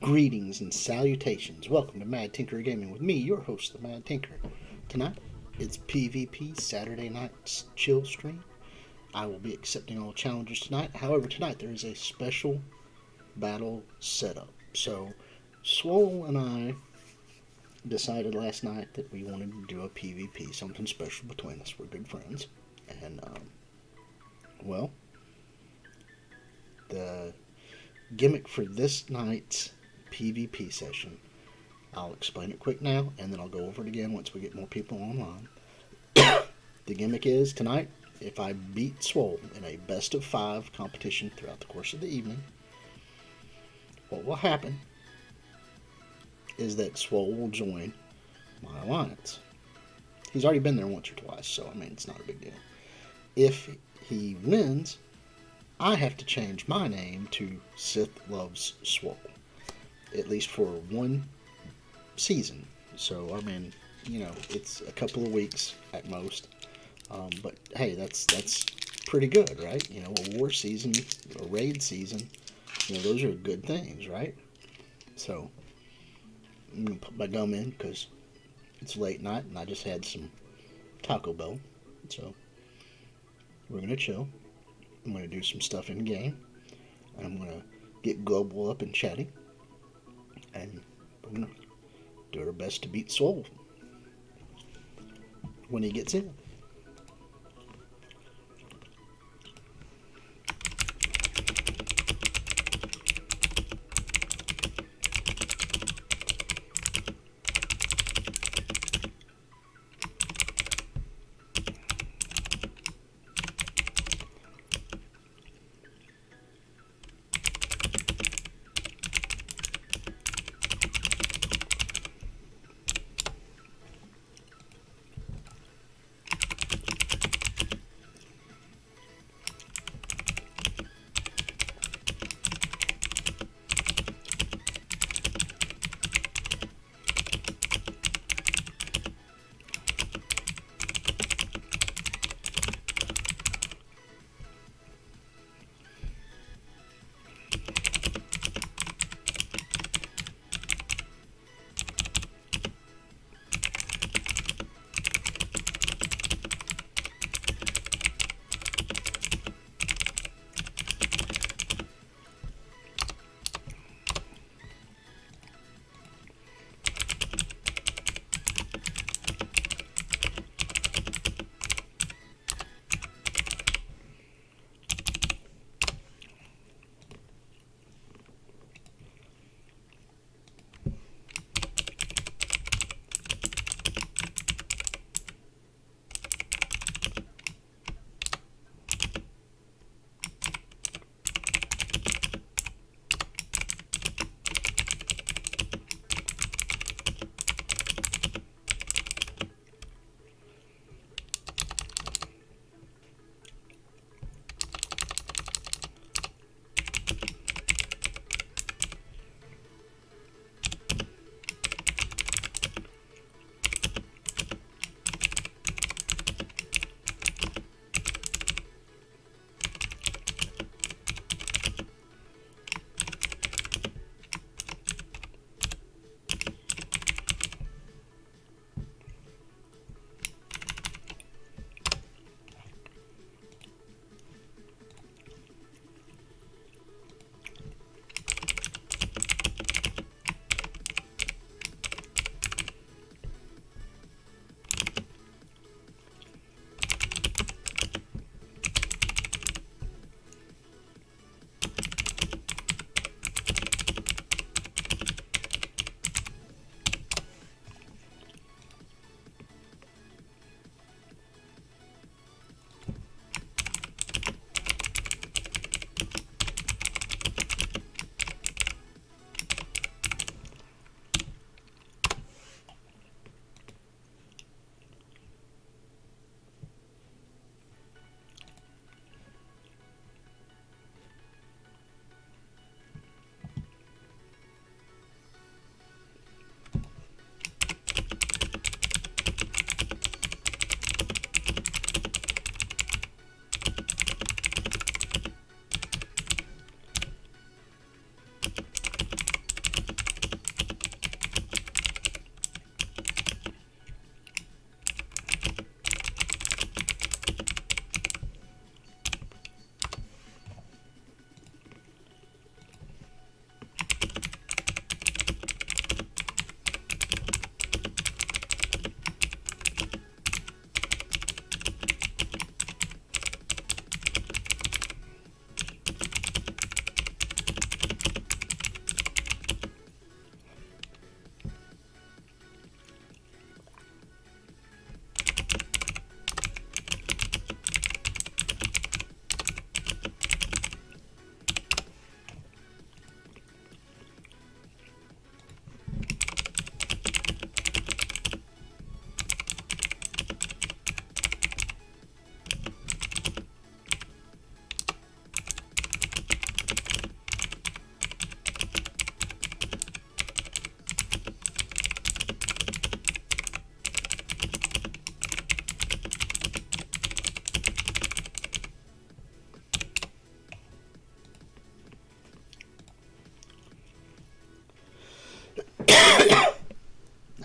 Greetings and salutations. Welcome to Mad Tinker Gaming with me, your host, the Mad Tinker. Tonight, it's PvP Saturday Night's Chill Stream. I will be accepting all challenges tonight. However, tonight there is a special battle setup. So, Swole and I decided last night that we wanted to do a PvP, something special between us. We're good friends. And, well, the gimmick for this night's PvP session, I'll explain it quick now, and then I'll go over it again once we get more people online. The gimmick is, tonight, if I beat Swole in a best of 5 competition throughout the course of the evening, what will happen is that Swole will join my alliance. He's already been there once or twice, so I mean, it's not a big deal. If he wins, I have to change my name to Sith Loves Swole, at least for one season. So, I mean, you know, it's a couple of weeks at most. But hey, that's pretty good, right? You know, a war season, a raid season, you know, those are good things, right? So, I'm going to put my gum in because it's late night and I just had some Taco Bell. So, we're going to chill. I'm going to do some stuff in game. I'm going to get global up and chatty. And we're going to do our best to beat Swole when he gets in.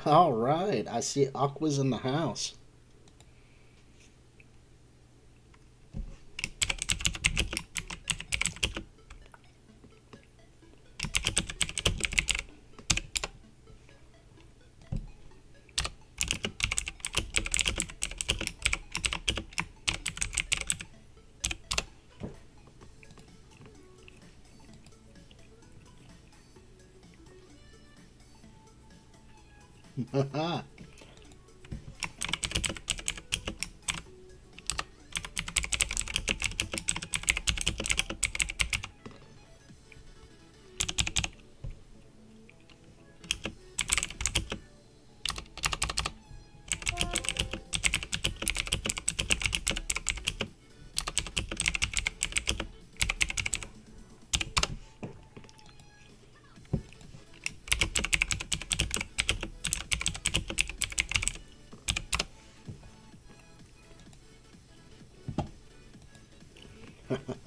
All right, I see Aqua's in the house.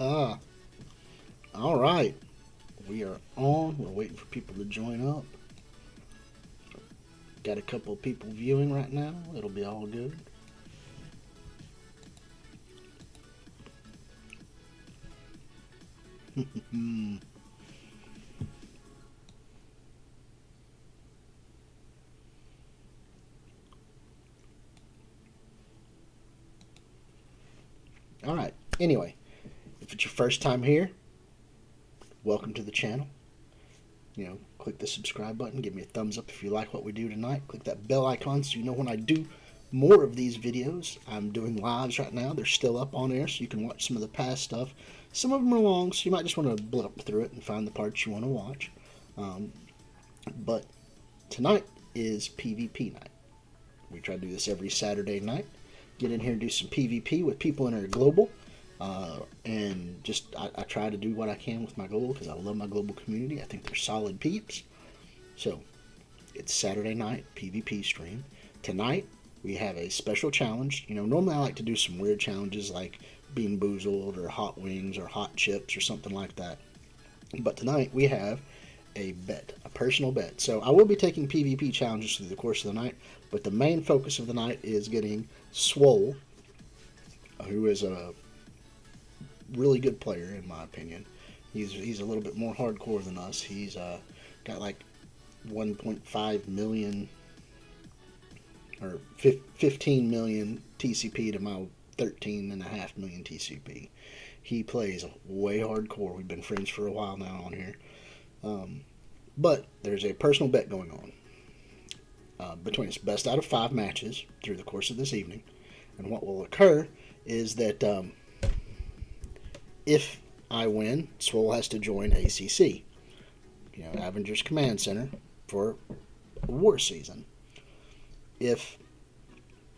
Ah, all right. We are on. We're waiting for people to join up. Got a couple of people viewing right now. It'll be all good. All right. Anyway, if it's your first time here, welcome to the channel. Click the subscribe button. Give me a thumbs up if you like what we do tonight. Click that bell icon so you know when I do more of these videos. I'm doing lives right now. They're still up on air, so you can watch some of the past stuff. Some of them are long, so you might just want to blip through it and find the parts you want to watch. But tonight is PvP night. We try to do this every Saturday night. Get in here and do some PvP with people in our global. And just I try to do what I can with my global because I love my global community. I think they're solid peeps. So it's Saturday night PvP stream. Tonight we have a special challenge. Normally I like to do some weird challenges like Bean Boozled or Hot Wings or Hot Chips or something like that. But tonight we have a bet, a personal bet. So I will be taking PvP challenges through the course of the night, but the main focus of the night is getting Swole, who is a really good player in my opinion. He's a little bit more hardcore than us. He's got like 1.5 million or 15 million TCP to my 13.5 million TCP. He plays way hardcore. We've been friends for a while now on here. But there's a personal bet going on between us. Best out of 5 matches through the course of this evening. And what will occur is that if I win, Swole has to join ACC, Avengers Command Center, for war season. If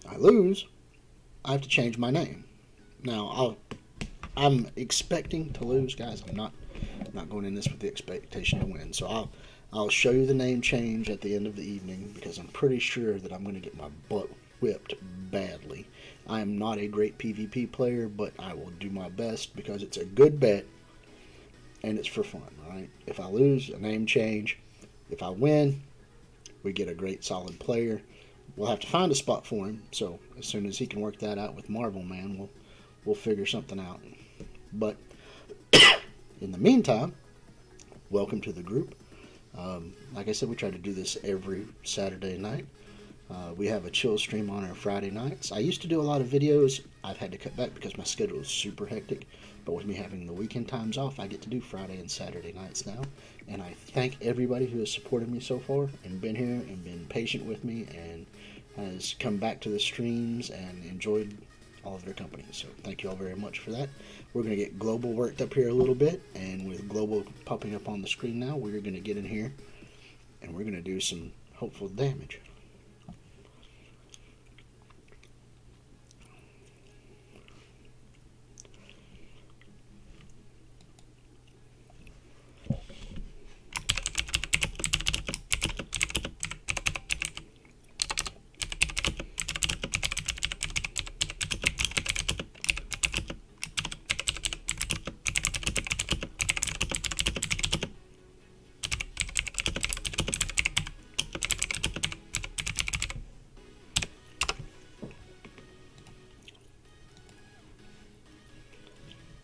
I lose, I have to change my name. Now, I'm expecting to lose, guys. I'm not going in this with the expectation to win. So I'll show you the name change at the end of the evening because I'm pretty sure that I'm going to get my butt whipped badly. I am not a great PvP player, but I will do my best because it's a good bet and it's for fun, right? If I lose, a name change. If I win, we get a great solid player. We'll have to find a spot for him, so as soon as he can work that out with Marvel Man, we'll figure something out. But in the meantime, welcome to the group. Like I said, we try to do this every Saturday night. We have a chill stream on our Friday nights. I used to do a lot of videos. I've had to cut back because my schedule is super hectic. But with me having the weekend times off, I get to do Friday and Saturday nights now. And I thank everybody who has supported me so far and been here and been patient with me and has come back to the streams and enjoyed all of their company. So thank you all very much for that. We're going to get Global worked up here a little bit. And with Global popping up on the screen now, we're going to get in here and we're going to do some hopeful damage.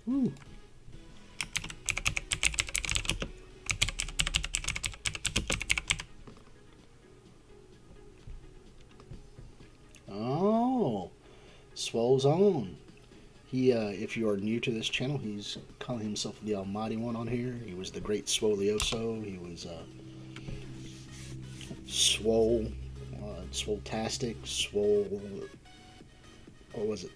Ooh. Oh, Swole's on. He, if you are new to this channel, he's calling himself the Almighty One on here. He was the Great Swoleoso. He was Swole, Swoletastic, Swole. What was it?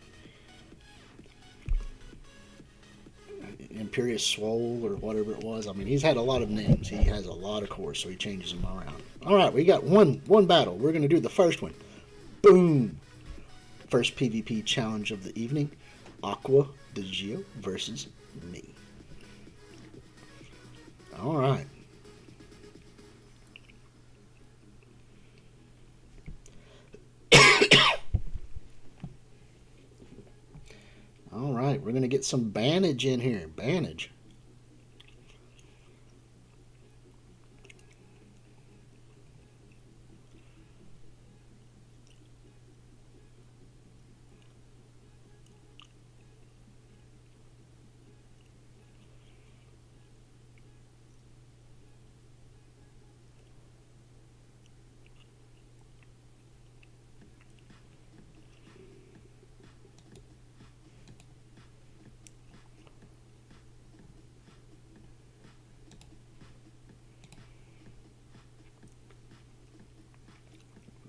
Imperious Swole or whatever it was. I mean, he's had a lot of names. He has a lot of cores, so he changes them around. All right, we got one battle. We're gonna do the first one. Boom! First PvP challenge of the evening. Aqua de Gio versus me. All right. All right, we're going to get some Banage in here. Banage.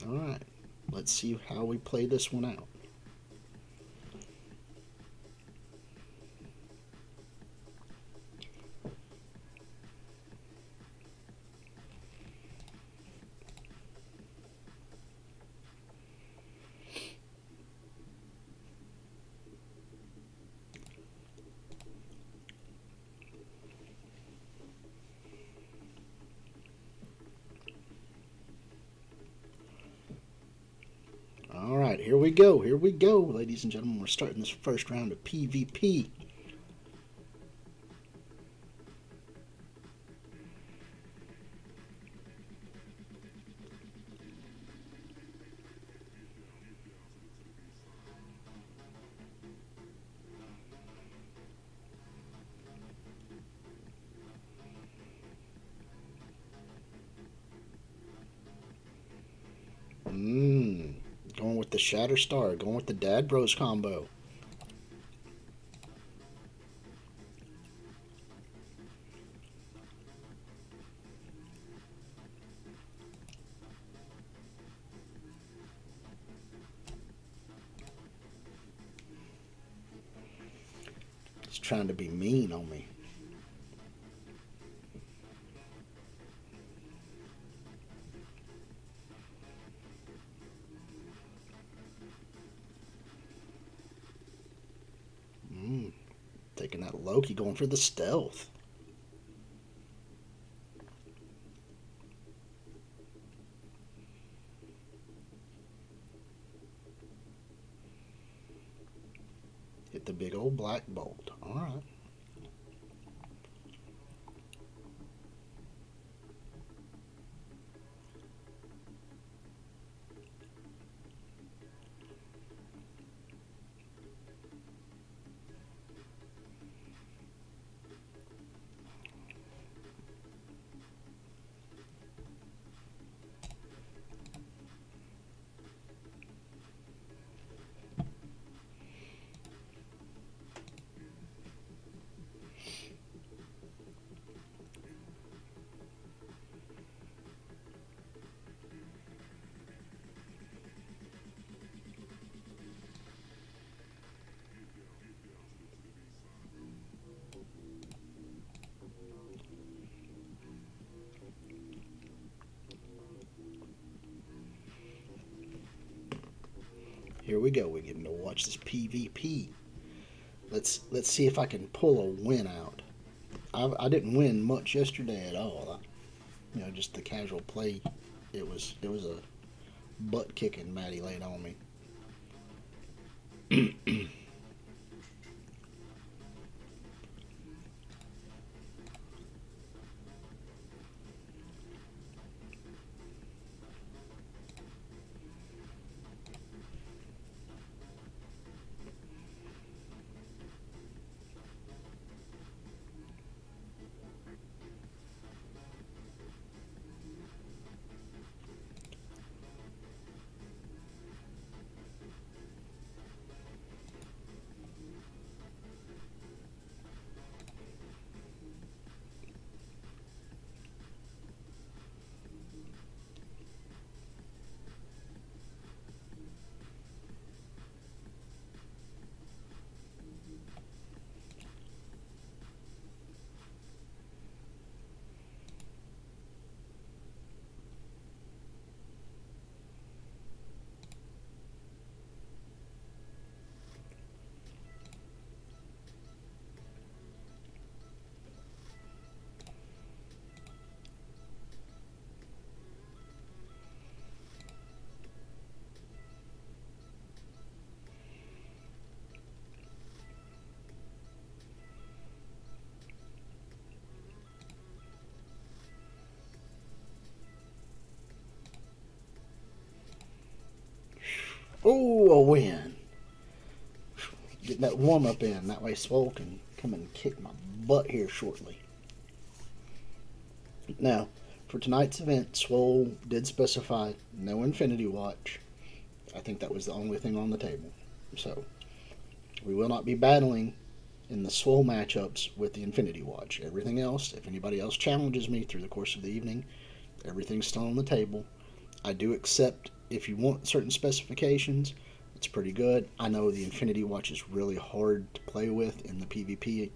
All right, let's see how we play this one out. All right, here we go. Here we go, ladies and gentlemen. We're starting this first round of PvP. Going with the Shatter Star. Going with the Dad Bros combo. He's trying to be mean on me. Taking that Loki, going for the stealth. Hit the big old black bolt. All right. Here we go. We're getting to watch this PvP. Let's see if I can pull a win out. I didn't win much yesterday at all. Just the casual play. It was a butt kicking Maddie laid on me. Ooh, a win. Getting that warm-up in. That way Swole can come and kick my butt here shortly. Now, for tonight's event, Swole did specify no Infinity Watch. I think that was the only thing on the table. So, we will not be battling in the Swole matchups with the Infinity Watch. Everything else, if anybody else challenges me through the course of the evening, everything's still on the table. I do accept if you want certain specifications, it's pretty good. I know the Infinity Watch is really hard to play with in the PvP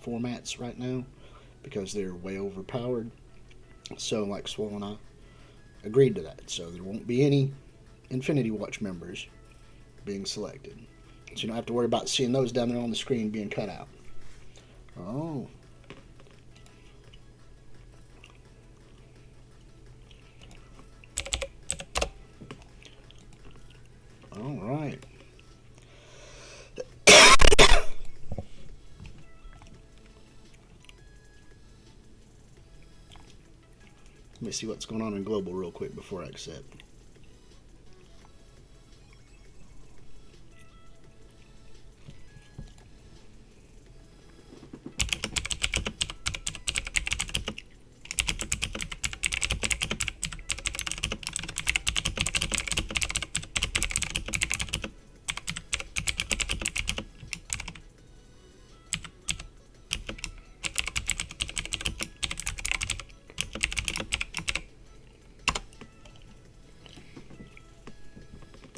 formats right now because they're way overpowered. So, like Swole and I agreed to that. So, there won't be any Infinity Watch members being selected. So, you don't have to worry about seeing those down there on the screen being cut out. Oh. All right. Let me see what's going on in global real quick before I accept.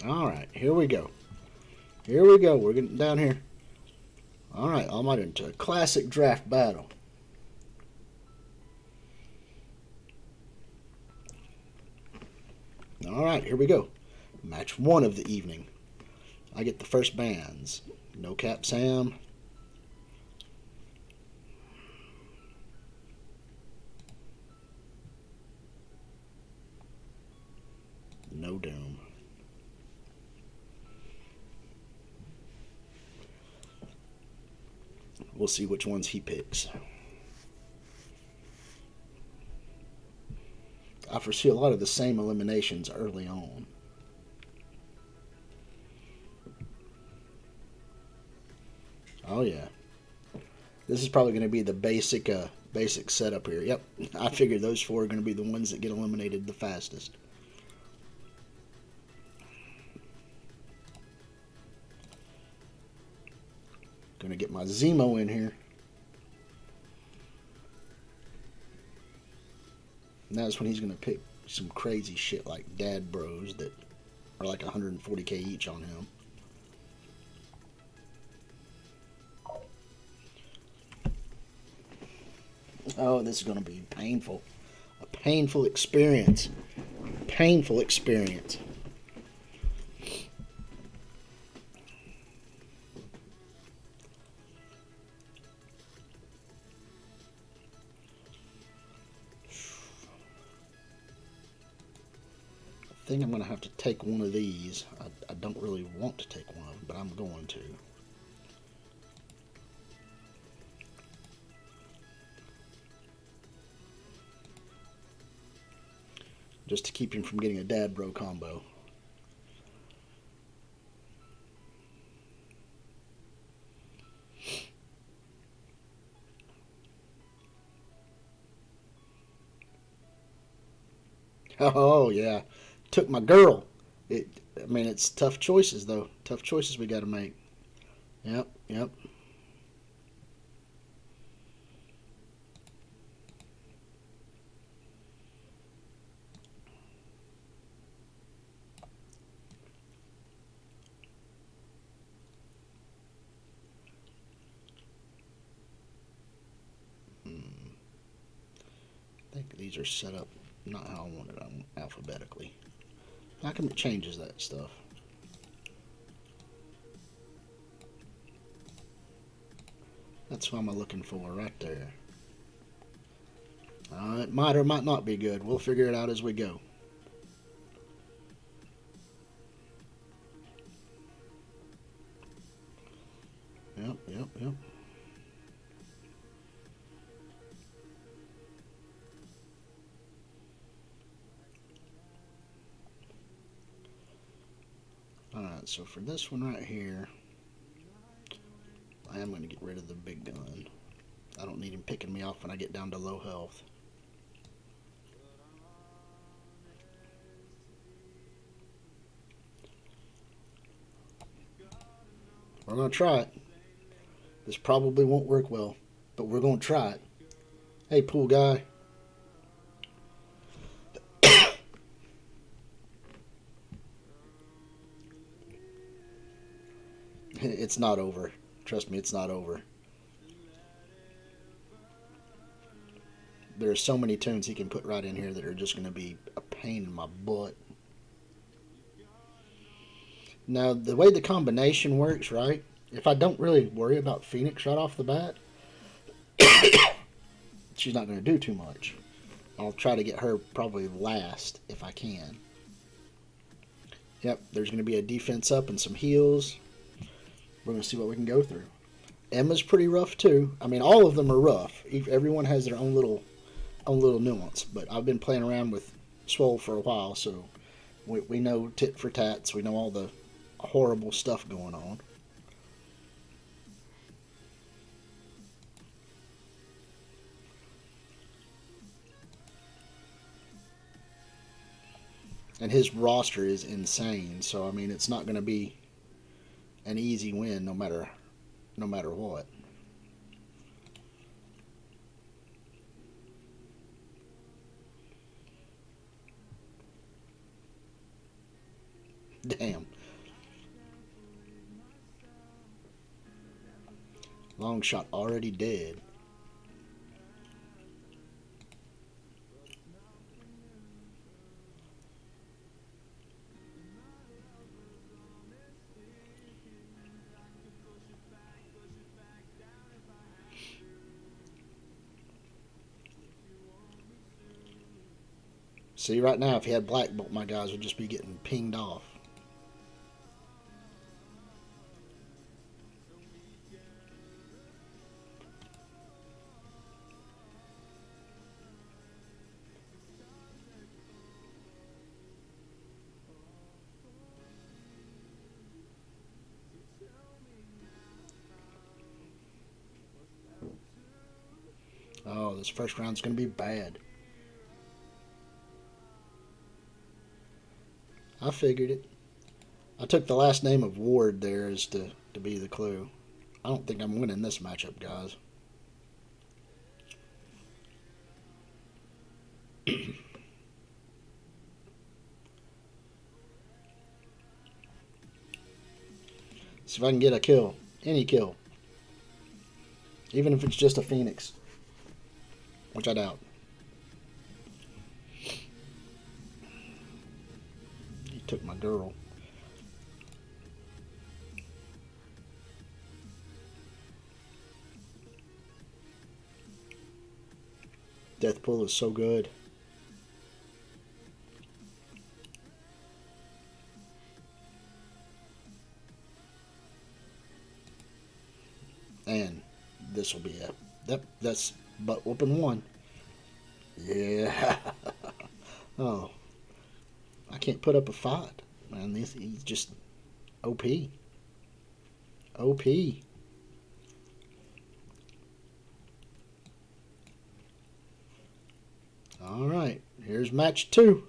Alright, here we go. Here we go. We're getting down here. Alright, I'm out into a classic draft battle. Alright, here we go. Match 1 of the evening. I get the first bands. No Cap Sam. No Doom. We'll see which ones he picks. I foresee a lot of the same eliminations early on. Oh yeah. This is probably going to be the basic setup here. Yep, I figured those 4 are going to be the ones that get eliminated the fastest. Gonna get my Zemo in here. And that's when he's gonna pick some crazy shit like dad bros that are like 140k each on him. Oh, this is gonna be painful. A painful experience. Painful experience. I think I'm going to have to take one of these. I don't really want to take one of them, but I'm going to. Just to keep him from getting a dad bro combo. Oh, yeah. Took my girl. I mean, it's tough choices, though. Tough choices we got to make. Yep, yep. I think these are set up not how I wanted them, alphabetically. How come it changes that stuff? That's what I'm looking for right there. It might or might not be good. We'll figure it out as we go. Yep, yep, yep. Alright, So for this one right here, I am going to get rid of the big gun. I don't need him picking me off when I get down to low health. We're going to try it. This probably won't work well, but we're going to try it. Hey, pool guy. It's not over. Trust me, it's not over. There are so many tunes he can put right in here that are just going to be a pain in my butt. Now, the way the combination works, right? If I don't really worry about Phoenix right off the bat, she's not going to do too much. I'll try to get her probably last if I can. Yep, there's going to be a defense up and some heals. We're going to see what we can go through. Emma's pretty rough too. I mean, all of them are rough. Everyone has their own little nuance. But I've been playing around with Swole for a while, so we know tit for tats. We know all the horrible stuff going on. And his roster is insane, so I mean, it's not going to be an easy win no matter what. Damn. Long shot already dead. See, right now, if he had Black Bolt, my guys would just be getting pinged off. Oh, this first round's going to be bad. I figured it. I took the last name of Ward there as to be the clue. I don't think I'm winning this matchup, guys. See if I can get a kill. Any kill. Even if it's just a Phoenix. Which I doubt. He took my girl. Death Pull is so good. And this will be it. Yep, that's butt whooping one. Yeah. Oh. I can't put up a fight. Man, he's just OP. OP. Alright, here's match 2.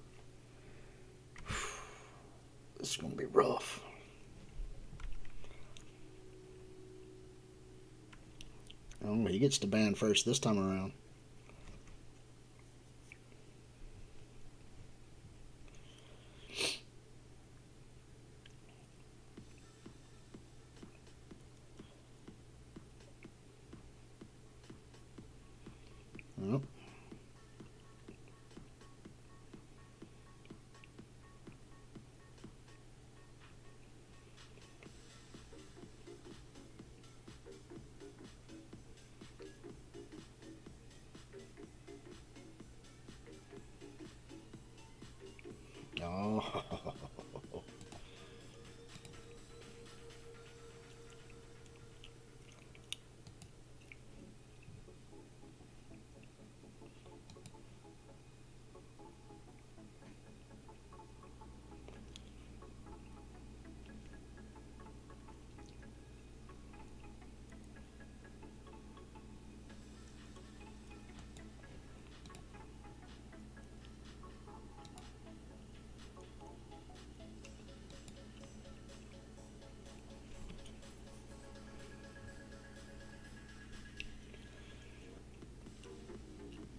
This is going to be rough. Oh, he gets to ban first this time around. Well.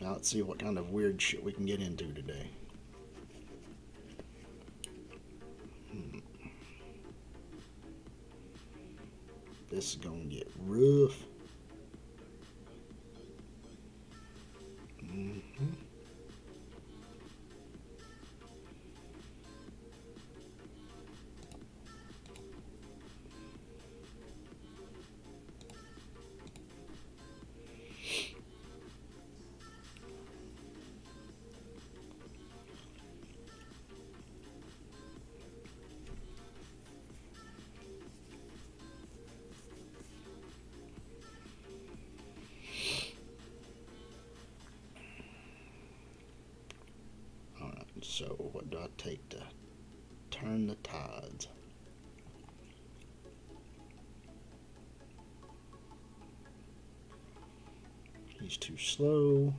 Now let's see what kind of weird shit we can get into today. This is gonna get rough. So what do I take to turn the tides? He's too slow.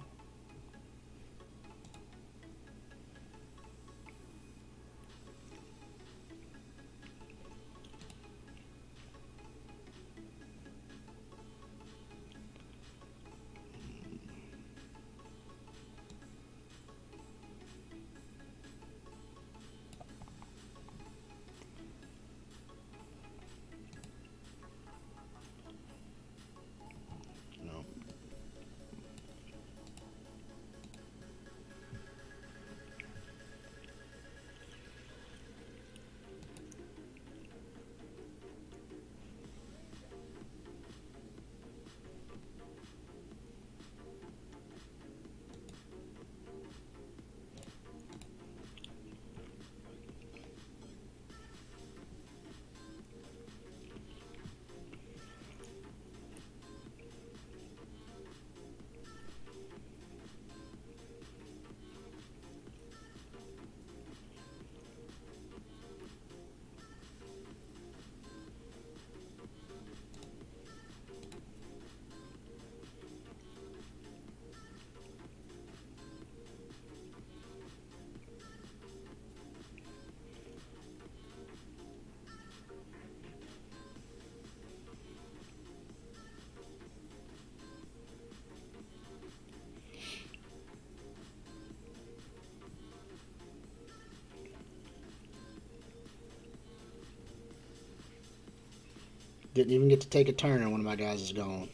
Didn't even get to take a turn and one of my guys is gone.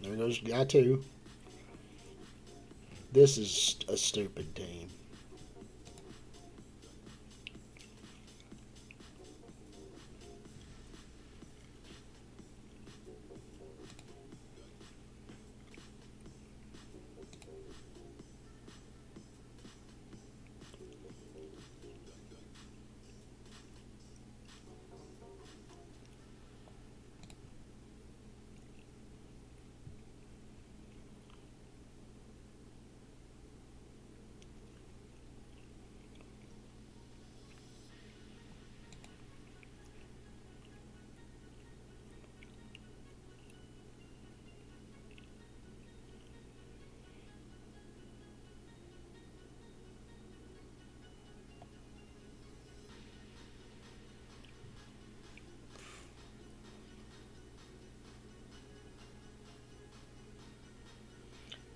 There goes guy two. This is a stupid team.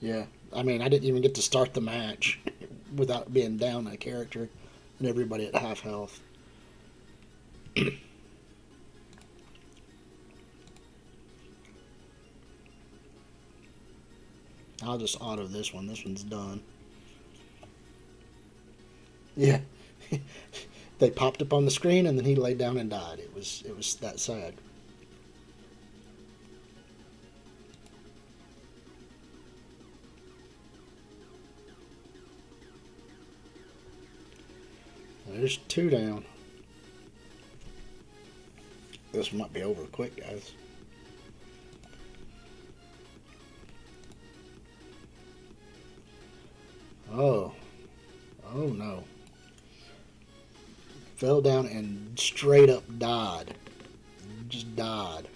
Yeah, I mean, I didn't even get to start the match without being down a character and everybody at half health. I'll just auto this one. This one's done. Yeah. They popped up on the screen and then he laid down and died. It was that sad. There's two down. This might be over quick, guys. Oh. Oh no. Fell down and straight up died. Just died.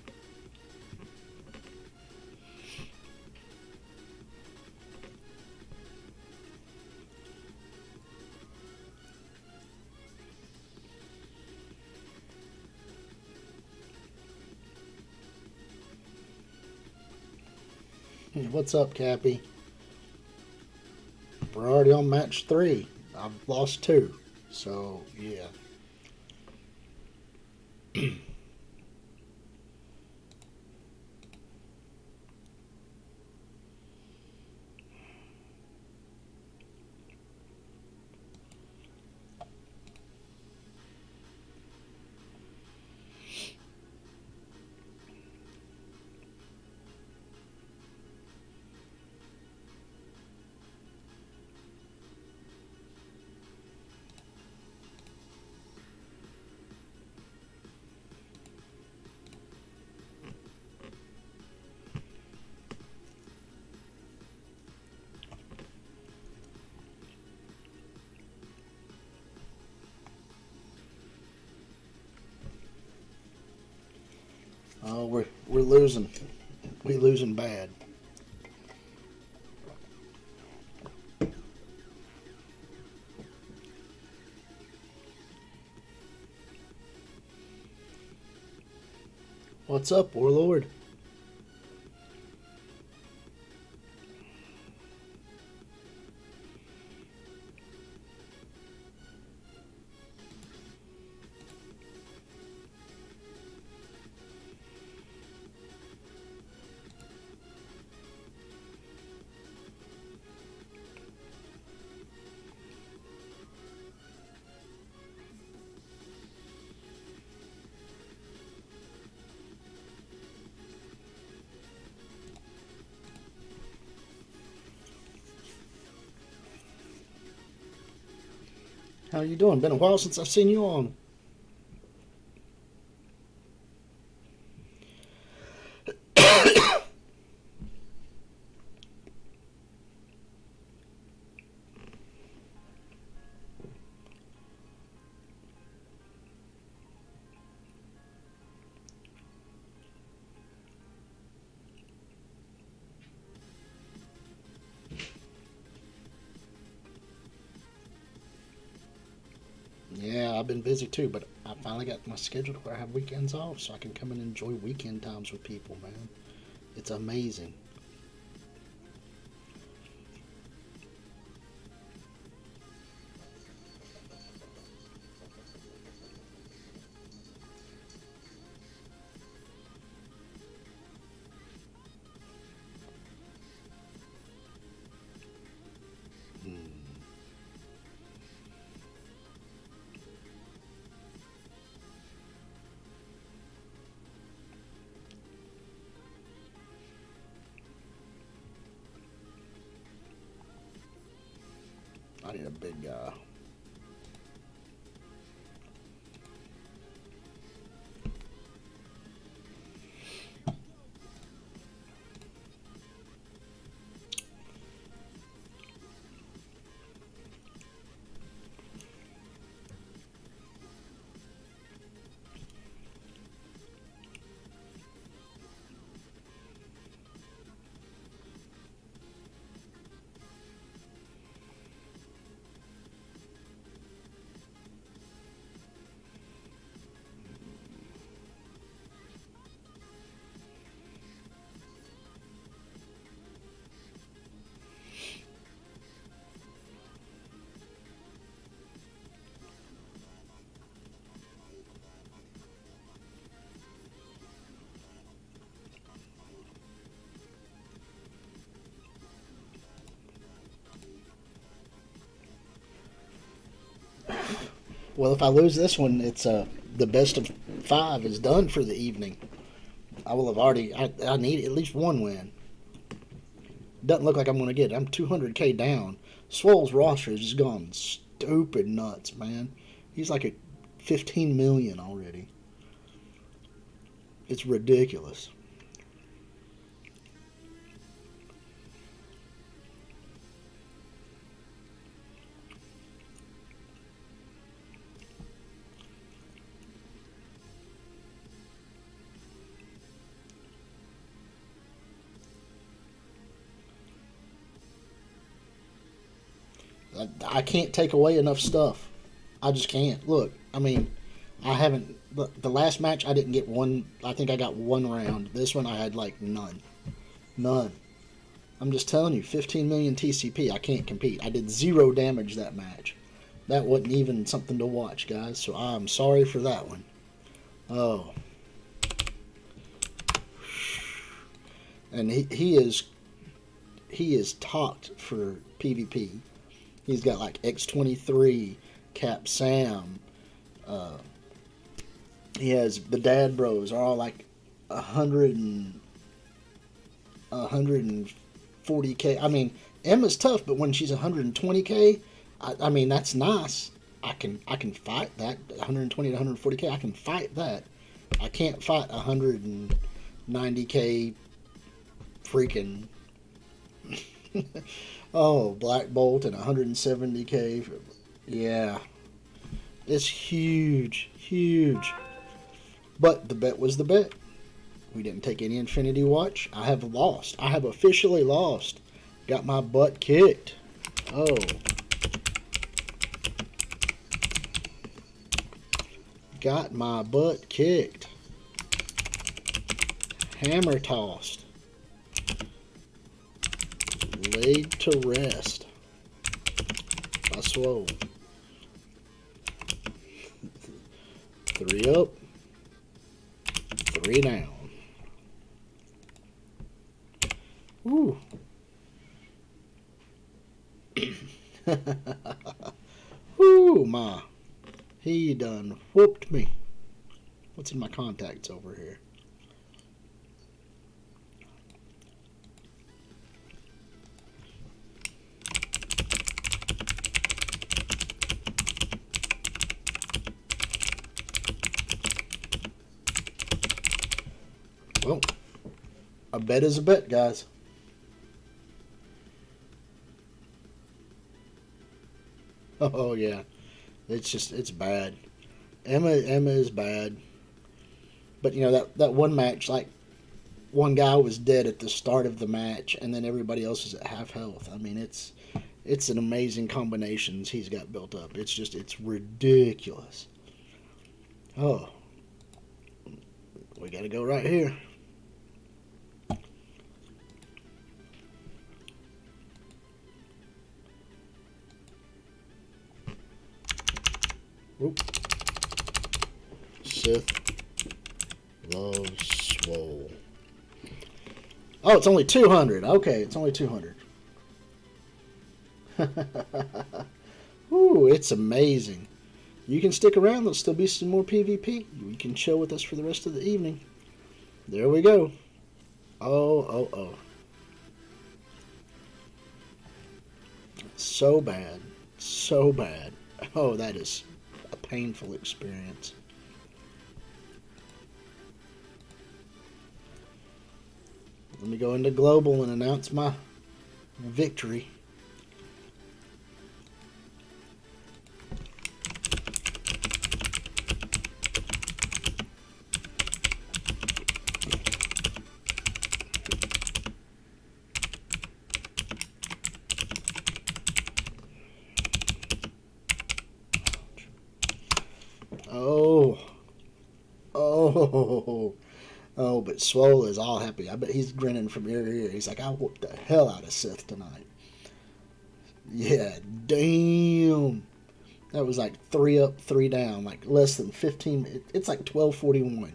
Hey, what's up, Cappy? We're already on match 3. I've lost 2. So, yeah. Oh, we're losing. We losing bad. What's up, Warlord? How you doing? Been a while since I've seen you on. Yeah, I've been busy too, but I finally got my schedule to where I have weekends off so I can come and enjoy weekend times with people, man. It's amazing. I need a big guy. Well, if I lose this one, it's the best of 5 is done for the evening. I will have already. I need at least one win. Doesn't look like I'm going to get it. I'm 200K down. Swole's roster has just gone stupid nuts, man. He's like at 15 million already. It's ridiculous. I can't take away enough stuff. I just can't. Look, I mean, I haven't. The last match I didn't get one. I think I got one round. This one I had like none. None. I'm just telling you, 15 million TCP, I can't compete. I did 0 damage that match. That wasn't even something to watch, guys, so I'm sorry for that one. Oh. And he is talked for PvP. He's got like X23, Cap Sam. He has the Dad Bros are all like 140k. I mean, Emma's tough, but when she's 120k, I mean that's nice. I can fight that 120 to 140k. I can fight that. I can't fight 190k freaking. Oh, Black Bolt and 170k. Yeah, it's huge, huge. But the bet was the bet. We didn't take any Infinity Watch. I have lost. I have officially lost. Got my butt kicked. Oh. Got my butt kicked. Hammer tossed. Laid to rest by Swole. 3 up, 3 down. Ooh. Ooh, ma. He done whooped me. What's in my contacts over here? Well, a bet is a bet, guys. Oh, yeah. It's bad. Emma is bad. But, you know, that one match, like, one guy was dead at the start of the match, and then everybody else is at half health. I mean, it's an amazing combinations he's got built up. It's ridiculous. Oh. We got to go right here. Oop. Sith loves Swole. Oh, it's only 200. Okay, it's only 200. Ooh, it's amazing. You can stick around. There'll still be some more PvP. You can chill with us for the rest of the evening. There we go. Oh. So bad. So bad. Oh, that is a painful experience. Let me go into global and announce my victory. Oh, but Swole is all happy. I bet he's grinning from ear to ear. He's like, I whooped the hell out of Sith tonight. Yeah, damn. That was like 3 up, 3 down, like less than 15. It's like 12:41.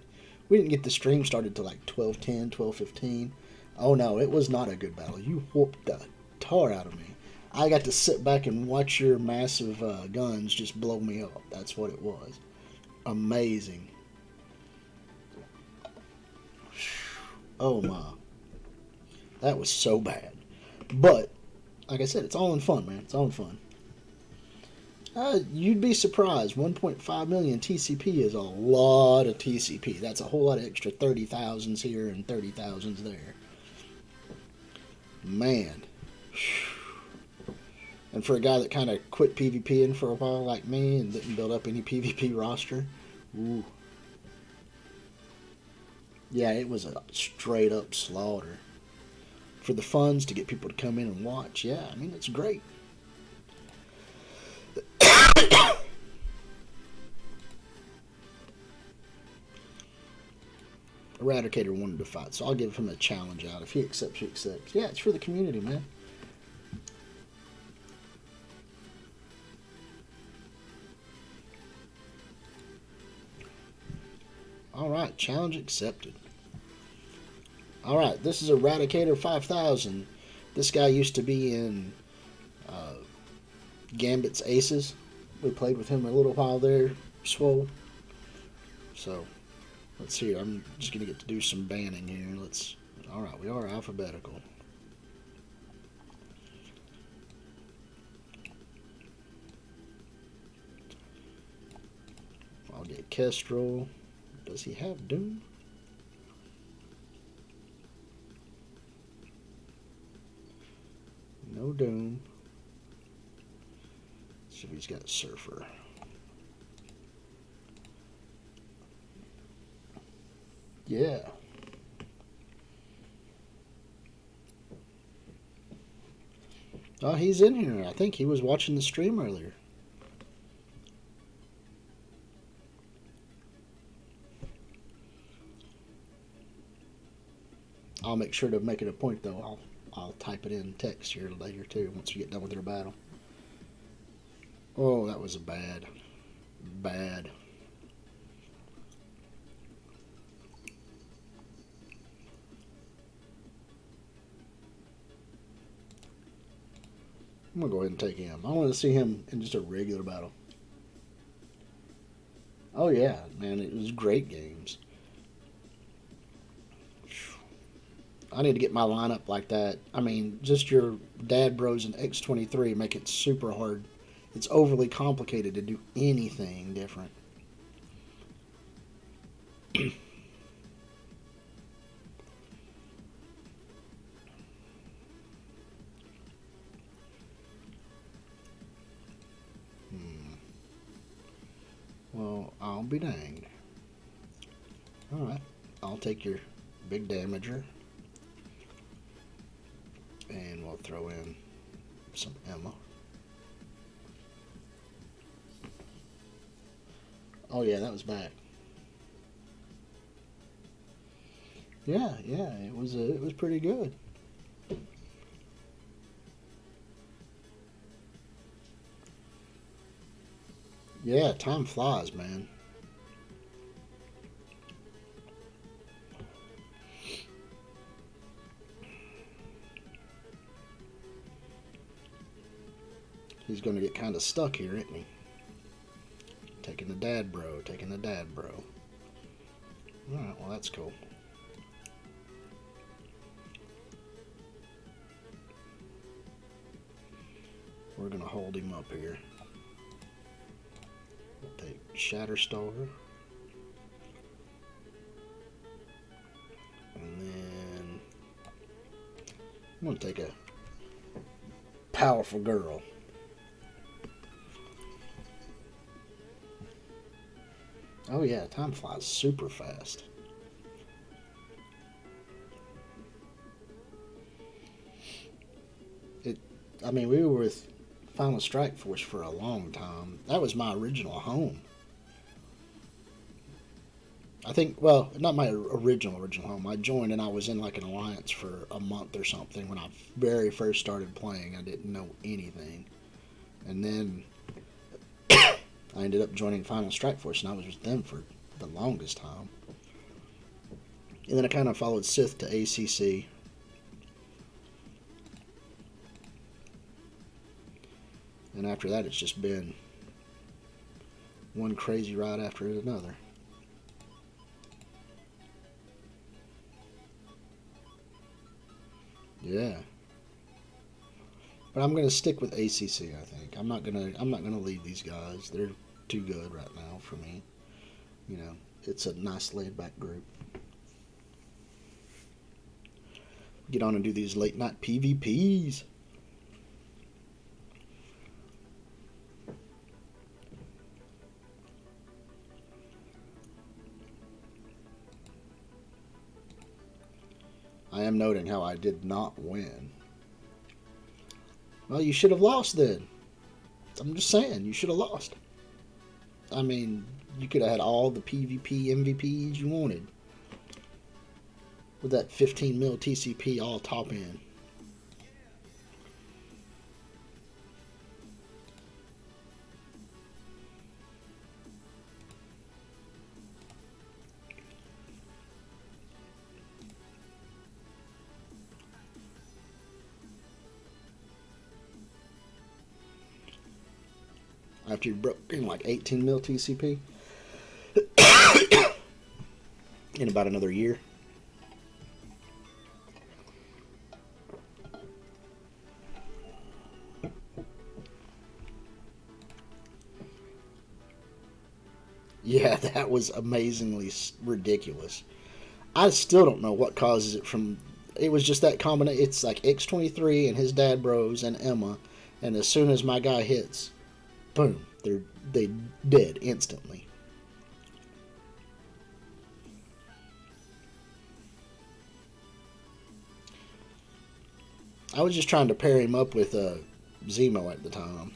We didn't get the stream started till like 12:10, 12:15. Oh no, it was not a good battle. You whooped the tar out of me. I got to sit back and watch your massive guns just blow me up. That's what it was. Amazing. Oh my. That was so bad. But, like I said, it's all in fun, man. It's all in fun. You'd be surprised. 1.5 million TCP is a lot of TCP. That's a whole lot of extra 30,000s here and 30,000s there. Man. And for a guy that kind of quit PvPing for a while like me and didn't build up any PvP roster, ooh. Yeah, it was a straight up slaughter. For the funds to get people to come in and watch, yeah, I mean, it's great. Eradicator wanted to fight, so I'll give him a challenge out. If he accepts, he accepts. Yeah, it's for the community, man. Alright, challenge accepted. Alright, this is Eradicator 5000. This guy used to be in Gambit's Aces. We played with him a little while there, Swole. So, let's see. I'm just going to get to do some banning here. Alright, we are alphabetical. I'll get Kestrel. Does he have Doom? No Doom. Let's see if he's got Surfer. Yeah. Oh, he's in here. I think he was watching the stream earlier. I'll make sure to make it a point, though. I'll type it in text here later, too, once we get done with your battle. Oh, that was bad. Bad. I'm going to go ahead and take him. I want to see him in just a regular battle. Oh, yeah, man, it was great games. I need to get my lineup like that. I mean, just your dad bros and X23 make it super hard. It's overly complicated to do anything different. Well, I'll be danged. Alright, I'll take your big damager. And we'll throw in some Emma. Oh yeah, that was back. Yeah, it was pretty good. Yeah, time flies, man. He's going to get kind of stuck here, isn't he? Taking the dad bro, taking the dad bro. Alright, well that's cool. We're going to hold him up here. We'll take Shatterstar. And then I'm going to take a powerful girl. Oh yeah, time flies super fast. I mean, we were with Final Strike Force for a long time. That was my original home. I think, well, not my original home. I joined and I was in like an alliance for a month or something when I very first started playing. I didn't know anything. And then I ended up joining Final Strike Force, and I was with them for the longest time. And then I kind of followed Sith to ACC. And after that, it's just been one crazy ride after another. Yeah. But I'm gonna stick with ACC. I think I'm not gonna leave these guys. They're too good right now for me. You know, it's a nice laid back group. Get on and do these late night PvPs. I am noting how I did not win. Well, you should have lost then. I'm just saying, you should have lost. I mean, you could have had all the PvP MVPs you wanted. with that 15 mil TCP all top end. After you broke in like 18 mil TCP in about another year. Yeah, that was amazingly ridiculous. I still don't know what causes it from. It was just that combination. It's like X23 and his dad bros and Emma, and as soon as my guy hits, boom, they dead instantly. I was just trying to pair him up with Zemo at the time.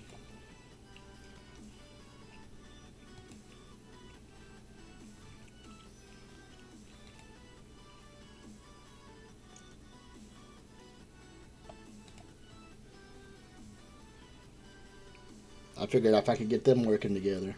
I figured if I could get them working together.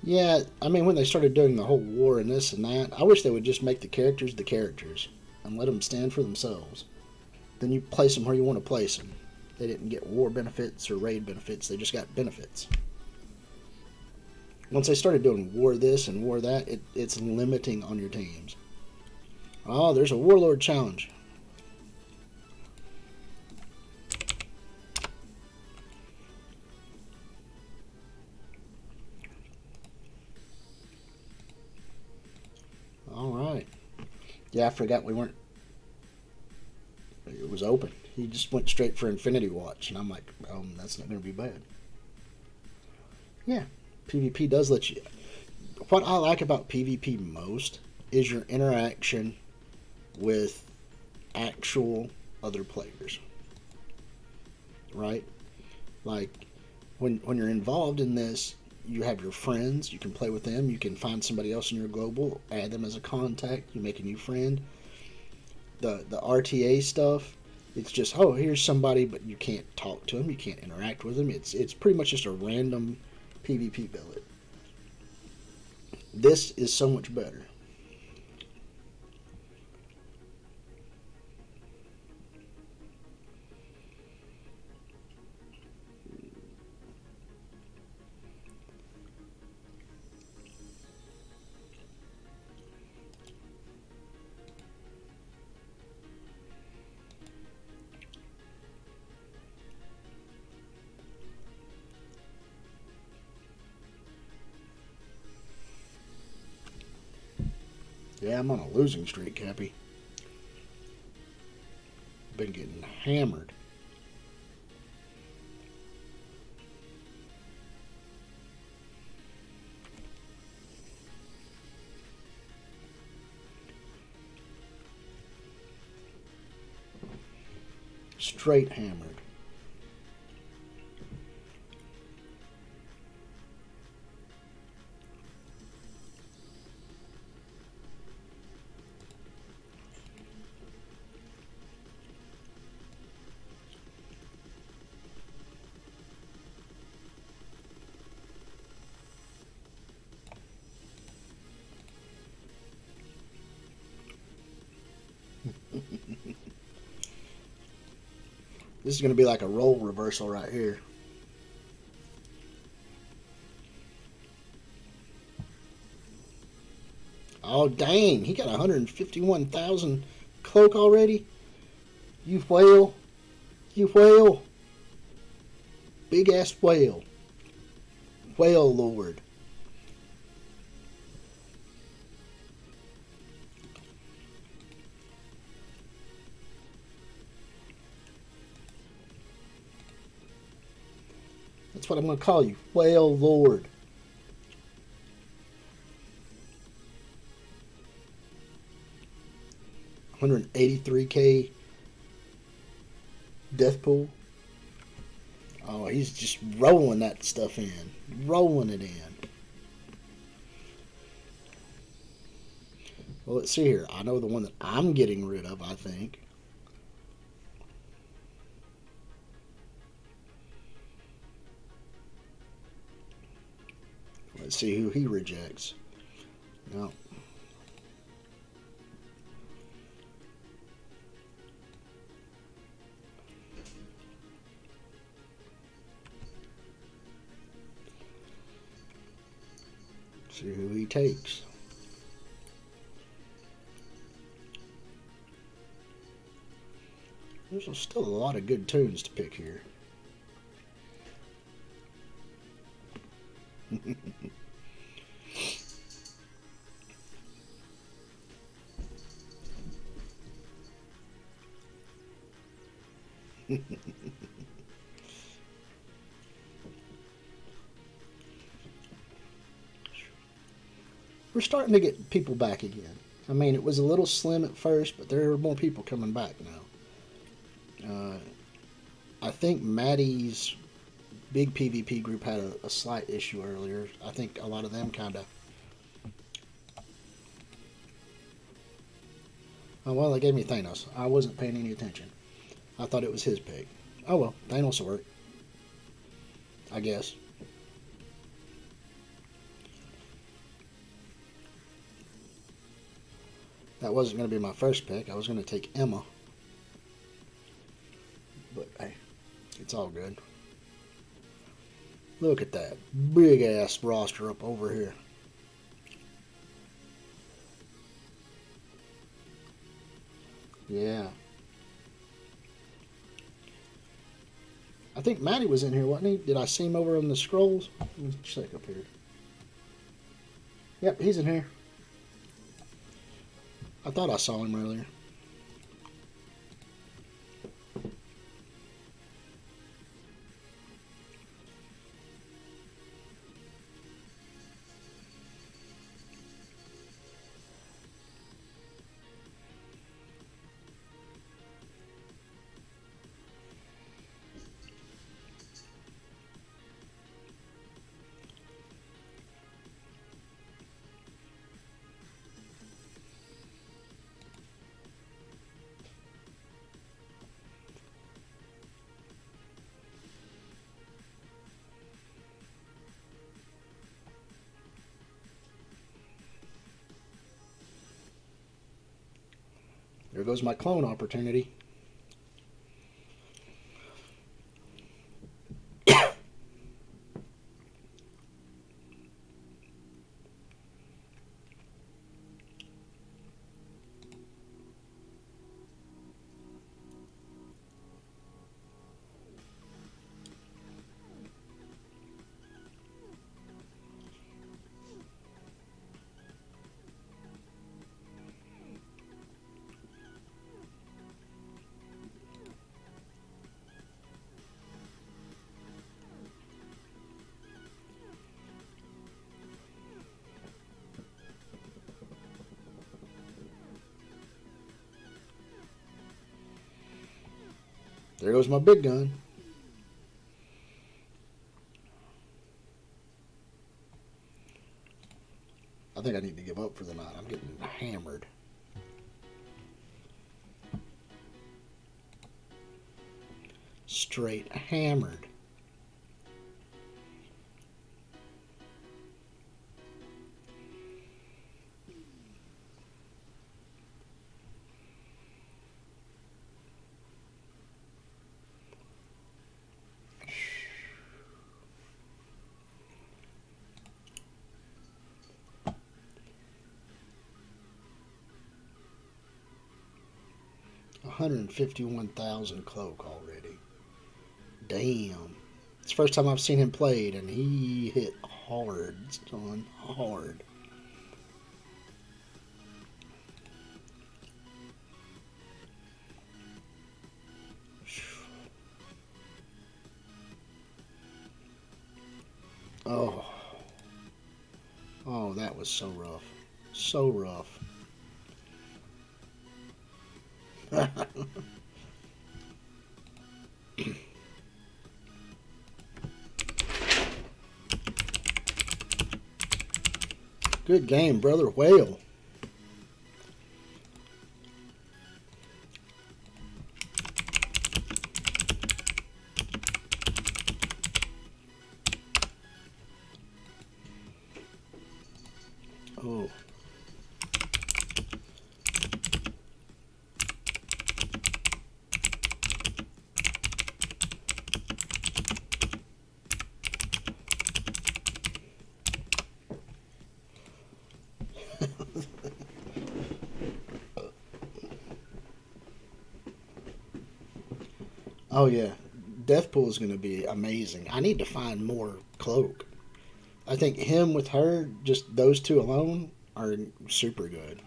Yeah, I mean, when they started doing the whole war and this and that, I wish they would just make the characters and let them stand for themselves. Then you place them where you want to place them. They didn't get war benefits or raid benefits, they just got benefits. Once they started doing war this and war that, it's limiting on your teams. Oh, there's a warlord challenge. All right. Yeah, I forgot we weren't. It was open. He just went straight for Infinity Watch, and I'm like, that's not going to be bad. Yeah, PvP does let you. What I like about PvP most is your interaction with actual other players. Right? Like, when you're involved in this, you have your friends, you can play with them, you can find somebody else in your global, add them as a contact, you make a new friend. The RTA stuff, it's just, oh, here's somebody, but you can't talk to them, you can't interact with them. It's pretty much just a random PvP billet. This is so much better. Yeah, I'm on a losing streak, Cappy. Been getting hammered. Straight hammered. This is going to be like a role reversal right here. Oh, dang. He got 151,000 cloak already. You whale. You whale. Big ass whale. Whale lord. That's what I'm going to call you. Whale lord. $183K death pool. Oh, he's just rolling that stuff in. Rolling it in. Well, let's see here. I know the one that I'm getting rid of, I think. Let's see who he rejects. No. See who he takes. There's still a lot of good tunes to pick here. We're starting to get people back again. I mean, it was a little slim at first, but there are more people coming back now. I think Maddie's big PvP group had a slight issue earlier. I think a lot of them kind of... Oh, well, they gave me Thanos. I wasn't paying any attention. I thought it was his pick. Oh, well, Thanos will work. I guess. That wasn't going to be my first pick. I was going to take Emma. But, hey, it's all good. Look at that big ass roster up over here. Yeah. I think Matty was in here, wasn't he? Did I see him over on the scrolls? Let me check up here. Yep, he's in here. I thought I saw him earlier. There goes my clone opportunity. There goes my big gun. I think I need to give up for the night. I'm getting hammered. Straight hammered. 151,000 cloak already. Damn. It's the first time I've seen him played, and he hit hard, son. Hard. Oh. Oh, that was so rough. So rough. Good game, brother. Whale. Oh. Oh yeah, Deathpool is going to be amazing. I need to find more cloak. I think him with her, just those two alone, are super good.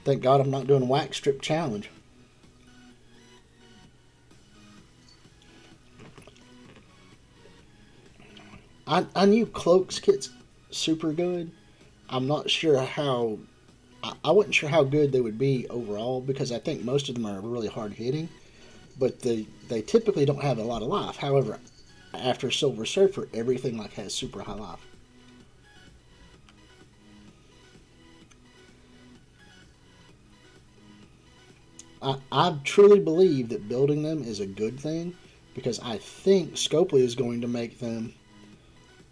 Thank God I'm not doing wax strip challenge. I knew cloaks kit's super good. I'm not sure how. I wasn't sure how good they would be overall because I think most of them are really hard hitting, but they typically don't have a lot of life. However, after Silver Surfer, everything like has super high life. I truly believe that building them is a good thing because I think Scopely is going to make them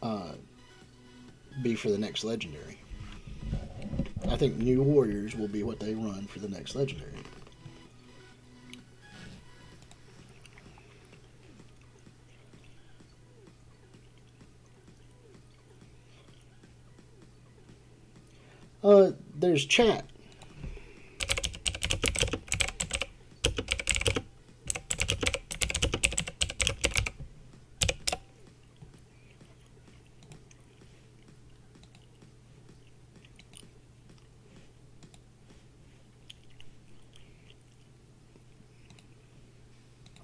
uh, be for the next legendary. I think New Warriors will be what they run for the next legendary. There's chat.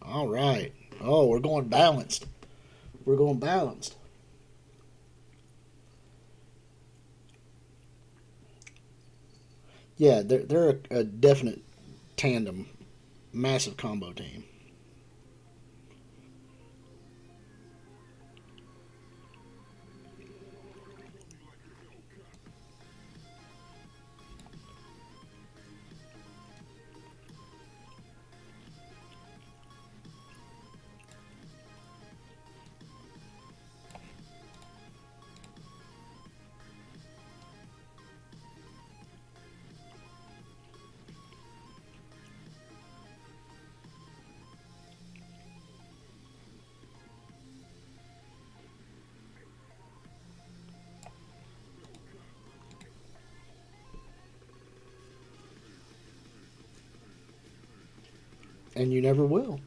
All right. Oh, we're going balanced. We're going balanced. Yeah, they're a definite tandem, massive combo team. And you never will.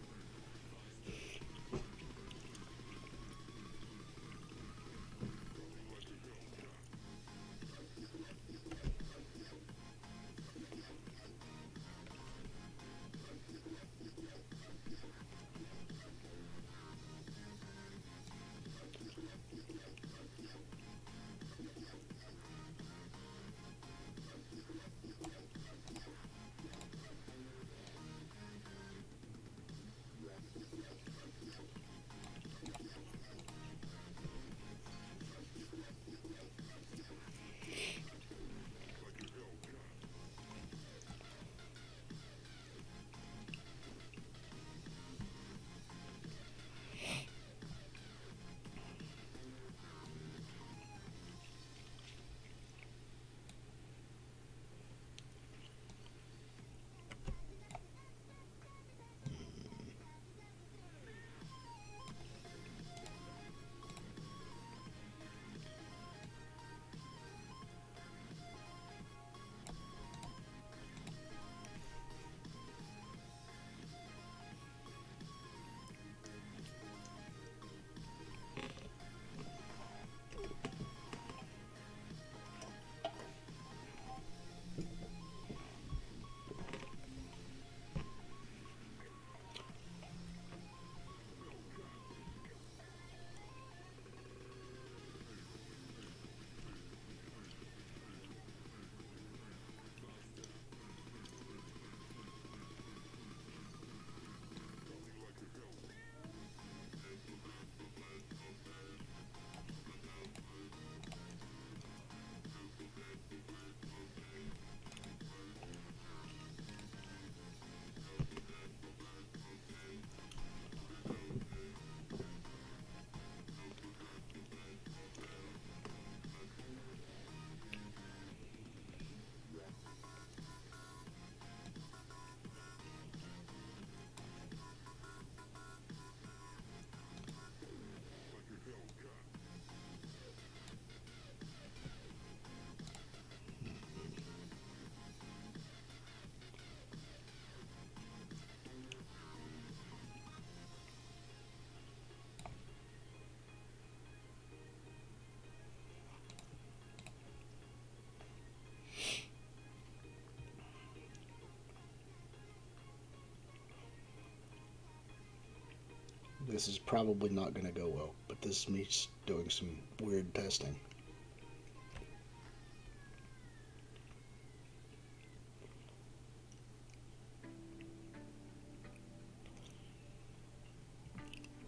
This is probably not going to go well, but this is me doing some weird testing.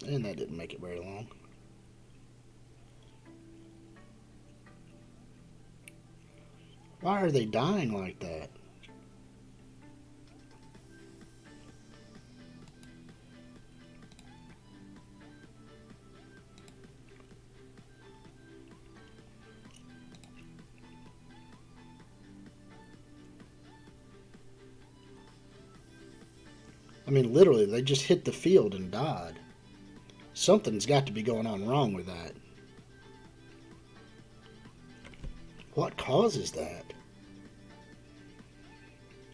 And that didn't make it very long. Why are they dying like that? I mean, literally, they just hit the field and died. Something's got to be going on wrong with that. What causes that?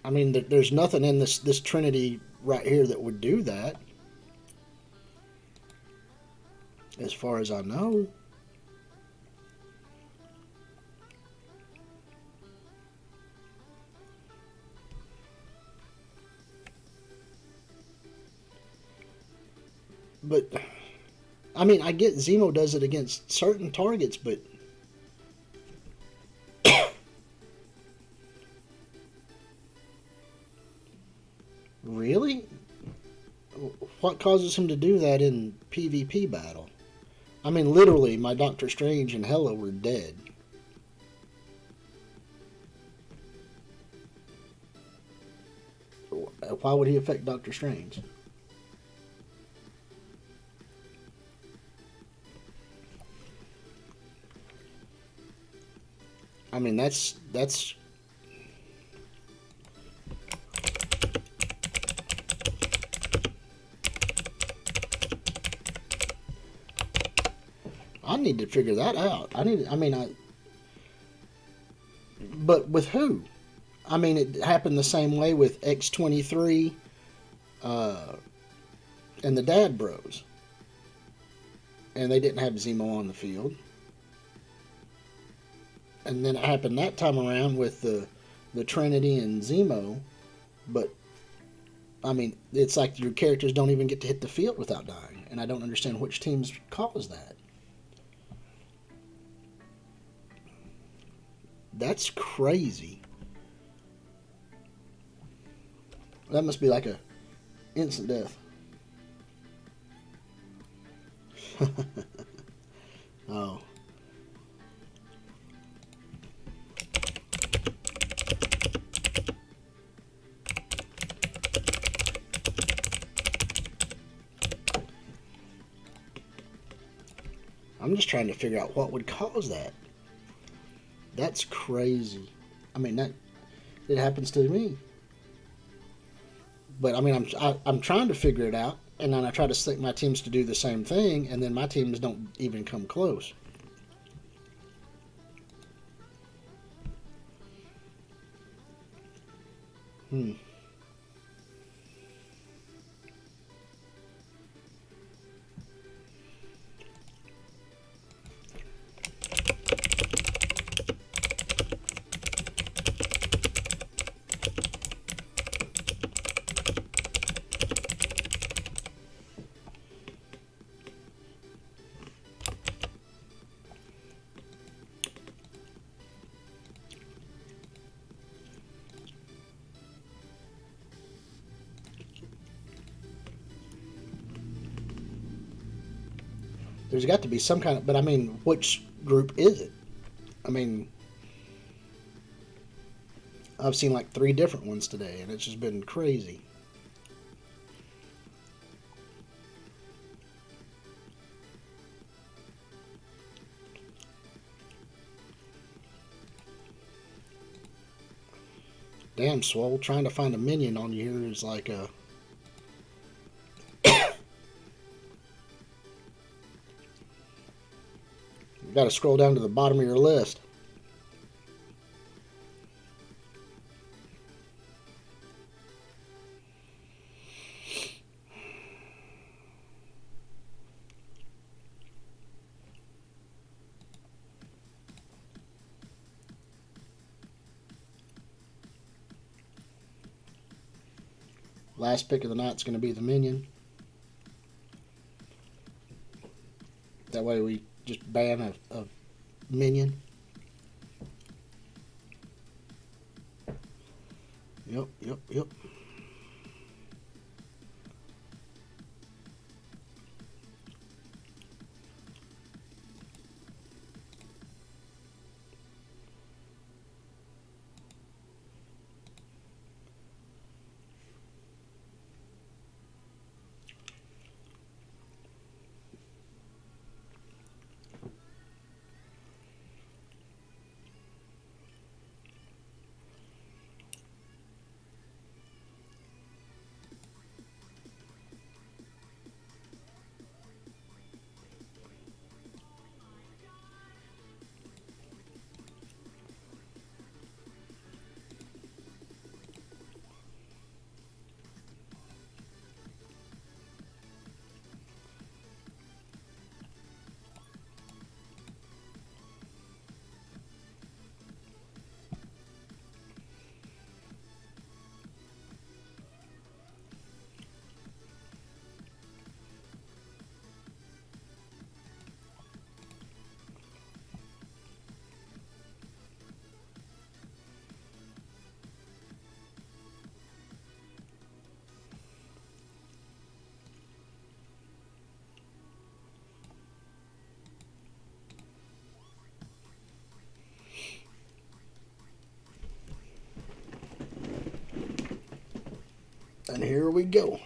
I mean, there's nothing in this Trinity right here that would do that. As far as I know. But, I mean, I get Zemo does it against certain targets, but... Really? What causes him to do that in PvP battle? I mean, literally, my Doctor Strange and Hela were dead. Why would he affect Doctor Strange? I mean, that's I need to figure that out. But with who? I mean, it happened the same way with X-23 and the Dad Bros. And they didn't have Zemo on the field. And then it happened that time around with the Trinity and Zemo. But, I mean, it's like your characters don't even get to hit the field without dying. And I don't understand which teams cause that. That's crazy. That must be like a instant death. Oh. I'm just trying to figure out what would cause that. That's crazy. I mean, it happens to me. But I mean, I'm trying to figure it out, and then I try to select my teams to do the same thing, and then my teams don't even come close. There's got to be some kind of, but I mean, which group is it? I mean, I've seen like 3 different ones today, and it's just been crazy. Damn, Swole, trying to find a minion on you here is like a... You gotta scroll down to the bottom of your list. Last pick of the night is going to be the minion. That way we just ban a minion. Yep. And here we go.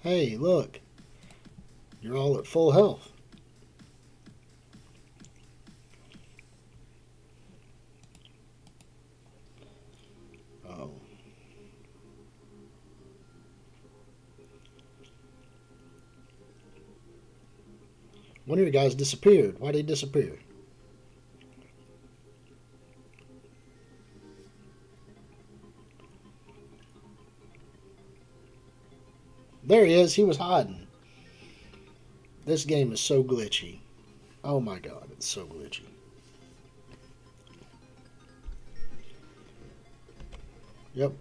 Hey, look. You're all at full health. Oh. One of your guys disappeared. Why did he disappear? There he is. He was hiding. This game is so glitchy. Oh my god, it's so glitchy. Yep.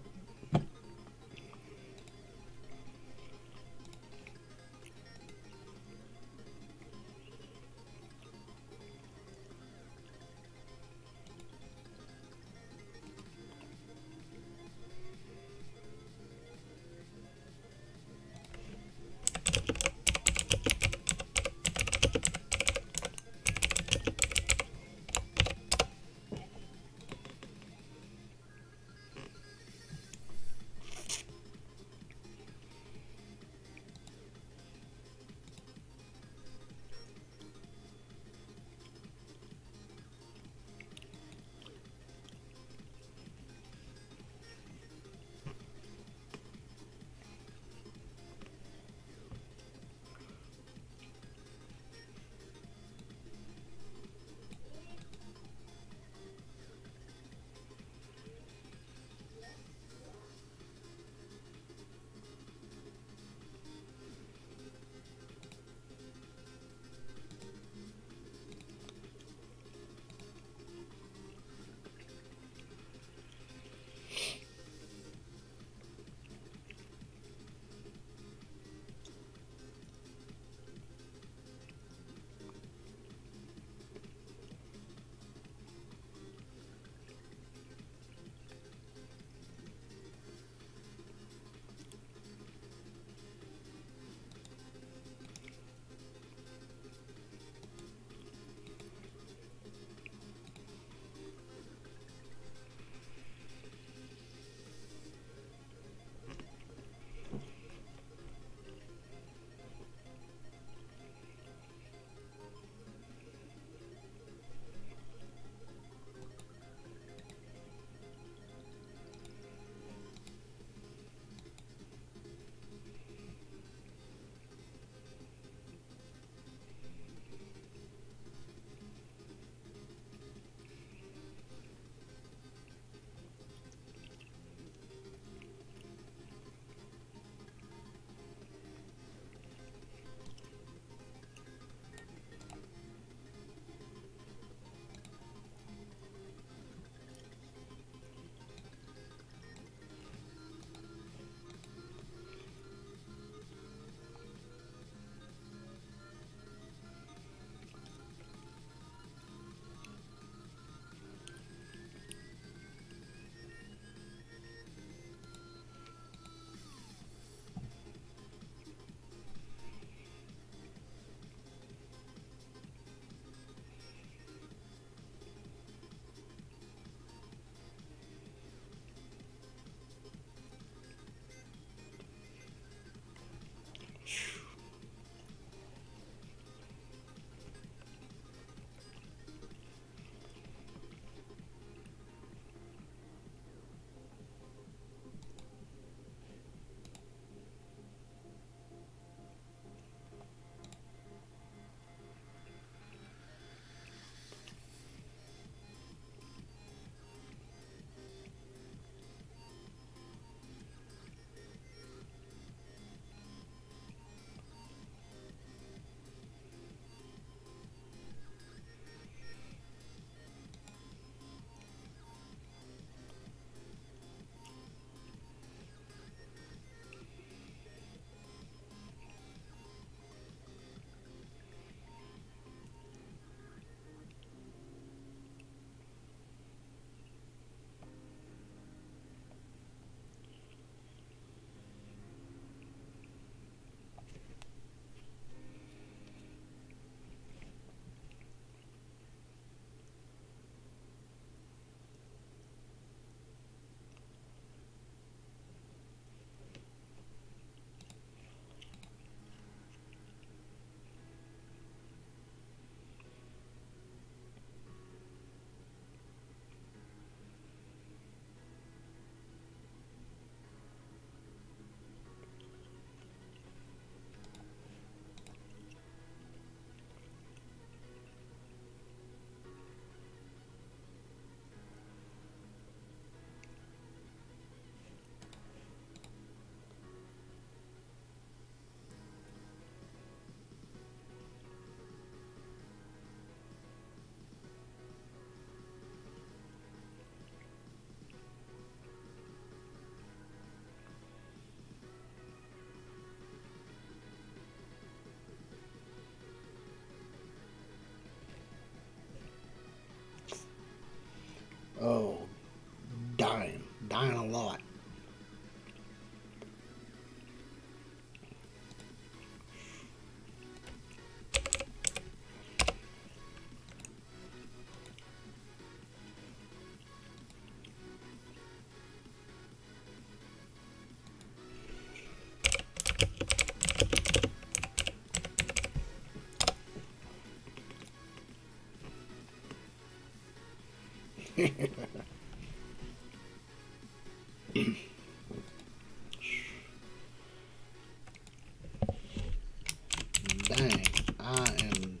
Oh, dying. Dying a lot. Dang, I am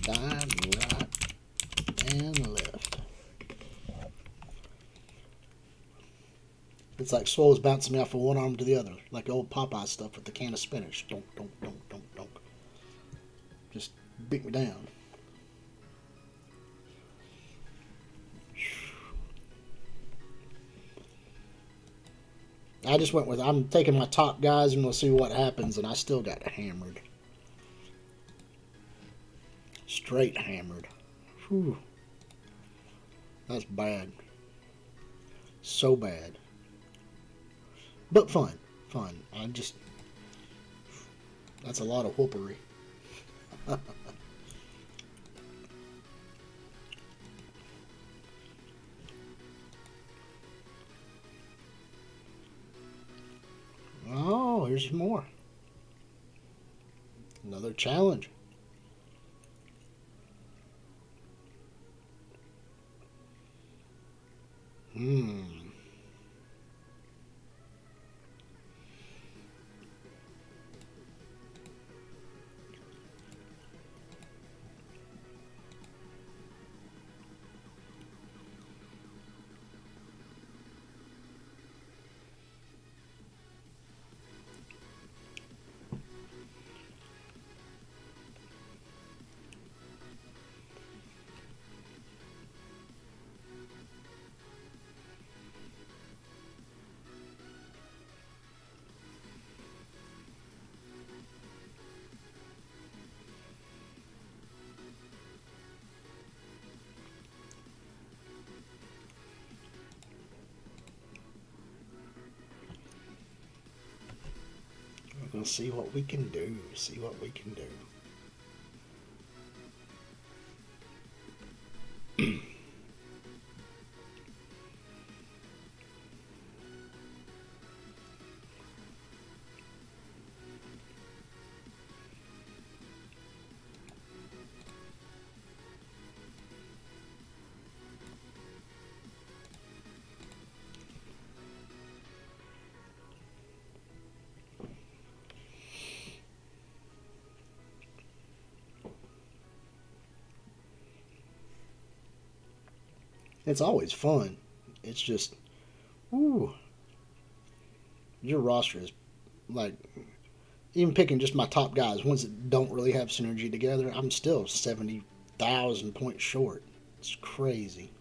dying right and left. It's like Swole's bouncing me off of one arm to the other, like old Popeye stuff with the can of spinach. Don't. Just beat me down. I just went with I'm taking my top guys and we'll see what happens, and I still got hammered. Straight hammered. Whew. That's bad. So bad. But fun. Fun. That's a lot of whoopery. Oh, here's more. Another challenge. Hmm. We'll see what we can do. See what we can do. It's always fun. It's just, ooh, your roster is like, even picking just my top guys, ones that don't really have synergy together, I'm still 70,000 points short. It's crazy.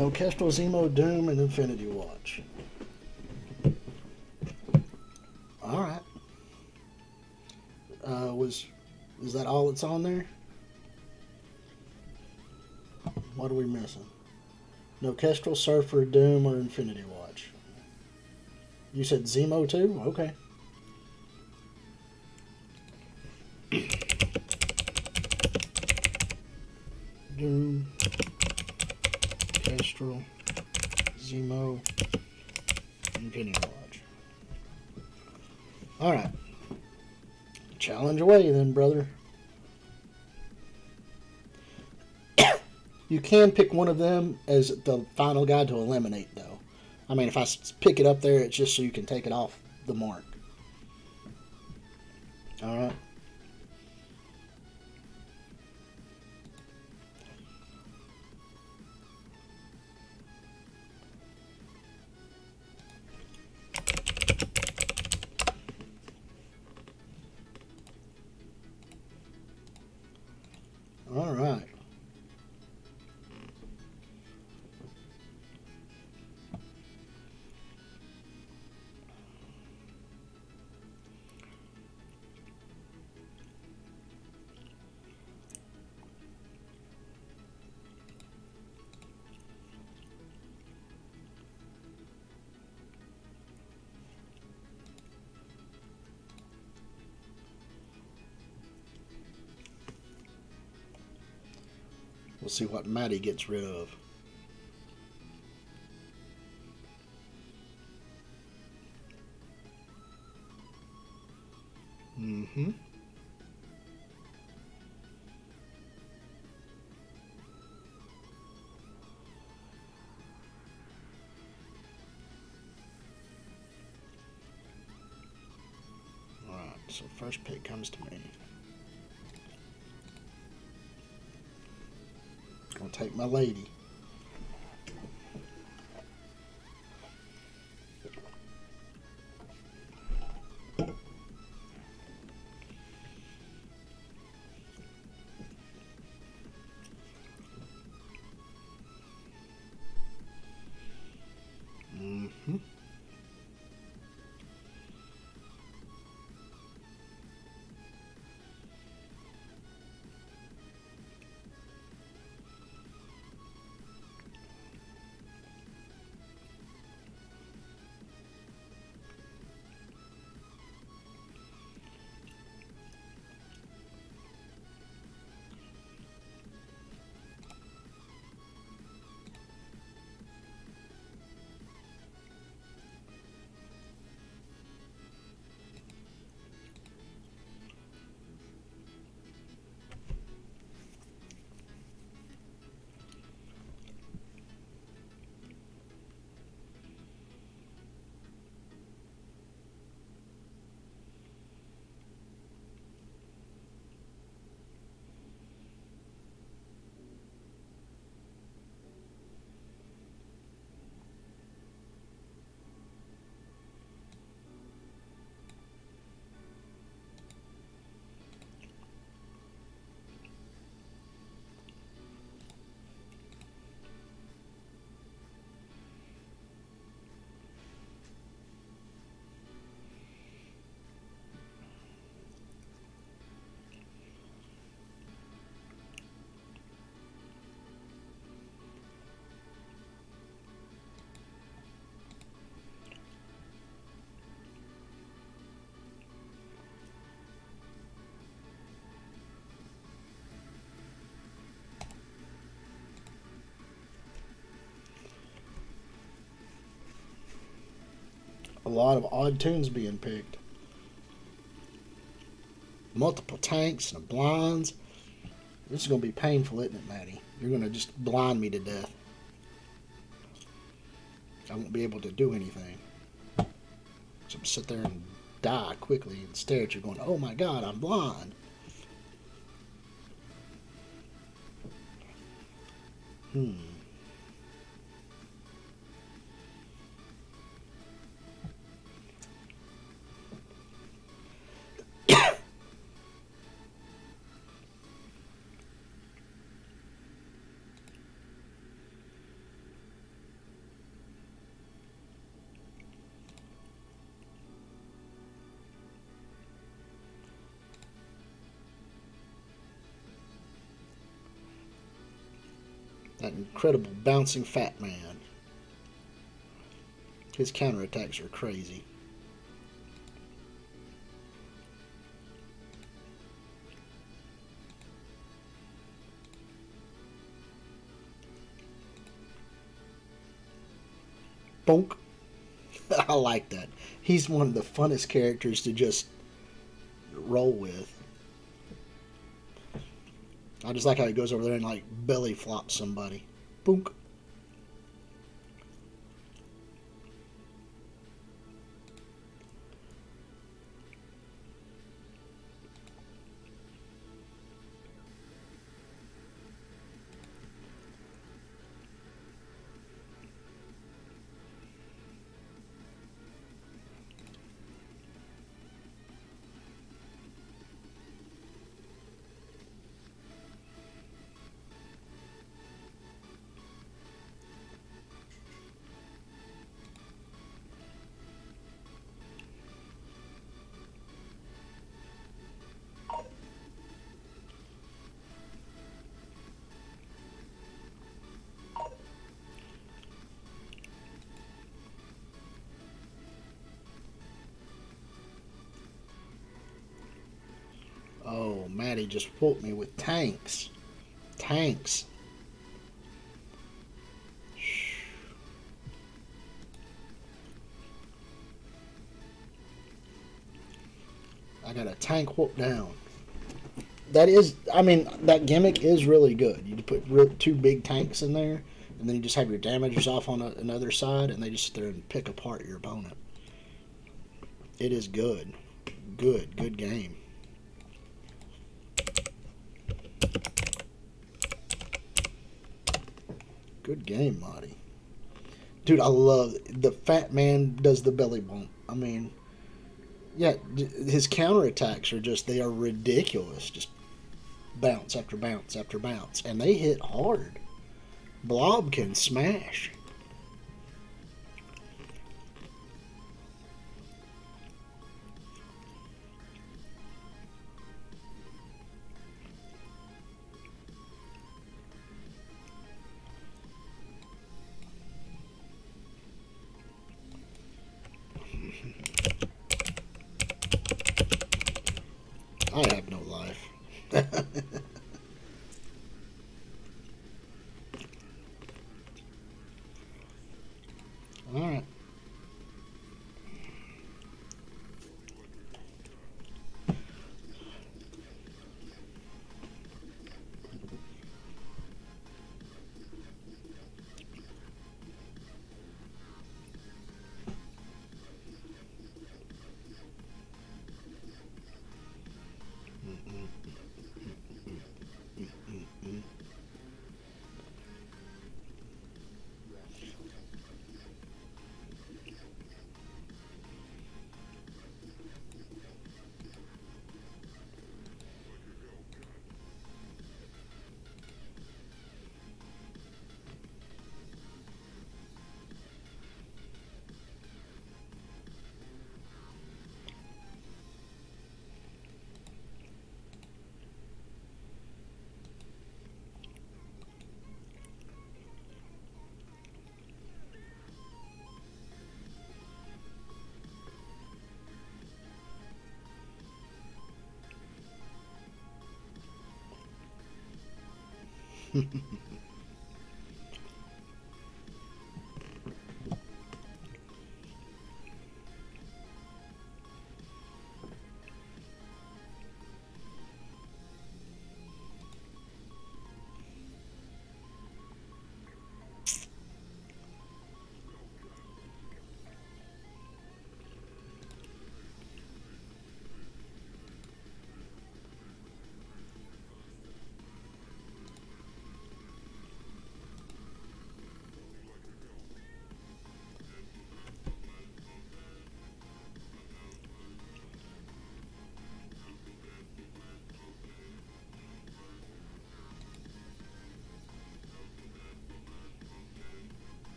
No Kestrel, Zemo, Doom, and Infinity Watch. Alright. Is that all that's on there? What are we missing? No Kestrel, Surfer, Doom, or Infinity Watch. You said Zemo too? Okay. Doom, Kestrel, Zemo, Infinity Watch. Alright. Challenge away then, brother. You can pick one of them as the final guy to eliminate, though. I mean, if I pick it up there, it's just so you can take it off the mark. Alright. Alright. We'll see what Maddie gets rid of. Mm-hmm. Alright, so first pick comes to me. I'll take my lady. Mm-hmm. A lot of odd tunes being picked. Multiple tanks and blinds. This is going to be painful, isn't it, Maddie? You're going to just blind me to death. I won't be able to do anything. So I'm going to sit there and die quickly and stare at you going, oh my god, I'm blind. That incredible bouncing fat man. His counterattacks are crazy. Bonk. I like that. He's one of the funnest characters to just roll with. I just like how he goes over there and like belly flops somebody. Bonk. Oh, Maddie just whooped me with tanks. Tanks. I got a tank whoop down. That is, I mean, that gimmick is really good. You put two big tanks in there, and then you just have your damagers off on another side, and they just sit there and pick apart your opponent. It is good. Good game. Good game, Marty. Dude, I love the fat man does the belly bump. I mean, yeah, his counterattacks are just, they are ridiculous. Just bounce after bounce after bounce. And they hit hard. Blob can smash. I have no life. Alright.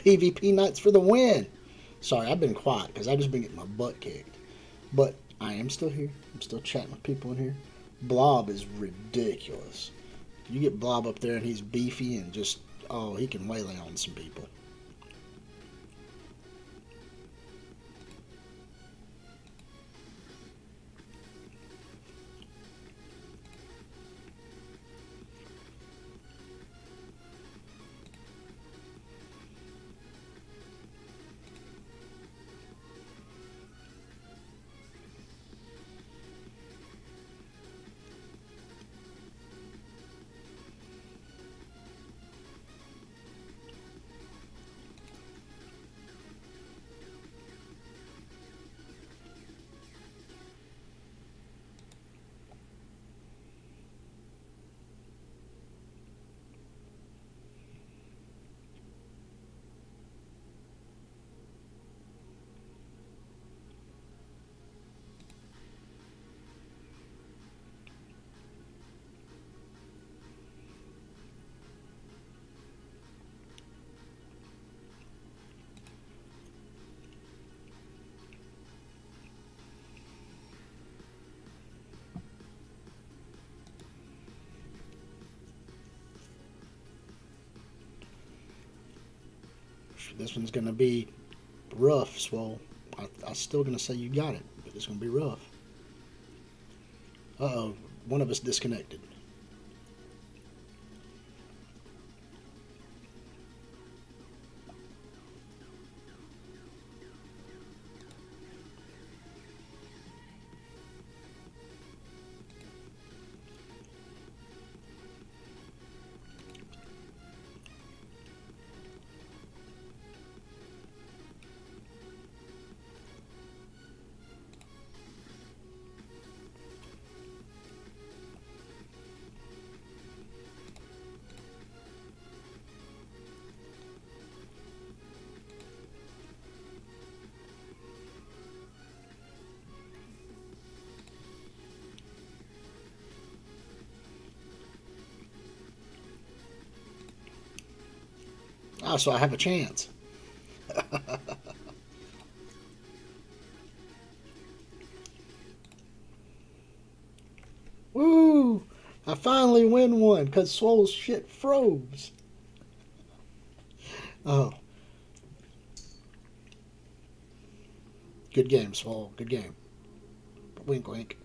PvP nights for the win. Sorry, I've been quiet because I've just been getting my butt kicked. But I am still here. I'm still chatting with people in here. Blob is ridiculous. You get Blob up there and he's beefy and just, oh, he can waylay on some people. This one's going to be rough, Swole. I'm still going to say you got it, but it's going to be rough. Uh-oh, one of us disconnected. Ah, so I have a chance. Woo! I finally win one because Swole's shit froze. Oh. Good game, Swole. Good game. Wink, wink.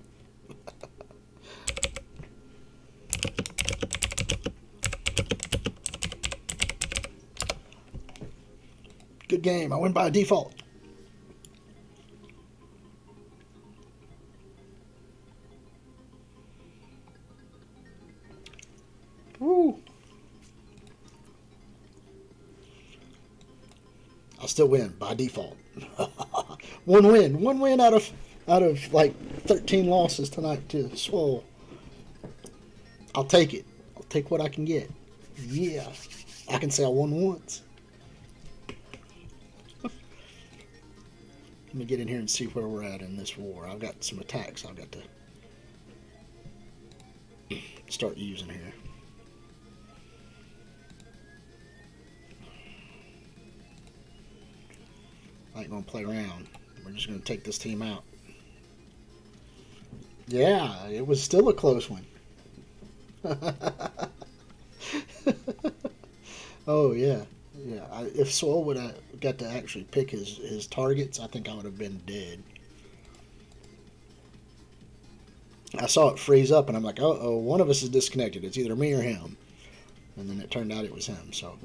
Good game. I win by default. Woo! I still win by default. One win out of like 13 losses tonight to Swole. I'll take it. I'll take what I can get. Yeah, I can say I won once. Let me get in here and see where we're at in this war. I've got some attacks I've got to start using here. I ain't gonna play around. We're just gonna take this team out. Yeah, it was still a close one. Oh yeah, yeah. If Swole would have got to actually pick his targets, I think I would have been dead. I saw it freeze up, and I'm like, oh, one of us is disconnected. It's either me or him. And then it turned out it was him. So.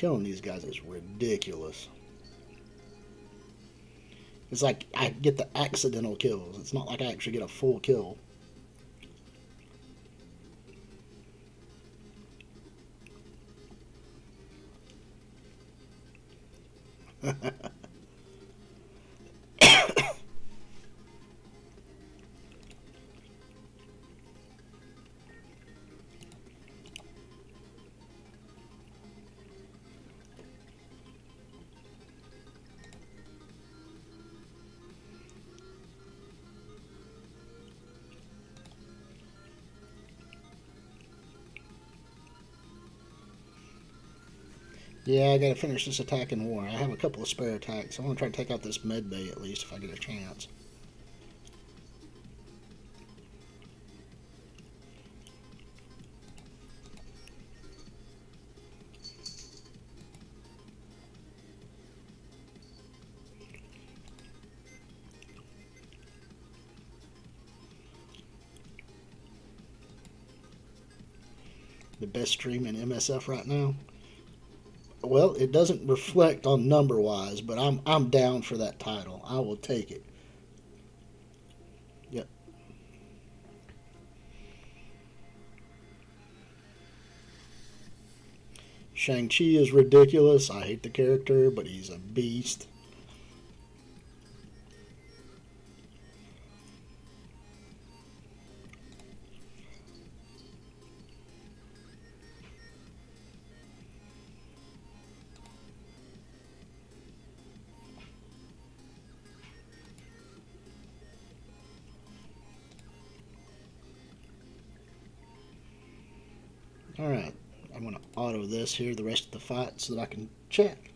killing these guys is ridiculous. It's like I get the accidental kills. It's not like I actually get a full kill. Yeah, I gotta finish this attack in war. I have a couple of spare attacks. I want to try to take out this med bay at least if I get a chance. The best stream in MSF right now. Well, it doesn't reflect on number wise, but I'm down for that title. I will take it. Yep. Shang-Chi is ridiculous. I hate the character, but he's a beast. Alright, I'm going to auto this here the rest of the fight so that I can check.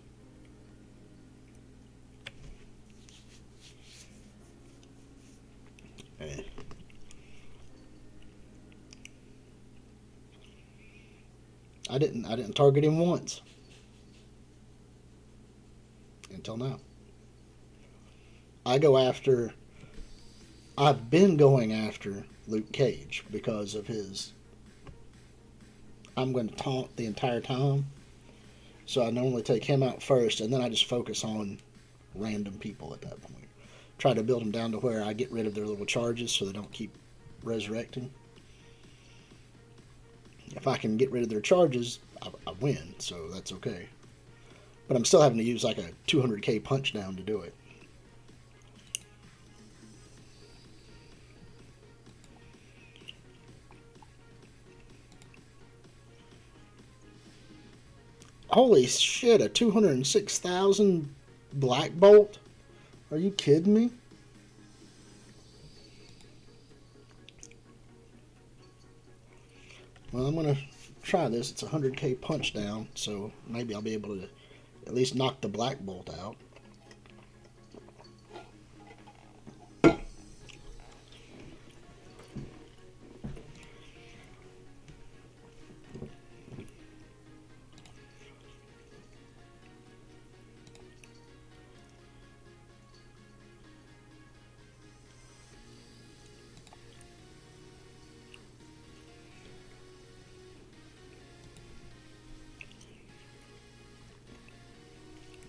Okay. I didn't target him once. Until now. I've been going after Luke Cage because of his I'm going to taunt the entire time. So I normally take him out first, and then I just focus on random people at that point. Try to build them down to where I get rid of their little charges so they don't keep resurrecting. If I can get rid of their charges, I win, so that's okay. But I'm still having to use like a 200k punch down to do it. Holy shit, a 206,000 Black Bolt? Are you kidding me? Well, I'm going to try this. It's a 100k punch down, so maybe I'll be able to at least knock the Black Bolt out.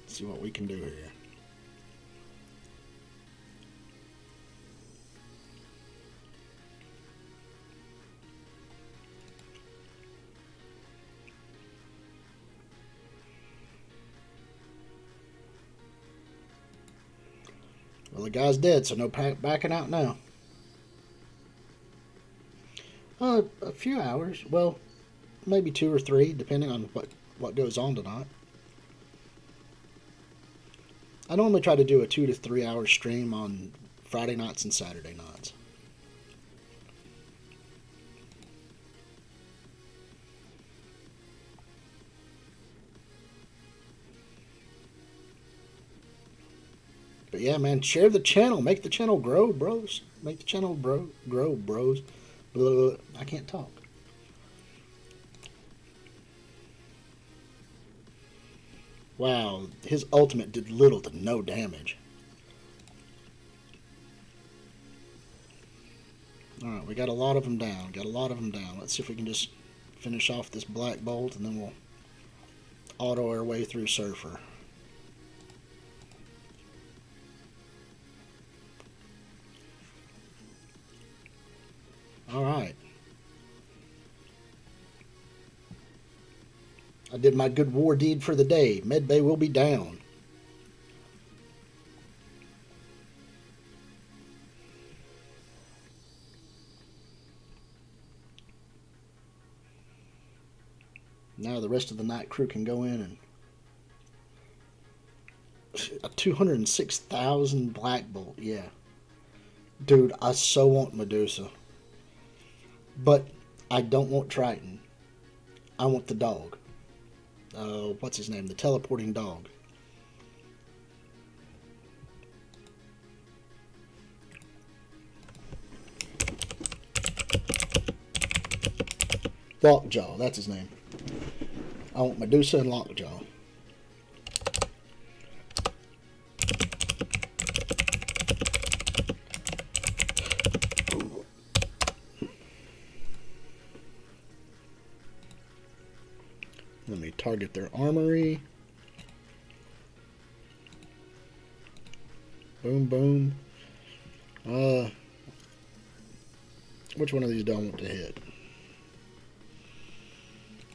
See what we can do here. Well, the guy's dead, so no backing out now. A few hours. Well, maybe 2 or 3, depending on what goes on tonight. I normally try to do a 2 to 3 hour stream on Friday nights and Saturday nights. But yeah, man, share the channel. Make the channel grow, bros. Make the channel grow, bros. Blah, blah, blah. I can't talk. Wow, his ultimate did little to no damage. Alright, we got a lot of them down. Let's see if we can just finish off this Black Bolt, and then we'll... auto our way through Surfer. Alright. I did my good war deed for the day. Medbay will be down. Now the rest of the night crew can go in and... A 206,000 Black Bolt, yeah. Dude, I so want Medusa. But I don't want Triton. I want the dog. What's his name? The teleporting dog. Lockjaw, that's his name. I want Medusa and Lockjaw. Let me target their armory. Boom, boom. Which one of these do I want to hit?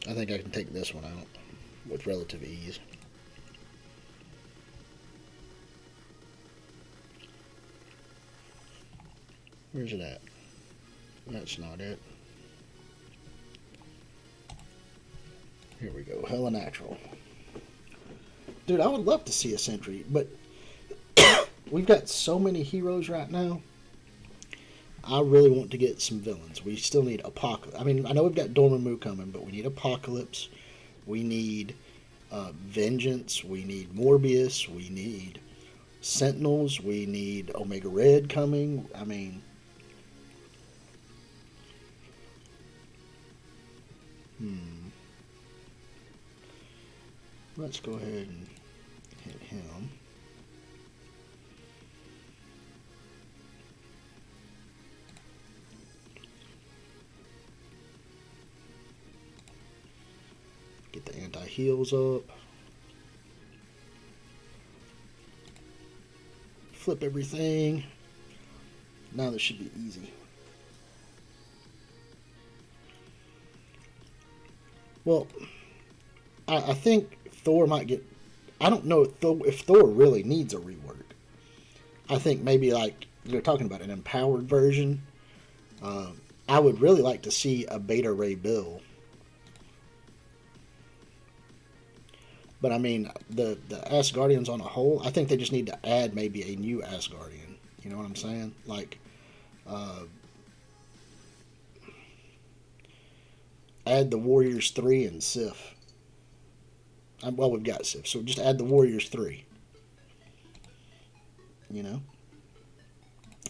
I think I can take this one out with relative ease. Where's it at? That's not it. Here we go. Hella natural. Dude, I would love to see a sentry, but we've got so many heroes right now. I really want to get some villains. We still need Apocalypse. I mean, I know we've got Dormammu coming, but we need Apocalypse. We need Vengeance. We need Morbius. We need Sentinels. We need Omega Red coming. I mean... Let's go ahead and hit him. Get the anti-heals up. Flip everything. Now this should be easy. Well, I think Thor might get... I don't know if Thor really needs a rework. I think maybe like you're talking about an empowered version. I would really like to see a Beta Ray Bill. But I mean, the Asgardians on a whole, I think they just need to add maybe a new Asgardian. You know what I'm saying? Like, add the Warriors 3 and Sif. Well, we've got Sif, so just add the Warriors 3. You know?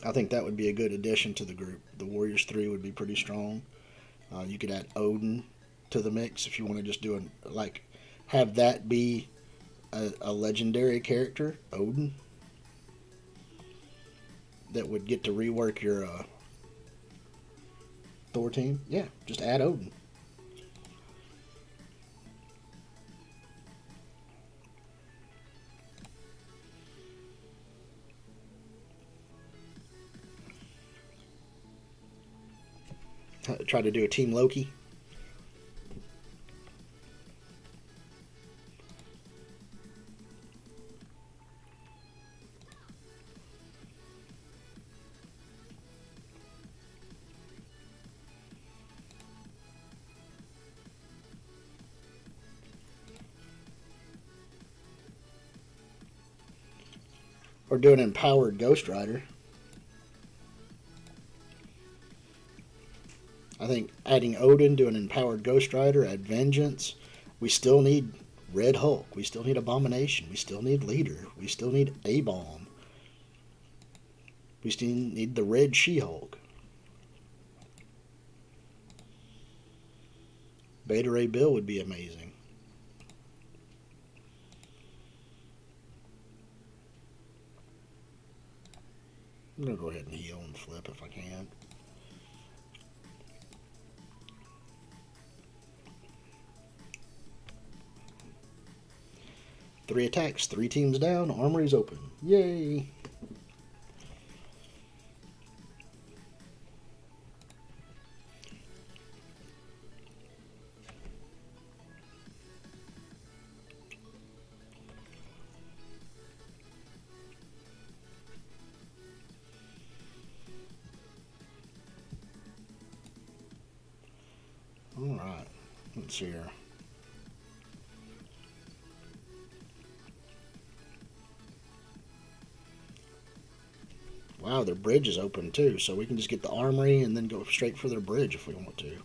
I think that would be a good addition to the group. The Warriors 3 would be pretty strong. You could add Odin to the mix if you want to just do have that be a legendary character, Odin, that would get to rework your Thor team. Yeah, just add Odin. Try to do a Team Loki. Or do an empowered Ghost Rider. I think adding Odin to an empowered Ghost Rider, add Vengeance. We still need Red Hulk. We still need Abomination. We still need Leader. We still need A-Bomb. We still need the Red She-Hulk. Beta Ray Bill would be amazing. I'm going to go ahead and heal and flip if I can. 3 attacks, 3 teams down, armory's open. Yay! Alright, let's see here. Wow, their bridge is open too, so we can just get the armory and then go straight for their bridge if we want to.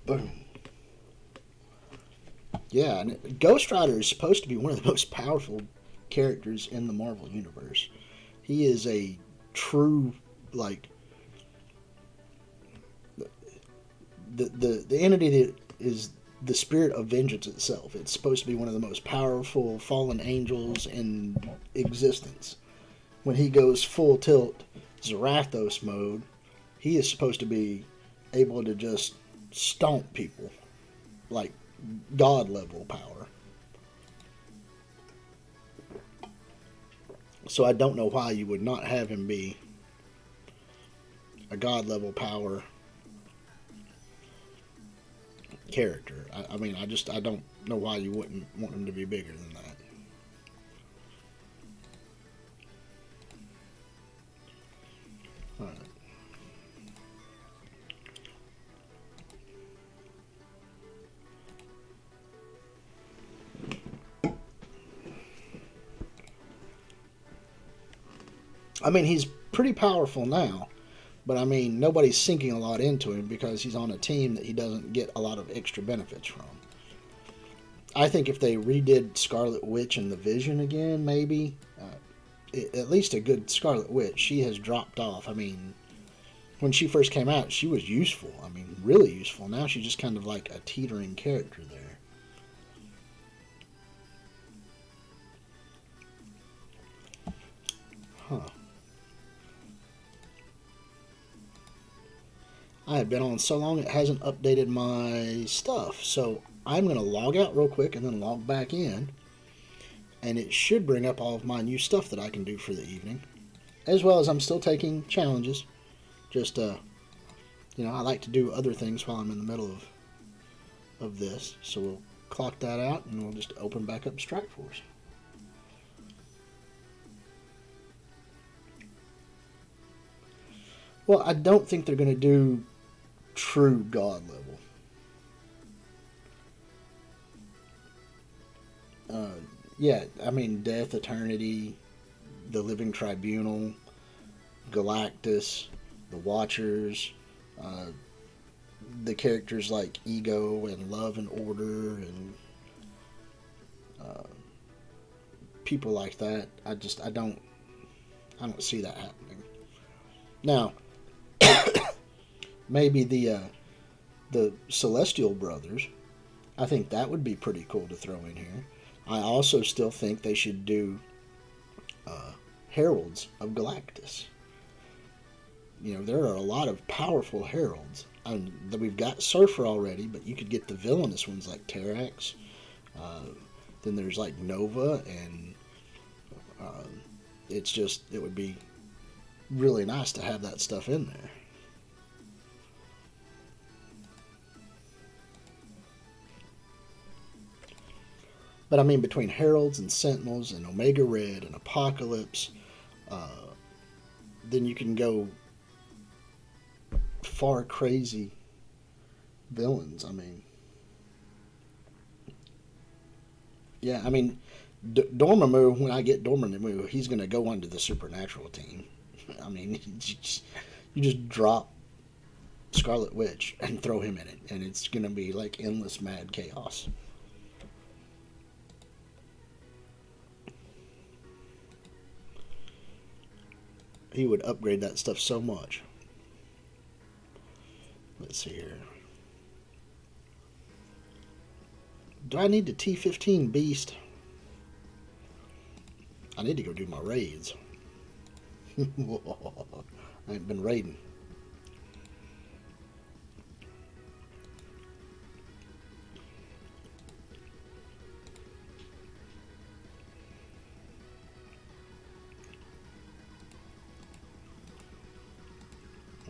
Boom. Yeah, and Ghost Rider is supposed to be one of the most powerful characters in the Marvel Universe. He is a true, like, the entity that is the spirit of vengeance itself. It's supposed to be one of the most powerful fallen angels in existence. When he goes full tilt Zarathos mode, he is supposed to be able to just stomp people like god level power. So I don't know why you would not have him be a god level power character. I mean, I don't know why you wouldn't want him to be bigger than that. All right. I mean, he's pretty powerful now, but I mean, nobody's sinking a lot into him because he's on a team that he doesn't get a lot of extra benefits from. I think if they redid Scarlet Witch and the Vision again, maybe, at least a good Scarlet Witch, she has dropped off. I mean, when she first came out, she was useful. I mean, really useful. Now she's just kind of like a teetering character there. Huh. I have been on so long it hasn't updated my stuff. So I'm going to log out real quick and then log back in. And it should bring up all of my new stuff that I can do for the evening. As well as I'm still taking challenges. Just, I like to do other things while I'm in the middle of this. So we'll clock that out and we'll just open back up Strike Force. Well, I don't think they're going to do true God level. Yeah, I mean, Death, Eternity, the Living Tribunal, Galactus, the Watchers, the characters like Ego and Love and Order and people like that. I don't see that happening. Now, maybe the Celestial Brothers. I think that would be pretty cool to throw in here. I also still think they should do Heralds of Galactus. You know, there are a lot of powerful heralds. We've got Surfer already, but you could get the villainous ones like Terrax. Then there's like Nova, and it would be really nice to have that stuff in there. But I mean, between Heralds and Sentinels and Omega Red and Apocalypse, then you can go far crazy villains. I mean, yeah, I mean, Dormammu, when I get Dormammu, he's going to go onto the Supernatural team. I mean, you just drop Scarlet Witch and throw him in it, and it's going to be like endless mad chaos. He would upgrade that stuff so much. Let's see here. Do I need the T-15 Beast? I need to go do my raids. I ain't been raiding.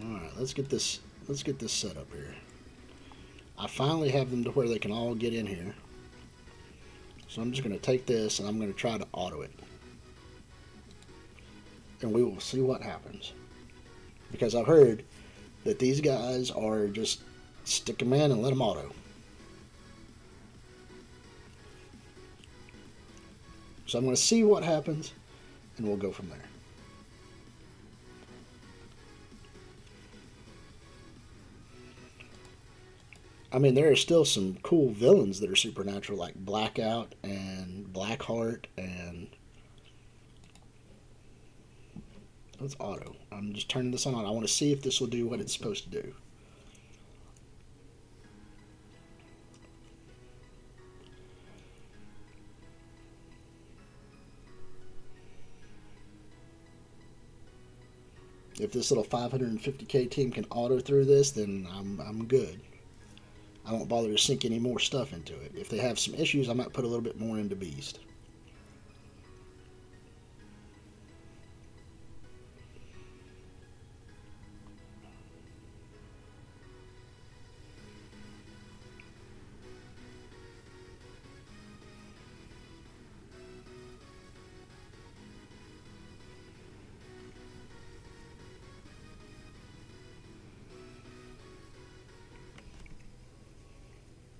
Alright, let's get this set up here. I finally have them to where they can all get in here. So I'm just going to take this and I'm going to try to auto it. And we will see what happens. Because I've heard that these guys are just stick them in and let them auto. So I'm going to see what happens and we'll go from there. I mean, there are still some cool villains that are supernatural, like Blackout and Blackheart and... Let's auto. I'm just turning this on. I want to see if this will do what it's supposed to do. If this little 550k team can auto through this, then I'm good. I won't bother to sink any more stuff into it. If they have some issues, I might put a little bit more into Beast.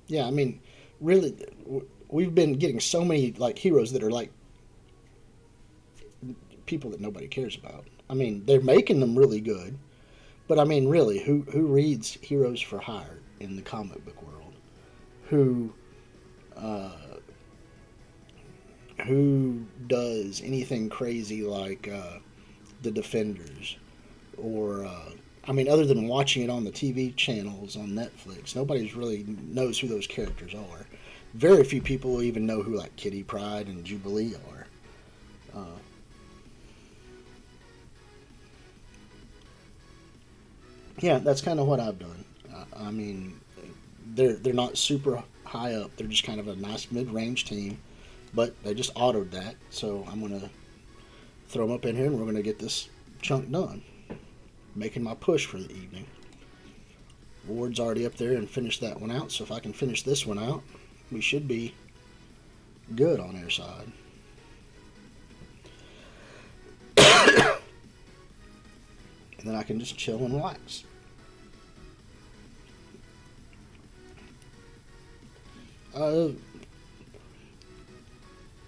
Yeah, I mean, really, we've been getting so many like heroes that are like people that nobody cares about. I mean, they're making them really good, but I mean, really, who reads Heroes for Hire in the comic book world? Who does anything crazy like the Defenders or I mean, other than watching it on the TV channels on Netflix, nobody really knows who those characters are. Very few people even know who like Kitty Pryde and Jubilee are. Yeah, that's kind of what I've done. I mean, they're not super high up. They're just kind of a nice mid-range team, but they just autoed that. So I'm gonna throw them up in here, and we're gonna get this chunk done. Making my push for the evening. Ward's already up there and finished that one out, so if I can finish this one out, we should be good on our side. And then I can just chill and relax.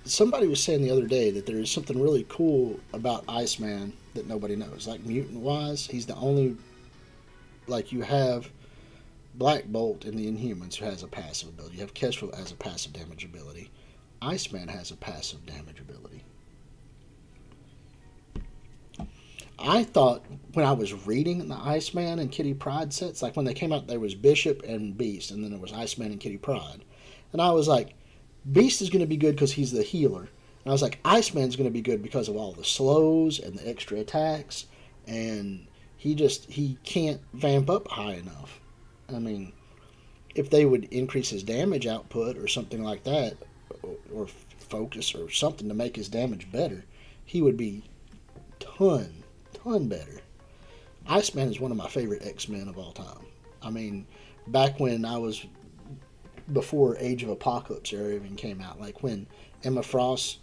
Somebody was saying the other day that there is something really cool about Iceman that nobody knows. Like mutant-wise, he's the only... Like, you have Black Bolt in the Inhumans who has a passive ability. You have Kestrel has a passive damage ability. Iceman has a passive damage ability. I thought when I was reading the Iceman and Kitty Pryde sets, like when they came out, there was Bishop and Beast, and then there was Iceman and Kitty Pryde. And I was like, Beast is going to be good because he's the healer. And I was like, Iceman's going to be good because of all the slows and the extra attacks. And he can't vamp up high enough. I mean, if they would increase his damage output or something like that, or focus or something to make his damage better, he would be ton better. Iceman is one of my favorite X-Men of all time. I mean, back when I was... before Age of Apocalypse era even came out, like when Emma Frost,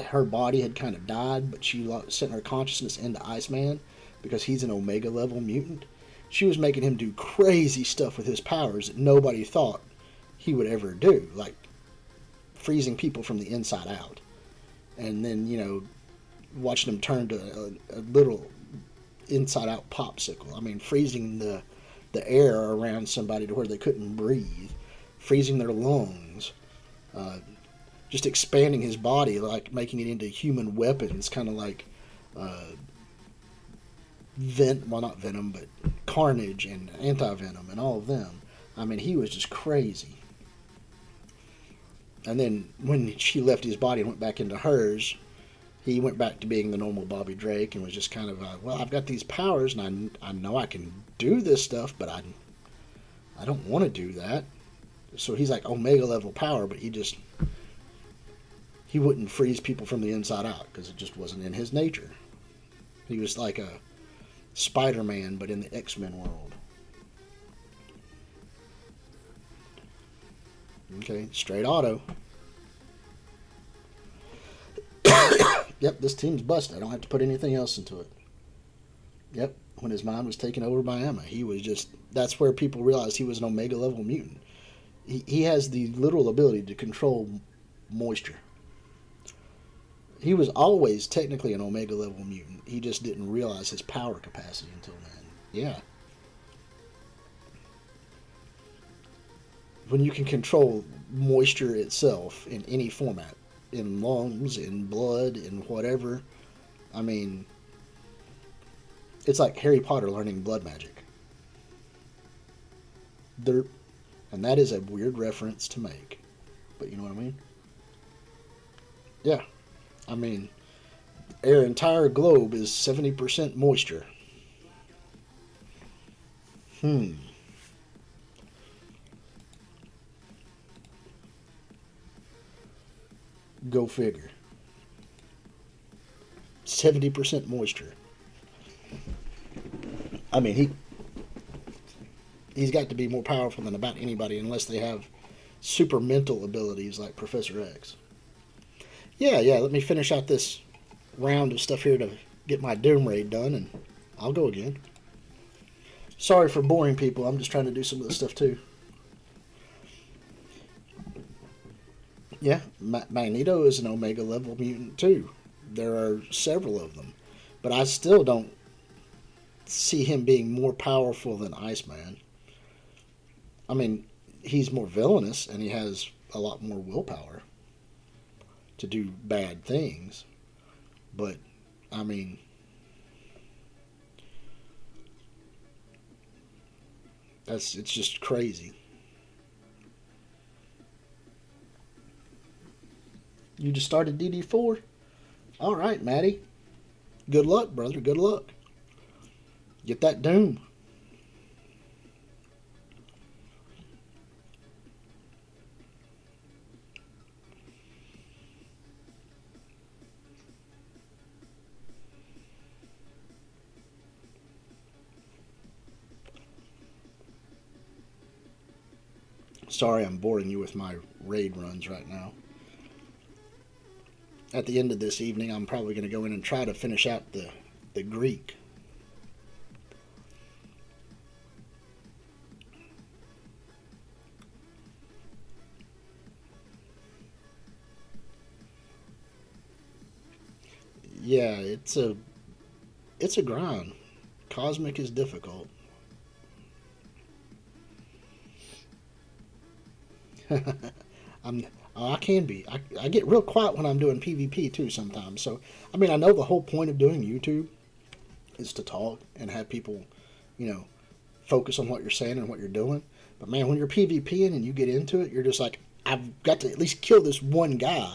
her body had kind of died, but she sent her consciousness into Iceman because he's an Omega level mutant. She was making him do crazy stuff with his powers that nobody thought he would ever do, like freezing people from the inside out, and then watching them turn to a little inside out popsicle. I mean, freezing the air around somebody to where they couldn't breathe, freezing their lungs, just expanding his body, like making it into human weapons, kind of like well, not Venom, but Carnage and Anti-Venom and all of them. I mean, he was just crazy. And then when she left his body and went back into hers, he went back to being the normal Bobby Drake and was just kind of, well, I've got these powers and I know I can do this stuff, but I don't want to do that. So he's like Omega level power, but he wouldn't freeze people from the inside out because it just wasn't in his nature. He was like a Spider-Man, but in the X-Men world. Okay, straight auto. Yep, this team's busted. I don't have to put anything else into it. Yep, when his mind was taken over by Emma, he was just... That's where people realized he was an Omega level mutant. He has the literal ability to control moisture. He was always technically an Omega level mutant. He just didn't realize his power capacity until then. Yeah. When you can control moisture itself in any format, in lungs, in blood, in whatever, I mean, it's like Harry Potter learning blood magic. And that is a weird reference to make, but you know what I mean? Yeah. I mean, our entire globe is 70% moisture. Go figure. 70% moisture. I mean, he's got to be more powerful than about anybody unless they have super mental abilities like Professor X. Yeah, let me finish out this round of stuff here to get my Doom Raid done, and I'll go again. Sorry for boring people. I'm just trying to do some of this stuff too. Yeah, Magneto is an Omega level mutant too. There are several of them. But I still don't see him being more powerful than Iceman. I mean, he's more villainous and he has a lot more willpower to do bad things. But, I mean, it's just crazy. You just started DD4? All right, Maddie. Good luck, brother. Good luck. Get that Doom. Sorry I'm boring you with my raid runs right now. At the end of this evening, I'm probably going to go in and try to finish out the Greek. Yeah, it's a grind. Cosmic is difficult. I can be. I get real quiet when I'm doing PvP too sometimes. So, I mean, I know the whole point of doing YouTube is to talk and have people, focus on what you're saying and what you're doing. But man, when you're PvPing and you get into it, you're just like, I've got to at least kill this one guy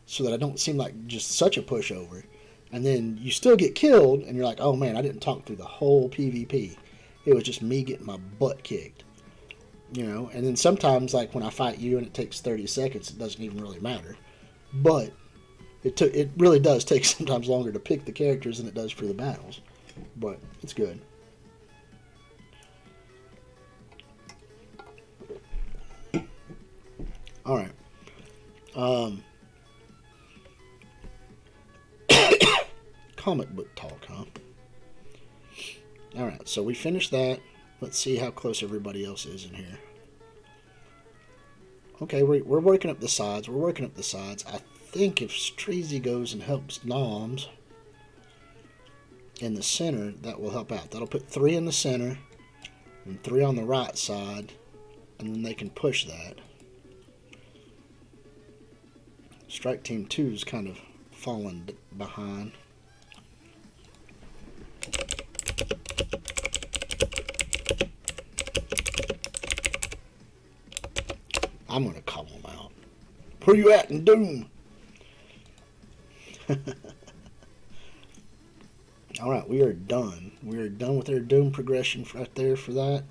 so that I don't seem like just such a pushover. And then you still get killed and you're like, oh man, I didn't talk through the whole PvP. It was just me getting my butt kicked. And then sometimes, like when I fight you and it takes 30 seconds, it doesn't even really matter. But it really does take sometimes longer to pick the characters than it does for the battles. But it's good. All right. Comic book talk, huh? All right, so we finished that. Let's see how close everybody else is in here. Okay, we're working up the sides. I think if Streezy goes and helps Noms in the center, that will help out. That'll put 3 in the center and 3 on the right side, and then they can push that. Strike Team 2 is kind of falling behind. I'm going to call them out. Where you at in Doom? Alright, we are done. We are done with our Doom progression right there for that.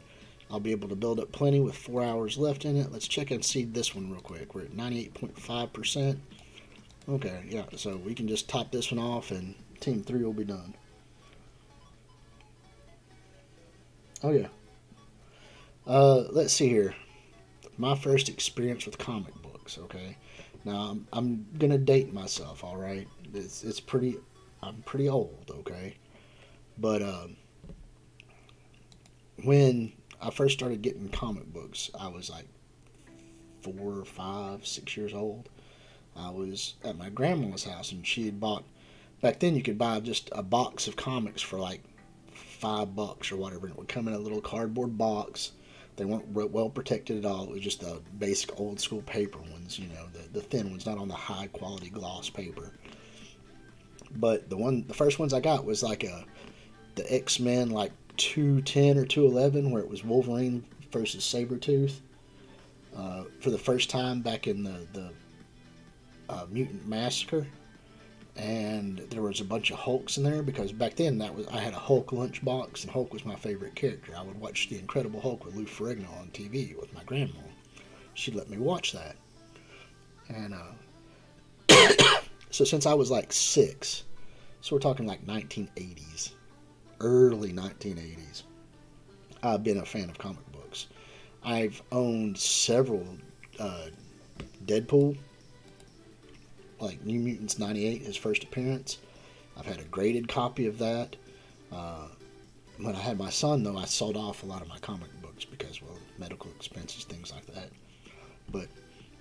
I'll be able to build up plenty with 4 hours left in it. Let's check and seed this one real quick. We're at 98.5%. Okay, yeah, so we can just top this one off and Team 3 will be done. Oh, yeah. Let's see here. My first experience with comic books, okay? Now, I'm going to date myself, all right? It's pretty... I'm pretty old, okay? But when I first started getting comic books, I was like 4, 5, 6 years old. I was at my grandma's house, and she had bought... Back then, you could buy just a box of comics for like $5 or whatever, and it would come in a little cardboard box. They weren't well protected at all. It was just the basic old school paper ones, you know, the thin ones, not on the high quality gloss paper. But the first ones I got was like the X-Men like 210 or 211, where it was Wolverine versus Sabretooth. For the first time back in the Mutant Massacre, and there was a bunch of Hulks in there because back then I had a Hulk lunchbox, and Hulk was my favorite character. I would watch The Incredible Hulk with Lou Ferrigno on TV with my grandma. She'd let me watch that, and so since I was like 6, so we're talking like 1980s, early 1980s, I've been a fan of comic books. I've owned several Deadpool, like New Mutants 98, his first appearance. I've had a graded copy of that. When I had my son, though, I sold off a lot of my comic books because, well, medical expenses, things like that. But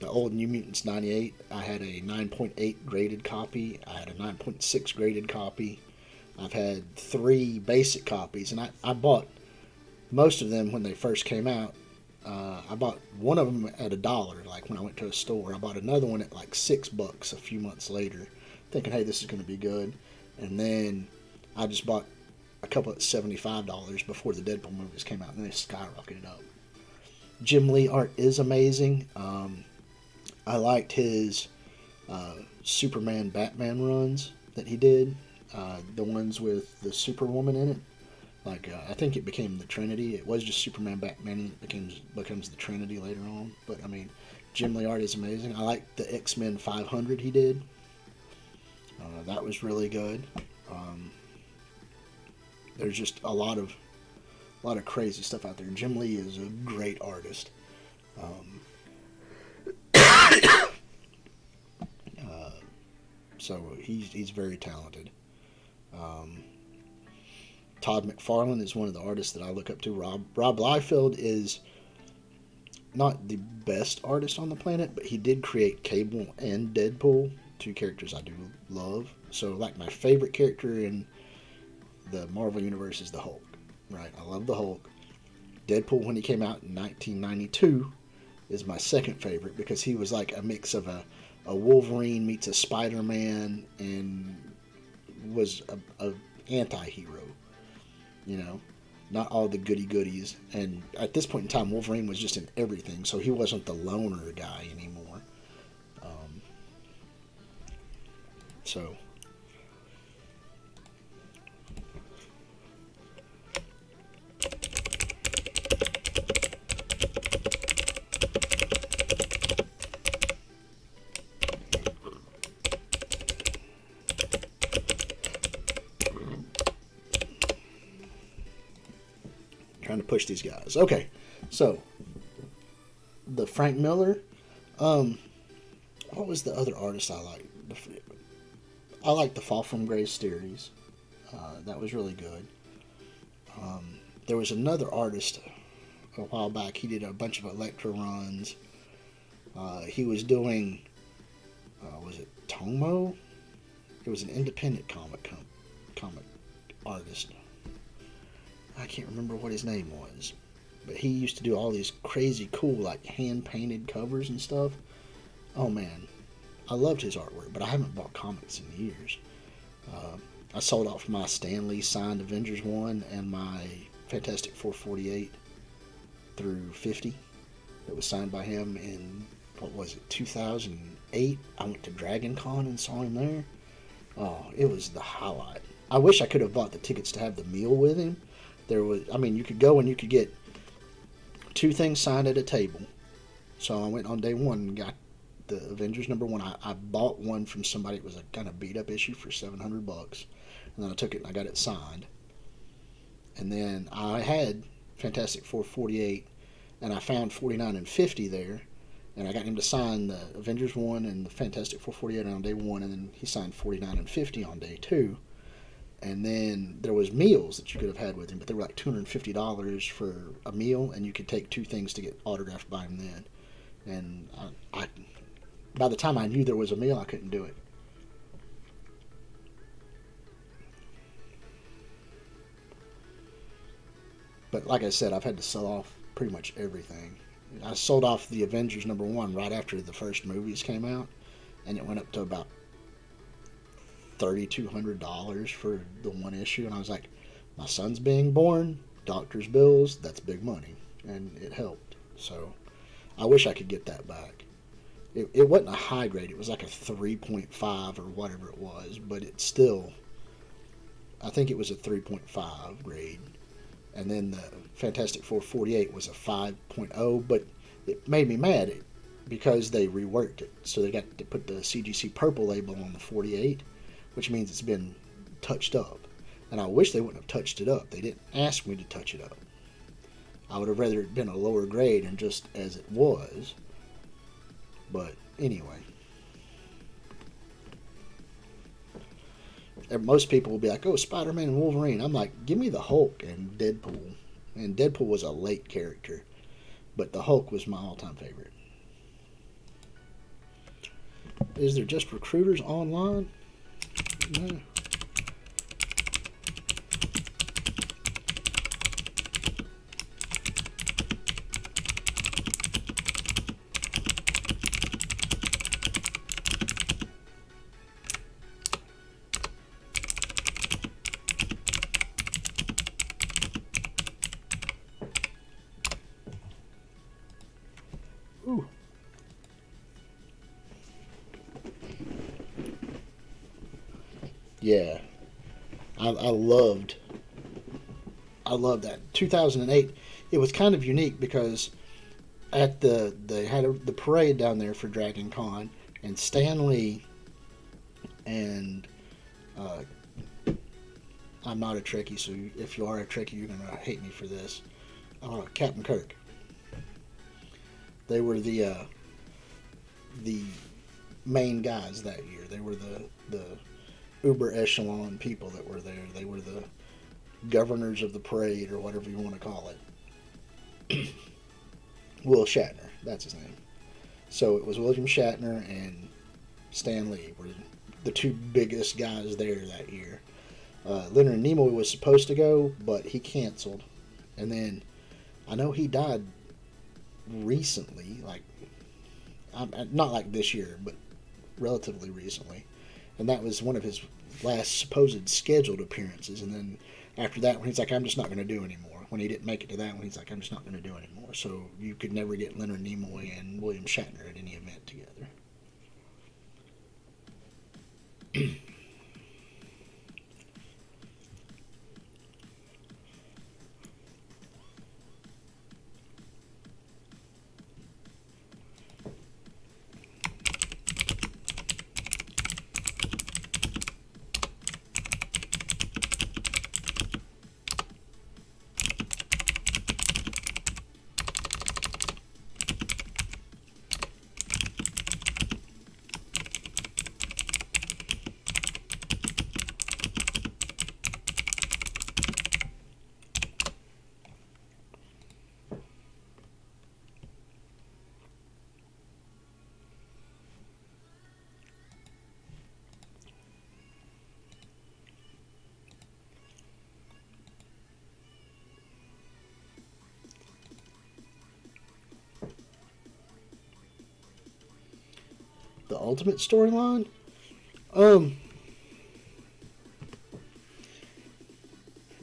the old New Mutants 98, I had a 9.8 graded copy. I had a 9.6 graded copy. I've had 3 basic copies, and I bought most of them when they first came out. I bought one of them at $1, like when I went to a store. I bought another one at like $6 a few months later, thinking, hey, this is going to be good. And then I just bought a couple at $75 before the Deadpool movies came out, and they skyrocketed up. Jim Lee art is amazing. I liked his Superman Batman runs that he did, the ones with the Superwoman in it. Like, I think it became the Trinity. It was just Superman, Batman, and it becomes the Trinity later on. But, I mean, Jim Lee art is amazing. I like the X-Men 500 he did. That was really good. There's just a lot of crazy stuff out there. Jim Lee is a great artist. So he's very talented. Todd McFarlane is one of the artists that I look up to. Rob Liefeld is not the best artist on the planet, but he did create Cable and Deadpool, 2 characters I do love. So, like, my favorite character in the Marvel Universe is the Hulk, right? I love the Hulk. Deadpool, when he came out in 1992, is my second favorite because he was like a mix of a Wolverine meets a Spider-Man and was a anti-hero. You know, not all the goodies. And at this point in time, Wolverine was just in everything, so he wasn't the loner guy anymore. So, trying to push these guys. Okay, so the Frank Miller. What was the other artist I liked? I liked the Fall from Grace series. That was really good. There was another artist a while back. He did a bunch of Elektra runs. He was doing, was it Tomo? It was an independent comic artist. I can't remember what his name was, but he used to do all these crazy cool, like, hand-painted covers and stuff. Oh, man. I loved his artwork, but I haven't bought comics in years. I sold off my Stan Lee signed Avengers 1 and my Fantastic 448 through 50. It was signed by him in, what was it, 2008. I went to Dragon Con and saw him there. Oh, it was the highlight. I wish I could have bought the tickets to have the meal with him. You could go and you could get 2 things signed at a table. So I went on day 1 and got the Avengers #1. I bought one from somebody. It was a kind of beat up issue for $700, and then I took it and I got it signed. And then I had Fantastic Four 48, and I found 49 and 50 there, and I got him to sign the Avengers 1 and the Fantastic Four 48 on day 1, and then he signed 49 and 50 on day 2. And then there was meals that you could have had with him, but they were like $250 for a meal, and you could take 2 things to get autographed by him then. And I by the time I knew there was a meal, I couldn't do it. But like I said, I've had to sell off pretty much everything. I sold off the Avengers #1 right after the first movies came out, and it went up to about $3,200 for the one issue. And I was like, my son's being born, doctor's bills, that's big money. And it helped. So I wish I could get that back. It wasn't a high grade. It was like a 3.5 or whatever it was, but it's still, I think it was a 3.5 grade. And then the Fantastic Four 48 was a 5.0, but it made me mad because they reworked it. So they got to put the CGC purple label on the 48, which means it's been touched up. And I wish they wouldn't have touched it up. They didn't ask me to touch it up. I would have rather it been a lower grade and just as it was. But anyway. Most people will be like, oh, Spider-Man and Wolverine. I'm like, give me the Hulk and Deadpool. And Deadpool was a late character. But the Hulk was my all-time favorite. Is there just recruiters online? No. Ooh. Yeah, I loved that 2008. It was kind of unique because at they had the parade down there for Dragon Con, and Stan Lee and I'm not a Trekkie, so if you are a Trekkie, you're gonna hate me for this. Captain Kirk. They were the main guys that year. They were the uber echelon people that were there. They were the governors of the parade, or whatever you want to call it. Will Shatner, that's his name. So it was William Shatner and Stan Lee were the 2 biggest guys there that year. Leonard Nimoy was supposed to go, but he canceled. And then I know he died recently, like not like this year, but relatively recently. And that was one of his last supposed scheduled appearances. And then after that, when he's like, I'm just not going to do anymore. When he didn't make it to that one, he's like, I'm just not going to do anymore. So you could never get Leonard Nimoy and William Shatner at any event together. The Ultimate storyline? The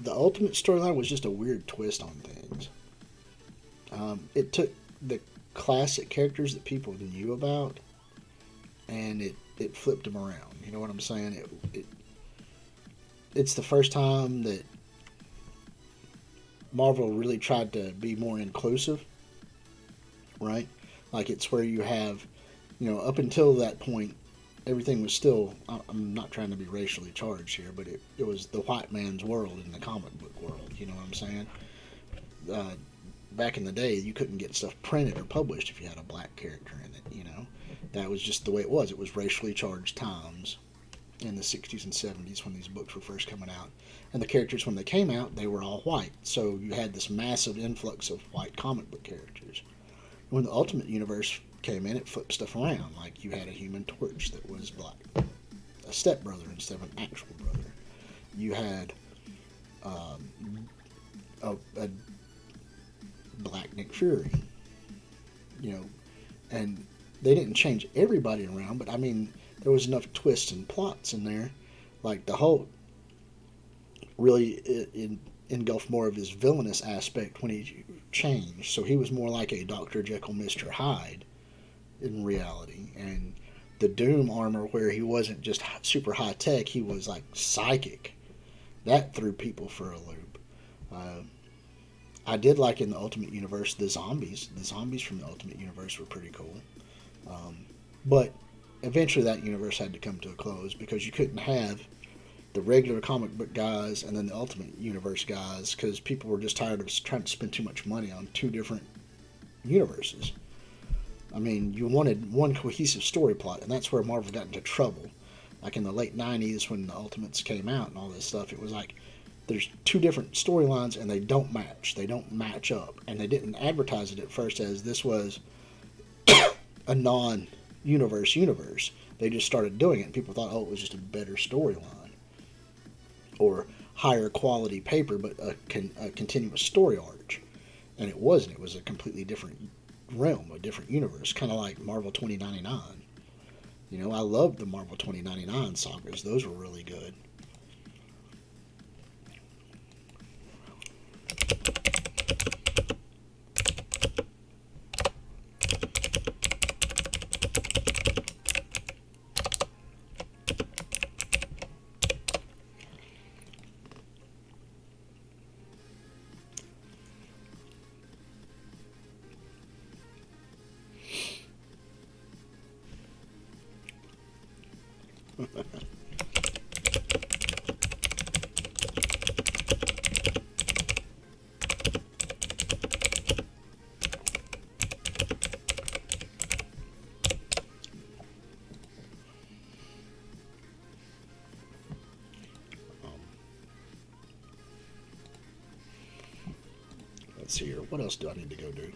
Ultimate storyline was just a weird twist on things. It took the classic characters that people knew about, and it flipped them around. You know what I'm saying? It's the first time that Marvel really tried to be more inclusive, right? Like it's where you have, up until that point, everything was still. I'm not trying to be racially charged here, but it was the white man's world in the comic book world. You know what I'm saying? Back in the day, you couldn't get stuff printed or published if you had a black character in it. That was just the way it was. It was racially charged times in the 60s and 70s when these books were first coming out. And the characters, when they came out, they were all white. So you had this massive influx of white comic book characters. When the Ultimate Universe came in, it flipped stuff around. Like you had a Human Torch that was black, a stepbrother instead of an actual brother. You had a black Nick Fury, and they didn't change everybody around, but I mean, there was enough twists and plots in there. Like the whole really engulfed more of his villainous aspect when he changed. So he was more like a Dr. Jekyll, Mr. Hyde in reality. And the Doom armor, where he wasn't just super high tech, he was like psychic. That threw people for a loop. I did like in the Ultimate Universe the zombies. The zombies from the Ultimate Universe were pretty cool. But eventually that universe had to come to a close because you couldn't have the regular comic book guys and then the Ultimate Universe guys because people were just tired of trying to spend too much money on two different universes. I mean, you wanted one cohesive story plot, and that's where Marvel got into trouble. Like in the late 90s when the Ultimates came out and all this stuff, it was like there's two different storylines and they don't match. They don't match up. And they didn't advertise it at first as this was a non-universe. They just started doing it and people thought, oh, it was just a better storyline. Or higher quality paper, but a continuous story arc. And it wasn't. It was a completely different realm, a different universe, kind of like Marvel 2099. I loved the Marvel 2099 sagas. Those were really good. Let's see here. What else do I need to go do?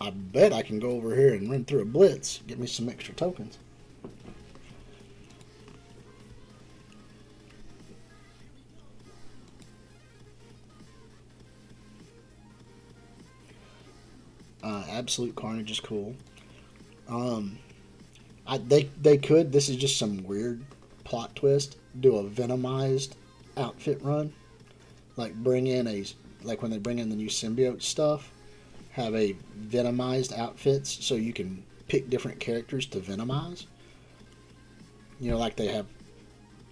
I bet I can go over here and run through a blitz, get me some extra tokens. Absolute Carnage is cool. They could. This is just some weird plot twist. Do a Venomized outfit run, like when they bring in the new symbiote stuff. Have a Venomized outfits so you can pick different characters to Venomize. Like they have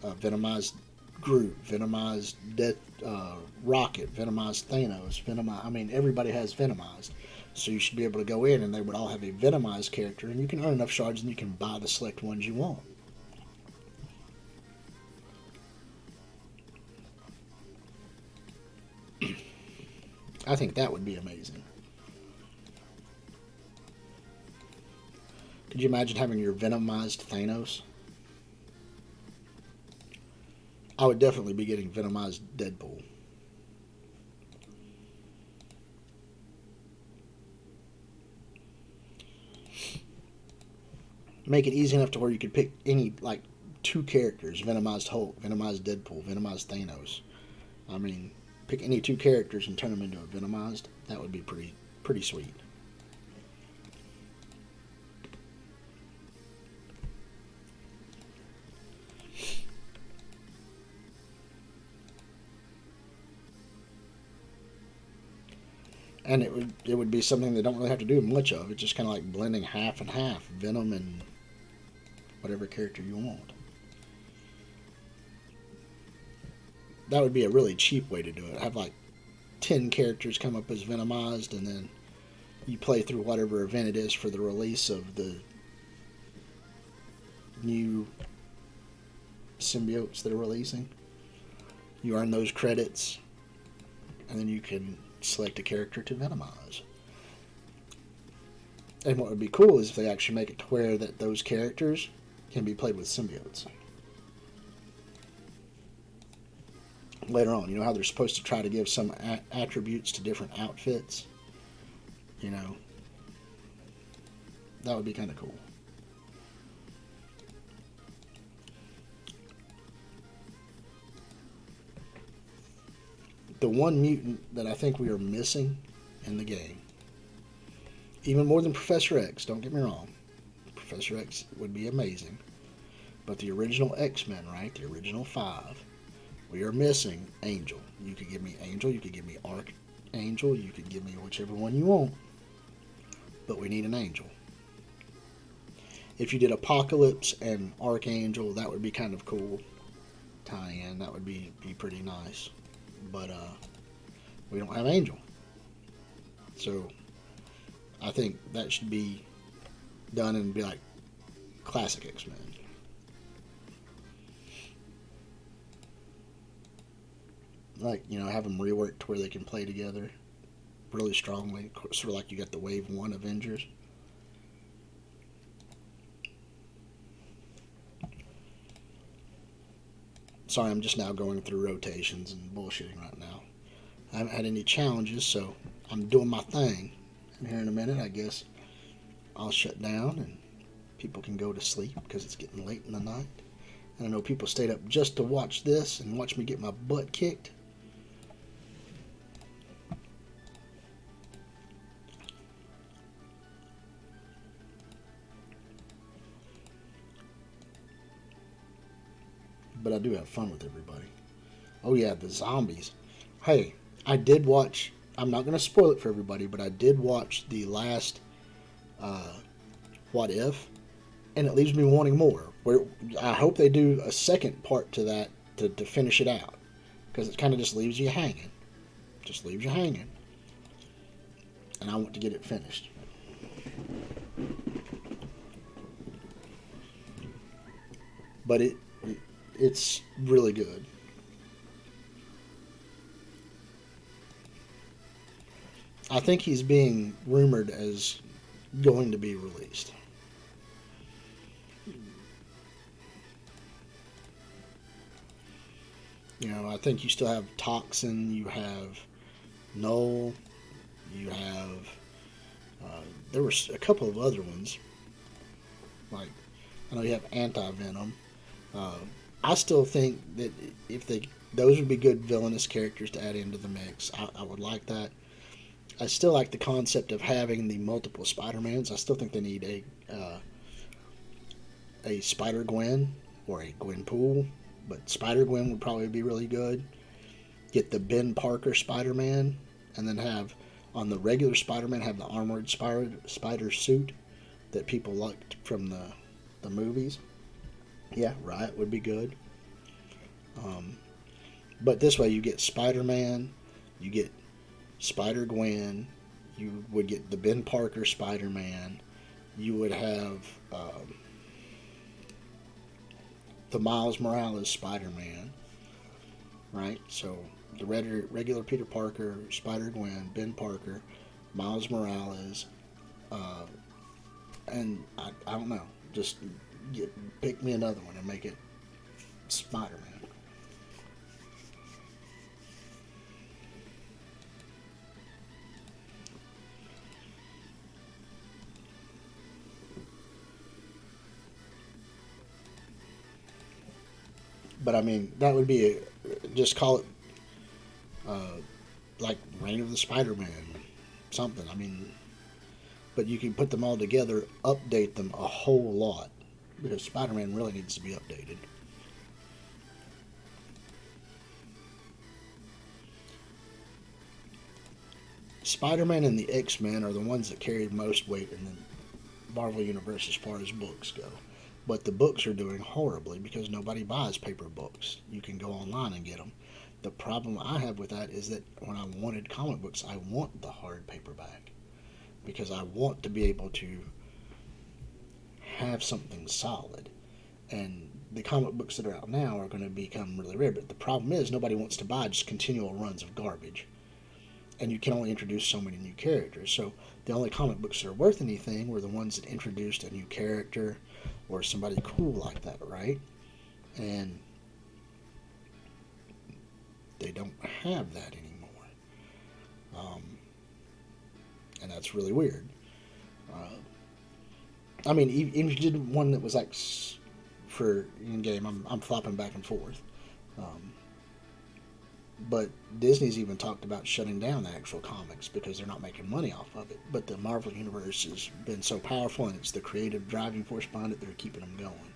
Venomized Groot, Venomized Rocket, Venomized Thanos, I mean, everybody has Venomized. So you should be able to go in and they would all have a Venomized character, and you can earn enough shards and you can buy the select ones you want. I think that would be amazing. Could you imagine having your Venomized Thanos? I would definitely be getting Venomized Deadpool. Make it easy enough to where you could pick any, like, two characters. Venomized Hulk, Venomized Deadpool, Venomized Thanos. I mean, pick any two characters and turn them into a Venomized. That would be pretty sweet. And it would be something they don't really have to do much of. It's just kind of like blending half and half, Venom and whatever character you want. That would be a really cheap way to do it. Have like 10 characters come up as Venomized, and then you play through whatever event it is for the release of the new symbiotes that are releasing. You earn those credits, and then you can select a character to Venomize. And what would be cool is if they actually make it to where that those characters can be played with symbiotes. Later on, you know how they're supposed to try to give some attributes to different outfits? You know, that would be kind of cool. The one mutant that I think we are missing in the game, even more than Professor X, don't get me wrong, Professor X would be amazing, but the original X-Men, right, the original 5, we are missing Angel. You could give me Angel, you could give me Archangel, you could give me whichever one you want, but we need an Angel. If you did Apocalypse and Archangel, that would be kind of cool tie-in. That would be pretty nice. But we don't have Angel. So I think that should be done and be like classic X-Men. Like, you know, have them reworked to where they can play together really strongly. Sort of like you got the Wave 1 Avengers. Sorry, I'm just now going through rotations and bullshitting right now. I haven't had any challenges, so I'm doing my thing. And here in a minute, I guess I'll shut down and people can go to sleep because it's getting late in the night. And I know people stayed up just to watch this and watch me get my butt kicked. But I do have fun with everybody. Oh yeah, the zombies. Hey, I did watch, I'm not going to spoil it for everybody, but I did watch the last What If, and it leaves me wanting more. Where I hope they do a second part to that to finish it out, because it kind of just leaves you hanging. Just leaves you hanging. And I want to get it finished. But it's really good. I think he's being rumored as going to be released. You know, I think you still have Toxin, you have Null, you have there were a couple of other ones. Like, I know you have Anti-Venom. I still think that if those would be good villainous characters to add into the mix. I would like that. I still like the concept of having the multiple Spider-Mans. I still think they need a Spider-Gwen or a Gwenpool, but Spider-Gwen would probably be really good. Get the Ben Parker Spider-Man, and then have, on the regular Spider-Man, have the armored spider suit that people liked from the movies. Yeah, Riot would be good. But this way you get Spider-Man, you get Spider-Gwen, you would get the Ben Parker Spider-Man, you would have the Miles Morales Spider-Man, right? So the regular Peter Parker, Spider-Gwen, Ben Parker, Miles Morales, and I don't know, just pick me another one and make it Spider-Man. But I mean, that would be just call it like Reign of the Spider-Man, something. I mean, but you can put them all together, update them a whole lot, because Spider-Man really needs to be updated. Spider-Man and the X-Men are the ones that carry most weight in the Marvel Universe as far as books go. But the books are doing horribly because nobody buys paper books. You can go online and get them. The problem I have with that is that when I wanted comic books, I want the hard paperback because I want to be able to have something solid. And the comic books that are out now are going to become really rare. But the problem is nobody wants to buy just continual runs of garbage. And you can only introduce so many new characters. So the only comic books that are worth anything were the ones that introduced a new character or somebody cool like that, right? And they don't have that anymore. And that's really weird. I mean, even if you did one that was like for in-game, I'm flopping back and forth. But Disney's even talked about shutting down the actual comics because they're not making money off of it. But the Marvel Universe has been so powerful, and it's the creative driving force behind it, they're keeping them going.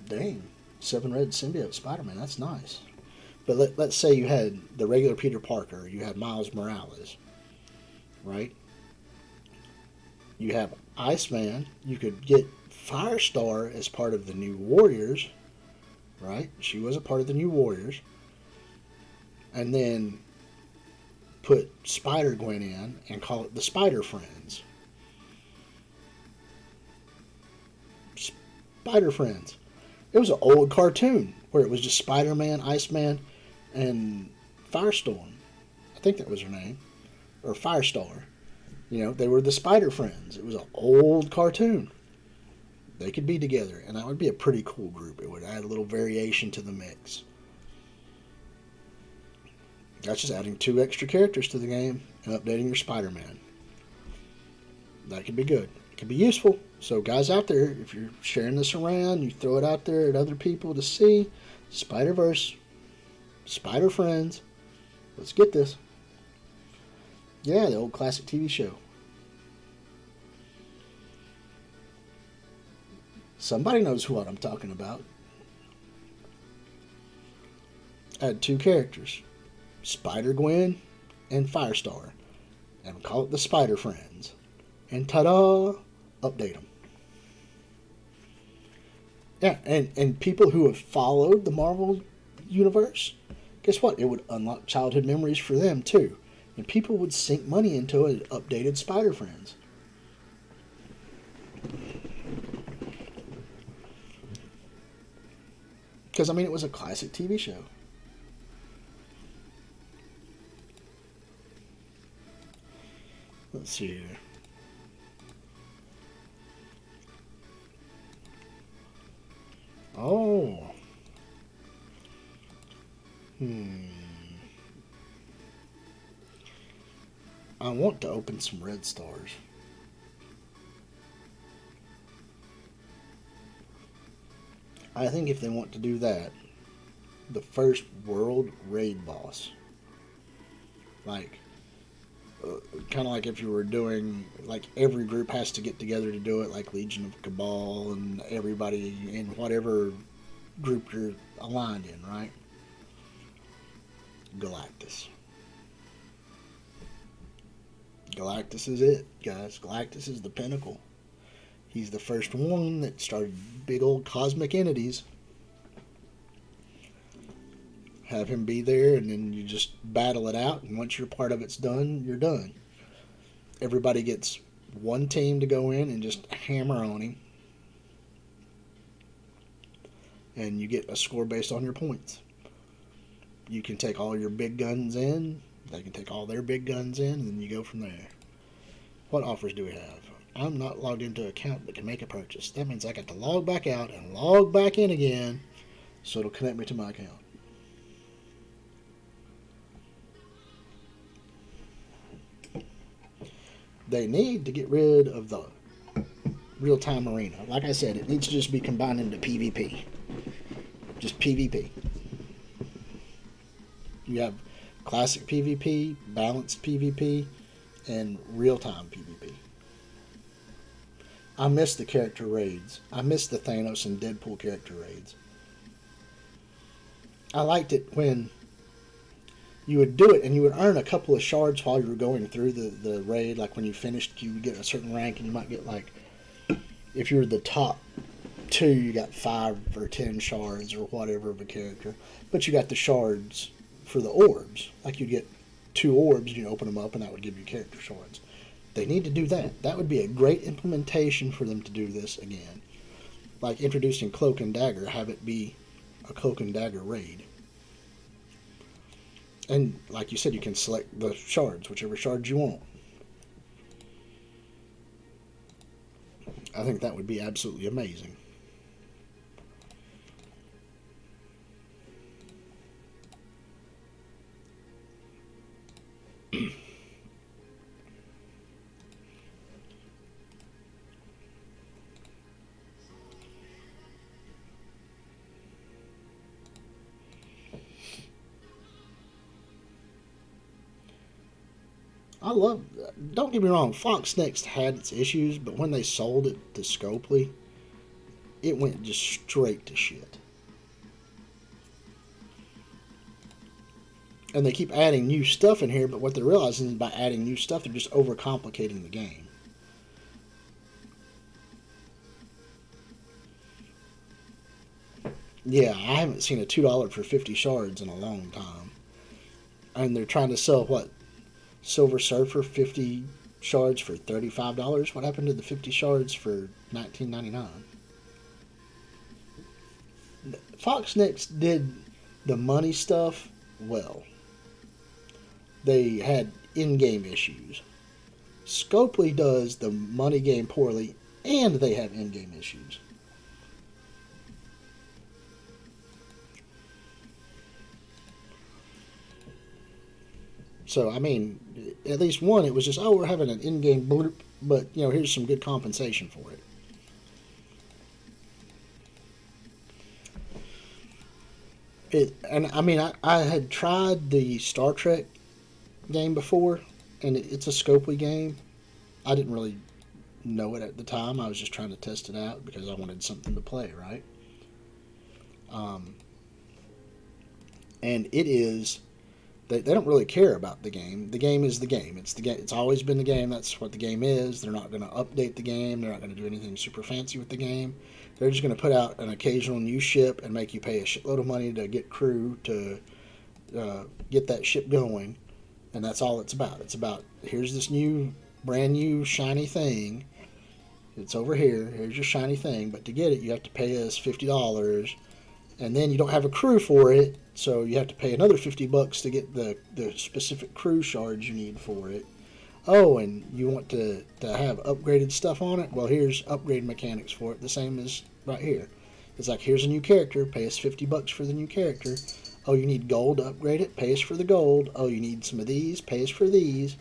Dang, 7 Red Symbiote Spider-Man, that's nice. But let's say you had the regular Peter Parker, you had Miles Morales, right? You have Iceman, you could get Firestar as part of the New Warriors, right? She was a part of the New Warriors. And then put Spider-Gwen in and call it the Spider Friends. Spider Friends. It was an old cartoon where it was just Spider-Man, Iceman, and Firestorm. I think that was her name. Or Firestar. You know, they were the Spider Friends. It was an old cartoon. They could be together, and that would be a pretty cool group. It would add a little variation to the mix. That's just adding 2 extra characters to the game and updating your Spider-Man. That could be good. It could be useful. So guys out there, if you're sharing this around, you throw it out there at other people to see. Spider-Verse, Spider Friends. Let's get this. Yeah, the old classic TV show. Somebody knows what I'm talking about. Add 2 characters, Spider-Gwen and Firestar, and call it the Spider Friends. And ta-da, update them. Yeah, and people who have followed the Marvel Universe, guess what? It would unlock childhood memories for them too. And people would sink money into an updated Spider Friends. Because, I mean, it was a classic TV show. Let's see here. Oh. I want to open some red stars. I think if they want to do that, the first world raid boss, like, kind of like if you were doing, like every group has to get together to do it, like Legion of Cabal and everybody in whatever group you're aligned in, right? Galactus. Galactus is it, guys. Galactus is the pinnacle. He's the first one that started big old cosmic entities. Have him be there, and then you just battle it out, and once your part of it's done, you're done. Everybody gets one team to go in and just hammer on him. And you get a score based on your points. You can take all your big guns in, they can take all their big guns in, and then you go from there. What offers do we have? I'm not logged into an account but can make a purchase. That means I got to log back out and log back in again so it'll connect me to my account. They need to get rid of the real-time arena. Like I said, it needs to just be combined into PvP. Just PvP. You have classic PvP, balanced PvP, and real-time PvP. I miss the character raids. I miss the Thanos and Deadpool character raids. I liked it when you would do it, and you would earn a couple of shards while you were going through the raid. Like when you finished, you would get a certain rank, and you might get like, if you were the top 2, you got 5 or 10 shards or whatever of a character. But you got the shards for the orbs. Like you'd get 2 orbs, and you open them up, and that would give you character shards. They need to do that. That would be a great implementation for them to do this again. Like introducing Cloak and Dagger, have it be a Cloak and Dagger raid. And like you said, you can select the shards, whichever shards you want. I think that would be absolutely amazing. I love, don't get me wrong, Fox Next had its issues, but when they sold it to Scopely, it went just straight to shit. And they keep adding new stuff in here, but what they're realizing is by adding new stuff, they're just overcomplicating the game. Yeah, I haven't seen a $2 for 50 shards in a long time. And they're trying to sell, what, Silver Surfer 50 shards for $35? What happened to the 50 shards for $19.99? Fox Next did the money stuff well. They had in-game issues. Scopely does the money game poorly, and they have in-game issues. So, I mean, at least one, it was just, oh, we're having an in-game bloop, but, you know, here's some good compensation for it. And, I mean, I had tried the Star Trek game before, and it's a Scopely game. I didn't really know it at the time. I was just trying to test it out because I wanted something to play, right? And it is... They don't really care about the game. The game is the game. It's the game. It's always been the game. That's what the game is. They're not going to update the game. They're not going to do anything super fancy with the game. They're just going to put out an occasional new ship and make you pay a shitload of money to get crew to get that ship going. And that's all it's about. It's about, here's this new, brand new, shiny thing. It's over here. Here's your shiny thing. But to get it, you have to pay us $50. And then you don't have a crew for it, so you have to pay another $50 to get the specific crew shards you need for it. Oh, and you want to have upgraded stuff on it? Well, here's upgrade mechanics for it, the same as right here. It's like, here's a new character, pay us $50 for the new character. Oh, you need gold to upgrade it, pay us for the gold. Oh, you need some of these, pay us for these.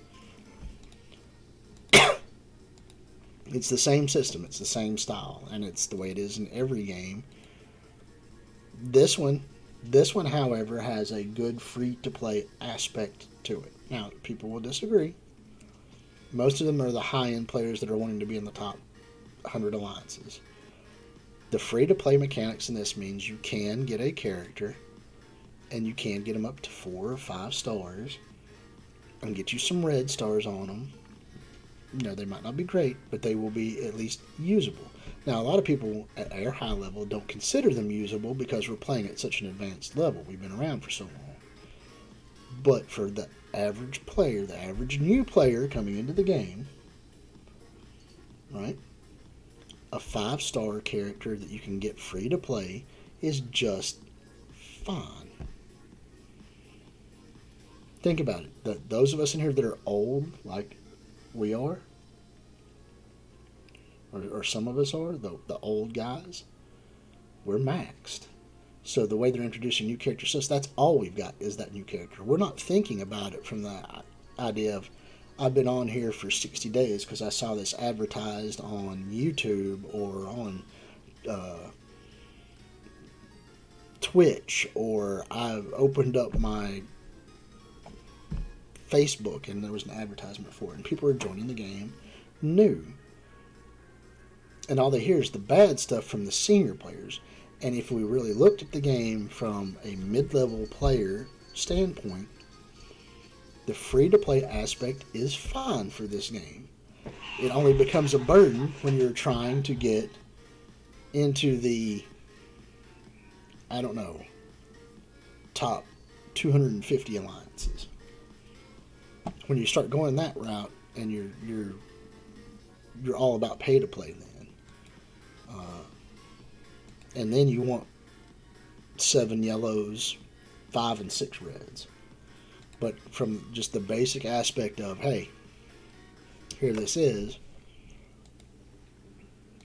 It's the same system, it's the same style, and it's the way it is in every game. This one, however, has a good free-to-play aspect to it. Now, people will disagree. Most of them are the high-end players that are wanting to be in the top 100 alliances. The free-to-play mechanics in this means you can get a character, and you can get them up to 4 or 5 stars, and get you some red stars on them. You know, they might not be great, but they will be at least usable. Now, a lot of people at our high level don't consider them usable because we're playing at such an advanced level. We've been around for so long. But for the average player, the average new player coming into the game, right, a 5-star character that you can get free to play is just fine. Think about it. Those of us in here that are old, like we are, or some of us are, the old guys, we're maxed. So the way they're introducing new characters to us, that's all we've got is that new character. We're not thinking about it from the idea of, I've been on here for 60 days because I saw this advertised on YouTube or on Twitch, or I've opened up my Facebook and there was an advertisement for it, and people are joining the game new. And all they hear is the bad stuff from the senior players. And if we really looked at the game from a mid-level player standpoint, The free-to-play aspect is fine for this game. It only becomes a burden when you're trying to get into the, I don't know, top 250 alliances. When you start going that route, and you're all about pay to play then, and then you want 7 yellows, 5 and 6 reds. But from just the basic aspect of, hey, here this is,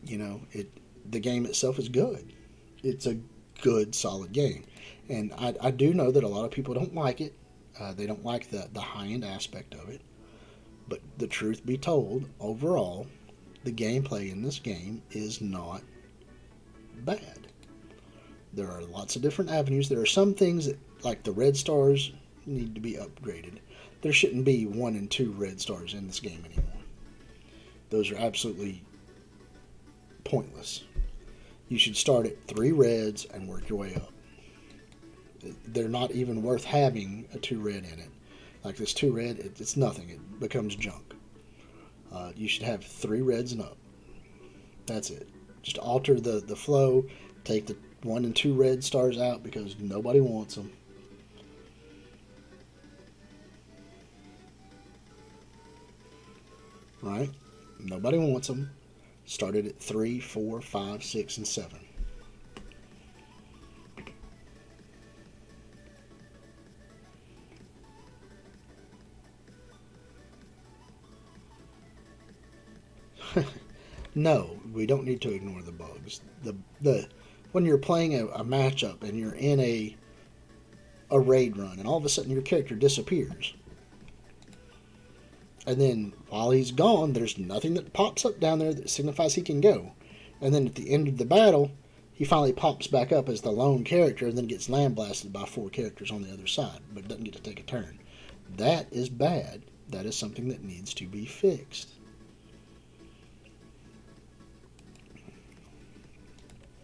the game itself is good. It's a good, solid game. And I do know that a lot of people don't like it. They don't like the high-end aspect of it. But the truth be told, overall, the gameplay in this game is not bad. There are lots of different avenues. There are some things that, like the red stars, need to be upgraded. There shouldn't be 1 and 2 red stars in this game anymore. Those are absolutely pointless. You should start at 3 reds and work your way up. They're not even worth having a 2 red in it. Like this 2 red, it's nothing. It becomes junk. You should have 3 reds and up. That's it. Just alter the flow. Take the 1 and 2 red stars out because nobody wants them. Right? Nobody wants them. Started at 3, 4, 5, 6, and 7. No, we don't need to ignore the bugs. When you're playing a matchup and you're in a raid run and all of a sudden your character disappears, and then while he's gone, there's nothing that pops up down there that signifies he can go. And then at the end of the battle, he finally pops back up as the lone character and then gets lambasted by 4 characters on the other side, but doesn't get to take a turn. That is bad. That is something that needs to be fixed.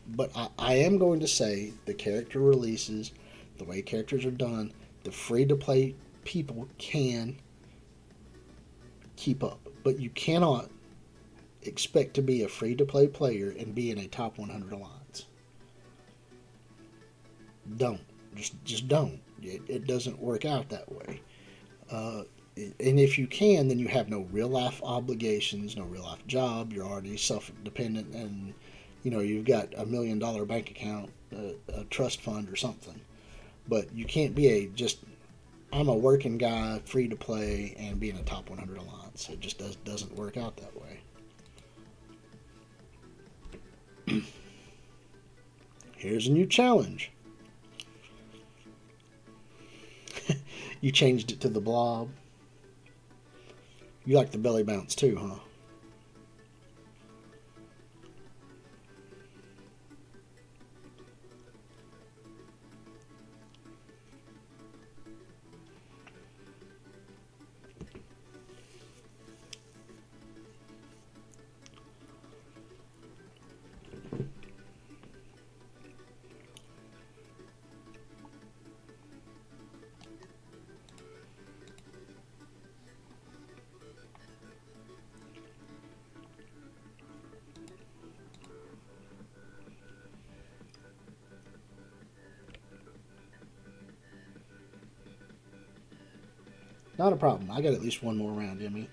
But I am going to say the character releases, the way characters are done, the free-to-play people can keep up. But you cannot expect to be a free-to-play player and be in a top 100 alliance. Don't. Just don't. It doesn't work out that way. And if you can, then you have no real-life obligations, no real-life job. You're already self-dependent and you've got $1 million bank account, a trust fund or something. But you can't be I'm a working guy, free to play, and be in a top 100 alliance. It just doesn't work out that way. Here's a new challenge. You changed it to the blob. You like the belly bounce too, huh? Not a problem. I got at least one more round in me.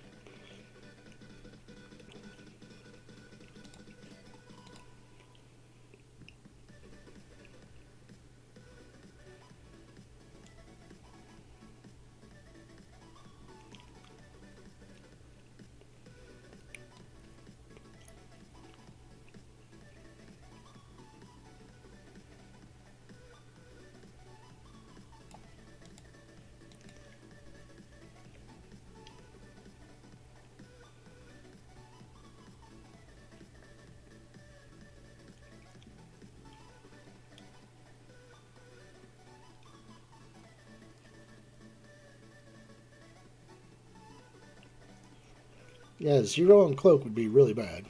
Yeah, 0 on cloak would be really bad.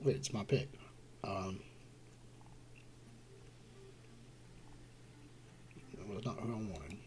It's my pick. Um, it was not who I wanted.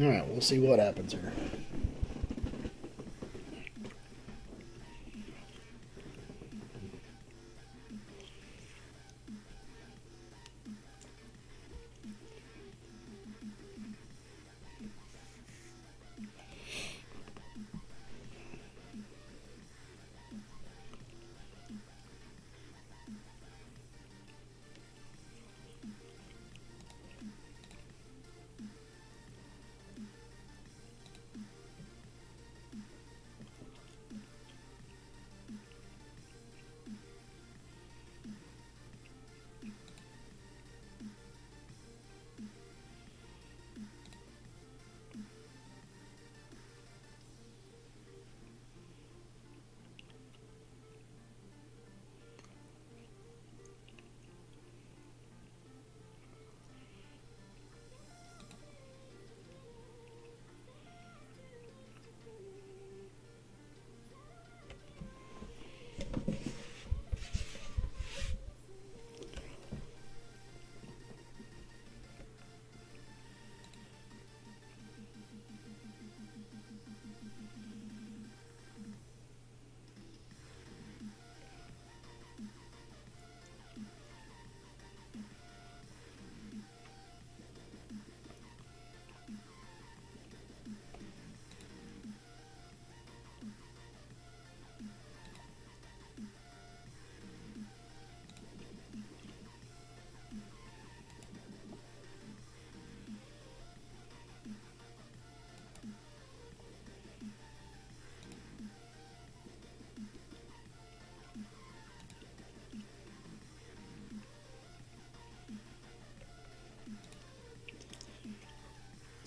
All right, we'll see what happens here.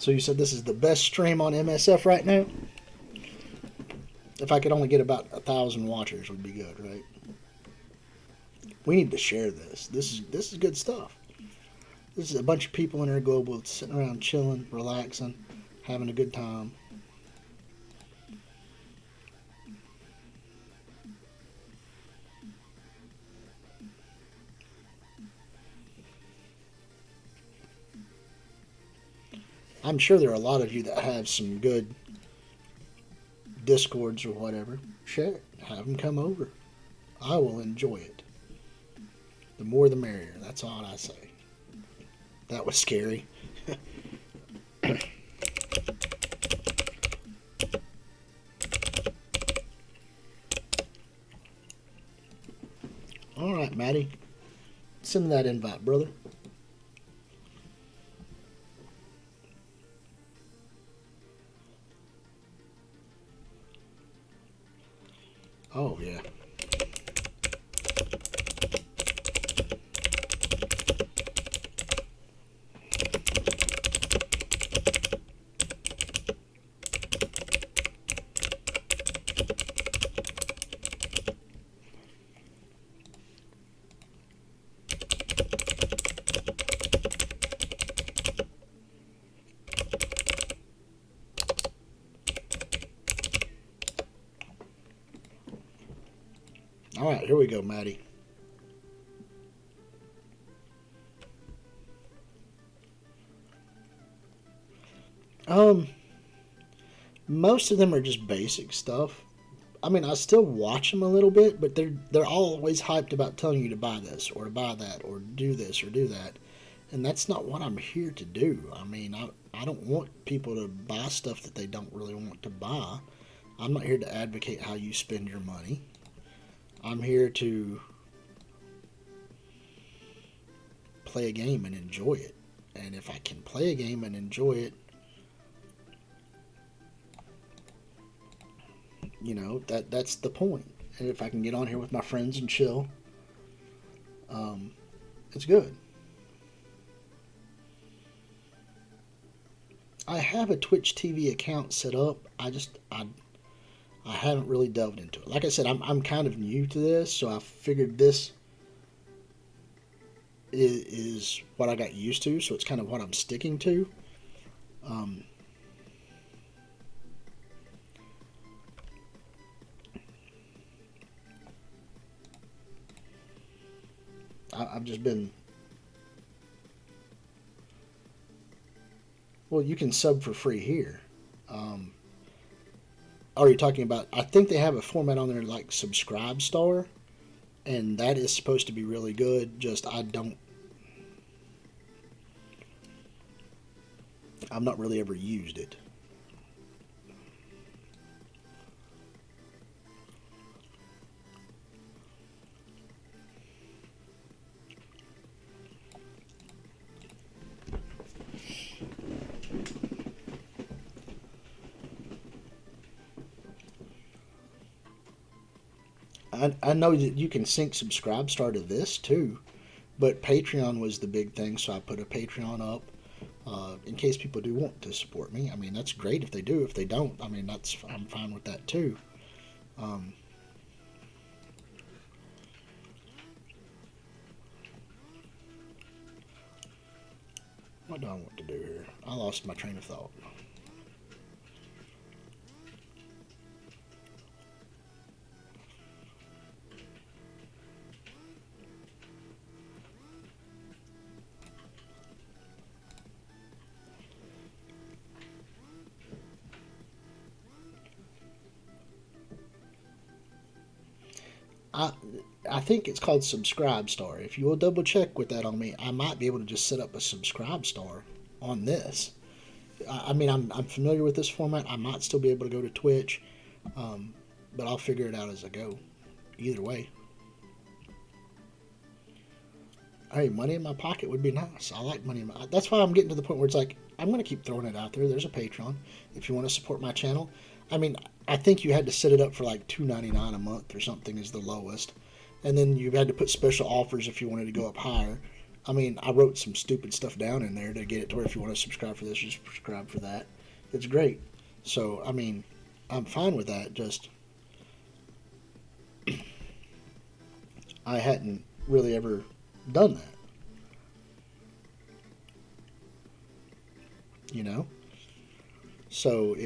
So you said this is the best stream on MSF right now? If I could only get about 1,000 watchers would be good, right? We need to share this. This is good stuff. This is a bunch of people in our global sitting around chilling, relaxing, having a good time. I'm sure there are a lot of you that have some good discords or whatever. Share it. Have them come over. I will enjoy it. The more the merrier. That's all I say. That was scary. All right, Maddie. Send that invite, brother. Oh, yeah. All right, here we go, Maddie. Um, most of them are just basic stuff. I mean, I still watch them a little bit, but they're always hyped about telling you to buy this or to buy that or do this or do that, and that's not what I'm here to do. I mean, I don't want people to buy stuff that they don't really want to buy. I'm not here to advocate how you spend your money. I'm here to play a game and enjoy it. And if I can play a game and enjoy it, that's the point. And if I can get on here with my friends and chill, um, it's good. I have a Twitch TV account set up. I haven't really delved into it. Like I said, I'm kind of new to this, so I figured this is what I got used to. So it's kind of what I'm sticking to. Um, I've just been. Well, you can sub for free here. Um, are you talking about? I think they have a format on there like Subscribe Star, and that is supposed to be really good. Just I've not really ever used it. I know that you can sync Subscribe Star to this too, but Patreon was the big thing, so I put a Patreon up in case people do want to support me. I mean, that's great if they do. If they don't, I mean, I'm fine with that too. Um, what do I want to do here? I lost my train of thought. I I think it's called Subscribe Star. If you will double check with that on me, I might be able to just set up a Subscribe Star on this. I mean, I'm familiar with this format. I might still be able to go to Twitch, um, but I'll figure it out as I go. Either way, hey, money in my pocket would be nice. I like money in my. That's why I'm getting to the point where it's like I'm going to keep throwing it out there. There's a Patreon if you want to support my channel. I mean, I think you had to set it up for like $2.99 a month or something is the lowest, and then you had to put special offers if you wanted to go up higher. I mean, I wrote some stupid stuff down in there to get it to where if you want to subscribe for this, just subscribe for that. It's great. So I mean, I'm fine with that. Just I hadn't really ever done that, you know. So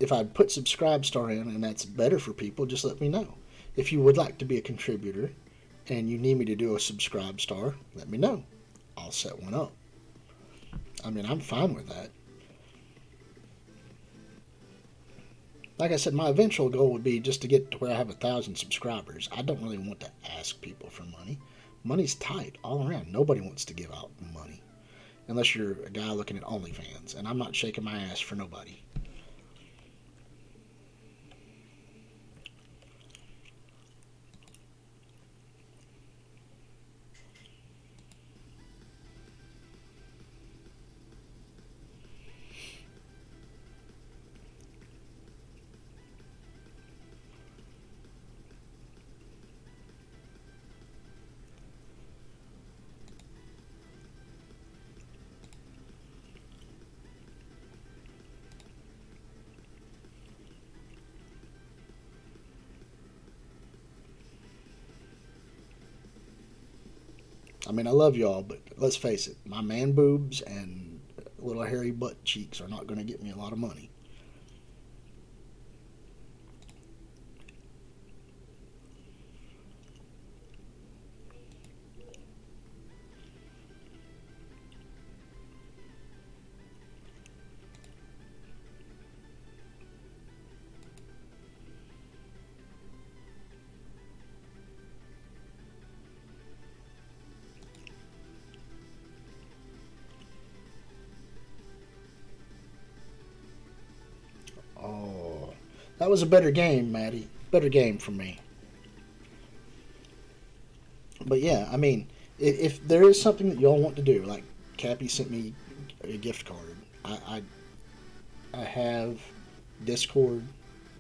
if I put Subscribe Star in and that's better for people, just let me know. If you would like to be a contributor and you need me to do a Subscribe Star, let me know. I'll set one up. I mean, I'm fine with that. Like I said, my eventual goal would be just to get to where I have 1,000 subscribers. I don't really want to ask people for money. Money's tight all around. Nobody wants to give out money unless you're a guy looking at OnlyFans, and I'm not shaking my ass for nobody. I mean, I love y'all, but let's face it, my man boobs and little hairy butt cheeks are not going to get me a lot of money. That was a better game, Maddie. Better game for me. But yeah, I mean, if there is something that y'all want to do, like Cappy sent me a gift card. I have Discord.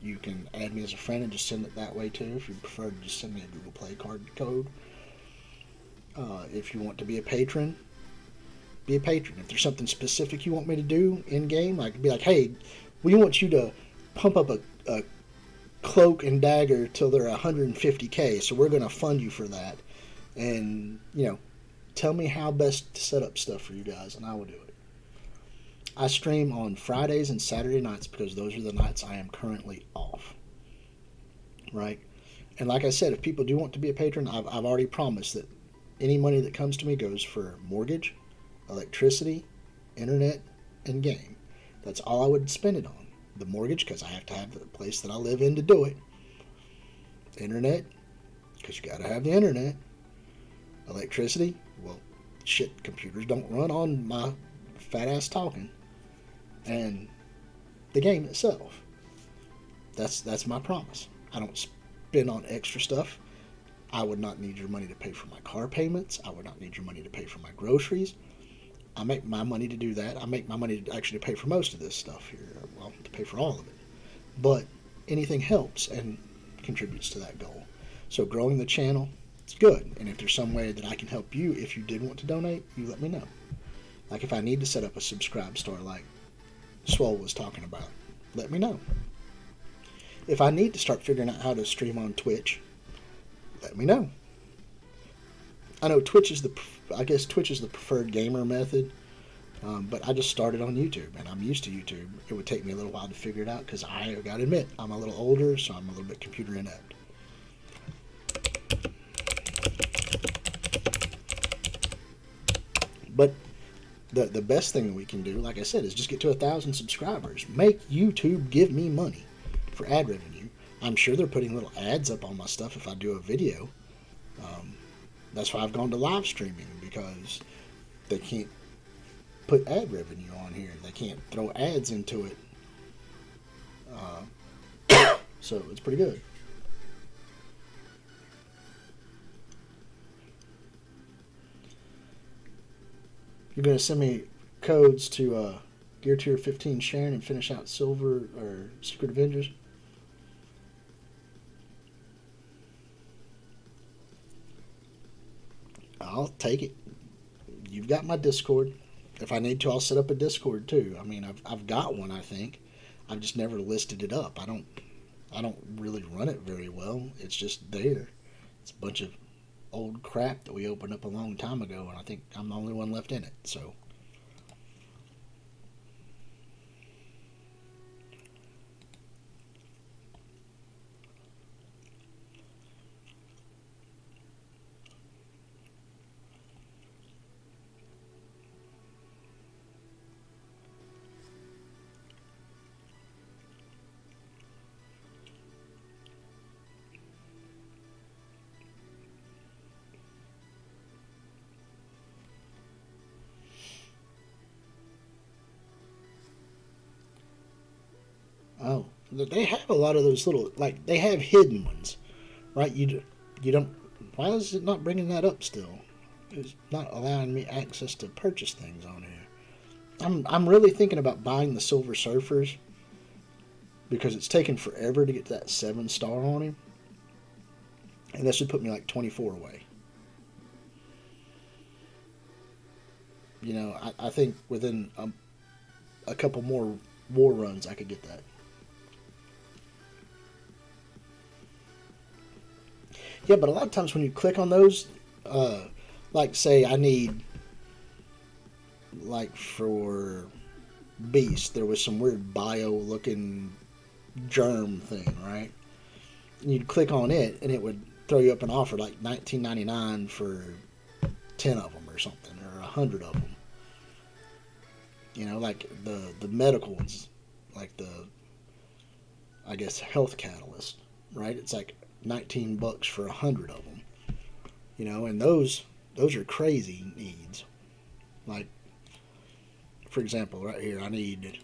You can add me as a friend and just send it that way too. If you prefer to just send me a Google Play card code. If you want to be a patron, be a patron. If there's something specific you want me to do in game, I could be like, hey, we want you to pump up a cloak and dagger till they're 150k, so we're going to fund you for that. And, tell me how best to set up stuff for you guys, and I will do it. I stream on Fridays and Saturday nights because those are the nights I am currently off. Right? And like I said, if people do want to be a patron, I've already promised that any money that comes to me goes for mortgage, electricity, internet, and game. That's all I would spend it on. The mortgage, because I have to have the place that I live in to do it. Internet, because you got to have the internet. Electricity, well, shit, computers don't run on my fat ass talking. And the game itself. That's my promise. I don't spend on extra stuff. I would not need your money to pay for my car payments. I would not need your money to pay for my groceries. I make my money to do that. I make my money to actually pay for most of this stuff here. Well, to pay for all of it. But anything helps and contributes to that goal. So growing the channel, it's good. And if there's some way that I can help you, if you did want to donate, you let me know. Like if I need to set up a subscribe store like Swole was talking about, let me know. If I need to start figuring out how to stream on Twitch, let me know. I know Twitch is the preferred gamer method, but I just started on YouTube, and I'm used to YouTube. It would take me a little while to figure it out because I got to admit, I'm a little older, so I'm a little bit computer inept. But the best thing we can do, like I said, is just get to 1,000 subscribers. Make YouTube give me money for ad revenue. I'm sure they're putting little ads up on my stuff if I do a video. That's why I've gone to live streaming, because they can't put ad revenue on here. They can't throw ads into it. So it's pretty good. You're going to send me codes to Gear Tier 15 Sharon and finish out Silver or Secret Avengers? I'll take it. You've got my Discord. If I need to, I'll set up a Discord too. I mean, I've got one, I think. I've just never listed it up. I don't really run it very well. It's just there. It's a bunch of old crap that we opened up a long time ago, and I think I'm the only one left in it. So oh, they have a lot of those little, like, they have hidden ones, right? You don't. Why is it not bringing that up still? It's not allowing me access to purchase things on here. I'm really thinking about buying the Silver Surfers because it's taken forever to get that 7-star on him, and that should put me like 24 away. I think within a couple more war runs, I could get that. Yeah, but a lot of times when you click on those, like say I need, like for Beast, there was some weird bio-looking germ thing, right? And you'd click on it, and it would throw you up an offer like $19.99 for 10 of them or something, or 100 of them. Like the medical ones, like I guess, health catalyst, right? It's like $19 for 100 of them. And those are crazy needs. Like, for example, right here, I need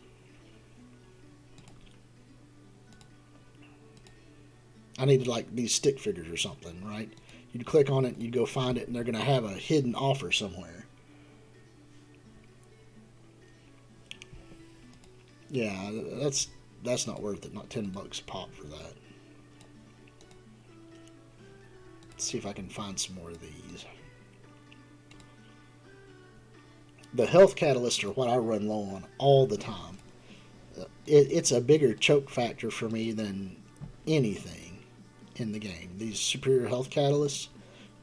I needed like these stick figures or something, right? You'd click on it, and you'd go find it, and they're going to have a hidden offer somewhere. Yeah, that's not worth it. Not $10 a pop for that. Let's see if I can find some more of these. The health catalysts are what I run low on all the time. It's a bigger choke factor for me than anything in the game. These superior health catalysts,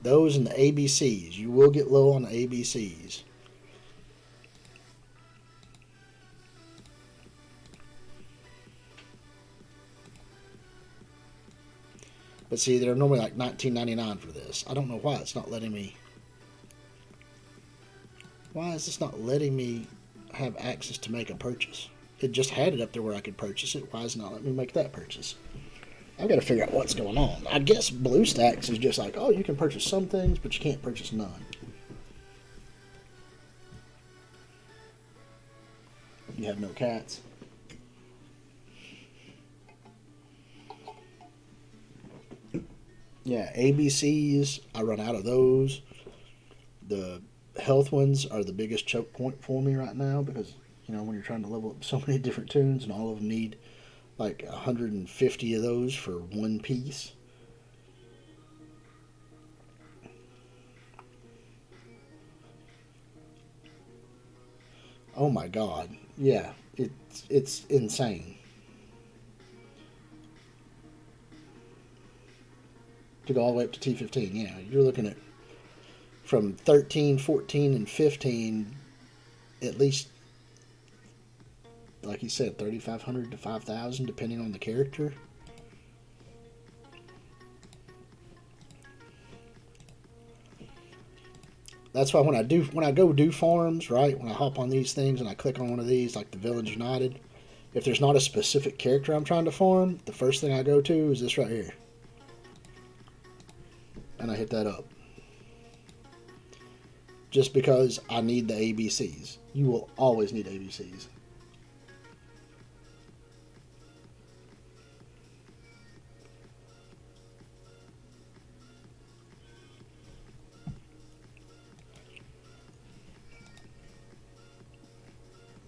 those and the ABCs. You will get low on the ABCs. But see, they're normally like $19.99 for this. I don't know why it's not letting me. Why is this not letting me have access to make a purchase? It just had it up there where I could purchase it. Why is it not letting me make that purchase? I've got to figure out what's going on. I guess BlueStacks is just like, oh, you can purchase some things, but you can't purchase none. You have no cats. Yeah, ABCs, I run out of those. The health ones are the biggest choke point for me right now because, when you're trying to level up so many different tunes and all of them need like 150 of those for one piece. Oh my god. Yeah, it's insane. To go all the way up to T15, yeah. You're looking at from 13, 14, and 15, at least, like you said, 3,500 to 5,000, depending on the character. That's why when I go do farms, right, when I hop on these things and I click on one of these, like the Villains United, if there's not a specific character I'm trying to farm, the first thing I go to is this right here. And I hit that up. Just because I need the ABCs. You will always need ABCs.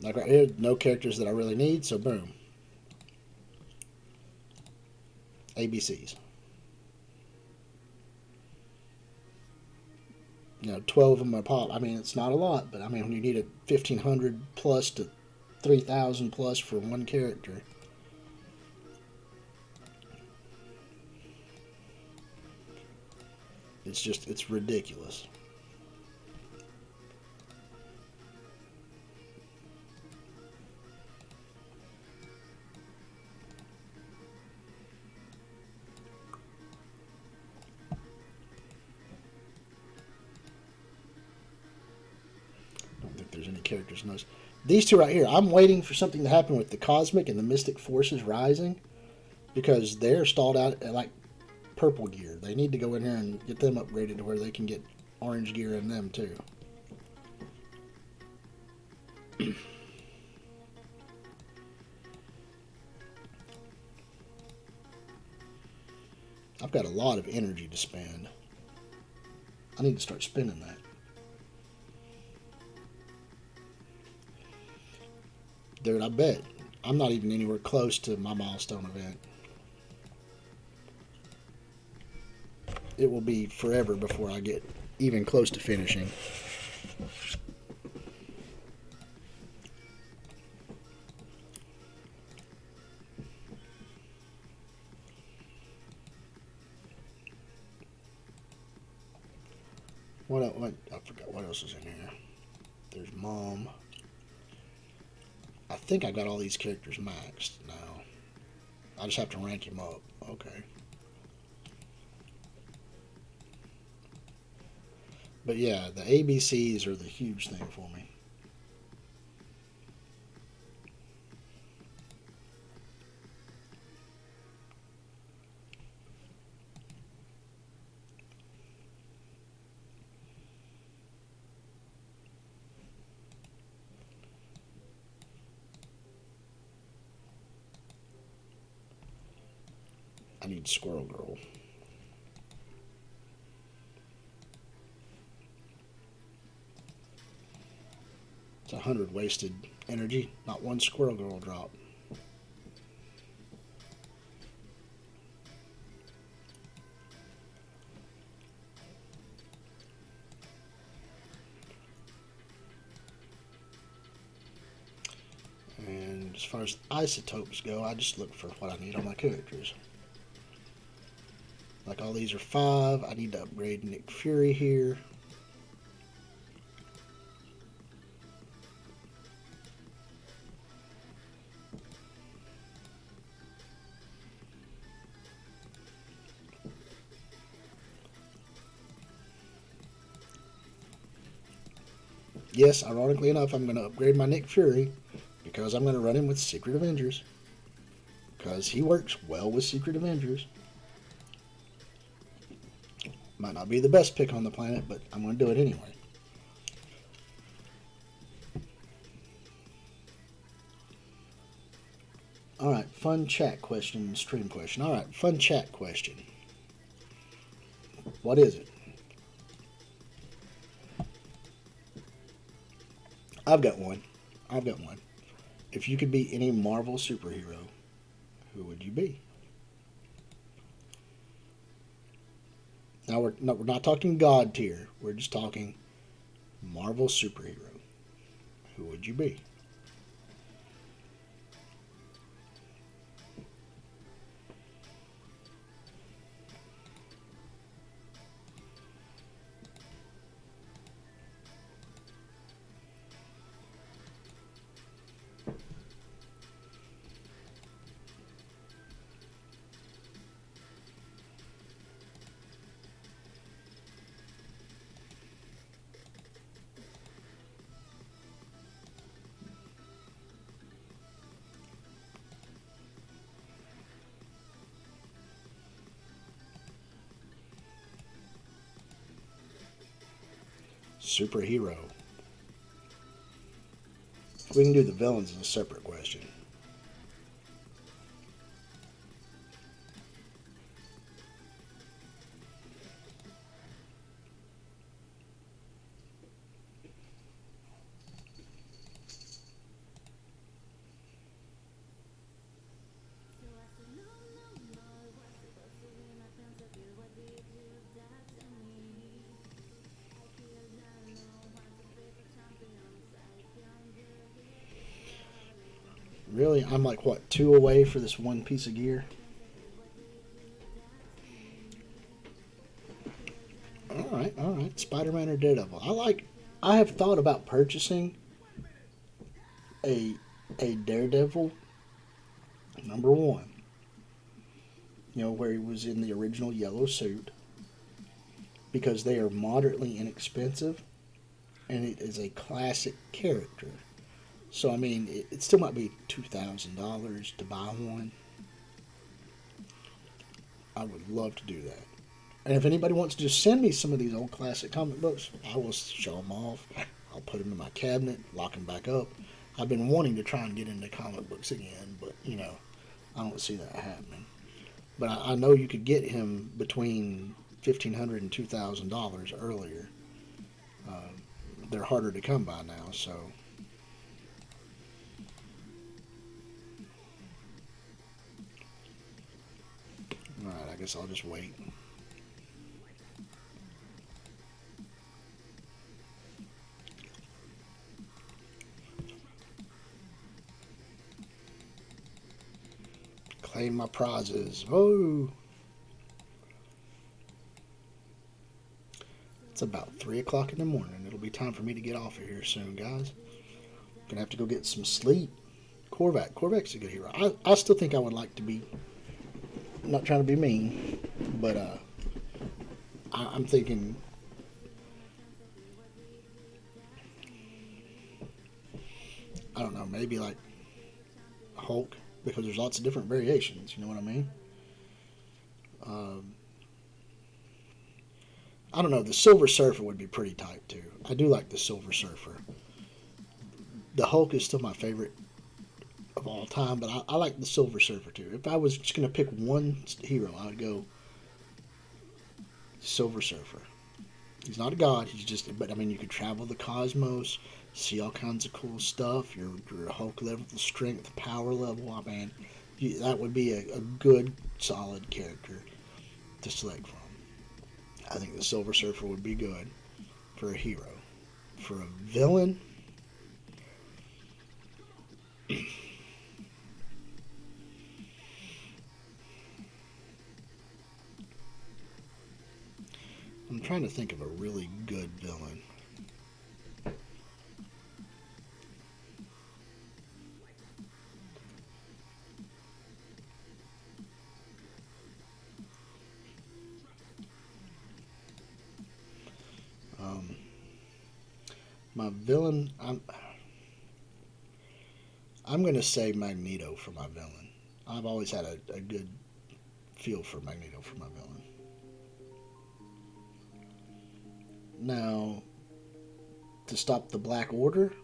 Like right here, no characters that I really need, so boom. ABCs. 12 of them a pop. I mean, it's not a lot, but I mean, when you need a 1,500 plus to 3,000 plus for one character. It's ridiculous. There's any characters in those. These two right here, I'm waiting for something to happen with the Cosmic and the Mystic Forces Rising because they're stalled out at like purple gear. They need to go in here and get them upgraded to where they can get orange gear in them too. I've got a lot of energy to spend. I need to start spending that. Dude, I bet I'm not even anywhere close to my milestone event. It will be forever before I get even close to finishing. What I forgot what else is in here. There's Mom. I think I got all these characters maxed now. I just have to rank him up. Okay. But yeah, the ABCs are the huge thing for me. I need Squirrel Girl. It's 100 wasted energy. Not one Squirrel Girl drop. And as far as isotopes go, I just look for what I need on my characters. Like all these are 5. I need to upgrade Nick Fury here. Yes, ironically enough, I'm going to upgrade my Nick Fury because I'm going to run him with Secret Avengers. Because he works well with Secret Avengers. Might not be the best pick on the planet, but I'm going to do it anyway. Alright, fun chat question, stream question. Alright, fun chat question. What is it? I've got one. If you could be any Marvel superhero, who would you be? Now we're not talking God tier. We're just talking Marvel superhero. Who would you be? Superhero. We can do the villains as a separate question. Really? I'm like, what, 2 away for this one piece of gear? Alright. Spider-Man or Daredevil. I have thought about purchasing a Daredevil #1. You know, where he was in the original yellow suit. Because they are moderately inexpensive. And it is a classic character. So, I mean, it still might be $2,000 to buy one. I would love to do that. And if anybody wants to just send me some of these old classic comic books, I will show them off. I'll put them in my cabinet, lock them back up. I've been wanting to try and get into comic books again, but, you know, I don't see that happening. But I know you could get him between $1,500 and $2,000 earlier. They're harder to come by now, so... Alright, I guess I'll just wait. Claim my prizes. Oh! It's about 3 o'clock in the morning. It'll be time for me to get off of here soon, guys. Gonna have to go get some sleep. Korvac's a good hero. I still think I would like to be... I'm not trying to be mean, but I'm thinking I don't know, maybe like Hulk, because there's lots of different variations, you know what I mean? I don't know, the Silver Surfer would be pretty tight too. I do like the Silver Surfer. The Hulk is still my favorite of all time, but I like the Silver Surfer too. If I was just gonna pick one hero, I would go Silver Surfer. He's not a god. He's just, but I mean, you could travel the cosmos, see all kinds of cool stuff. Your Hulk level, the strength, power level. I mean, that would be a good, solid character to select from. I think the Silver Surfer would be good for a hero. For a villain, I'm trying to think of a really good villain. My villain, I'm going to say Magneto for my villain. I've always had a good feel for Magneto for my villain. Now, to stop the Black Order,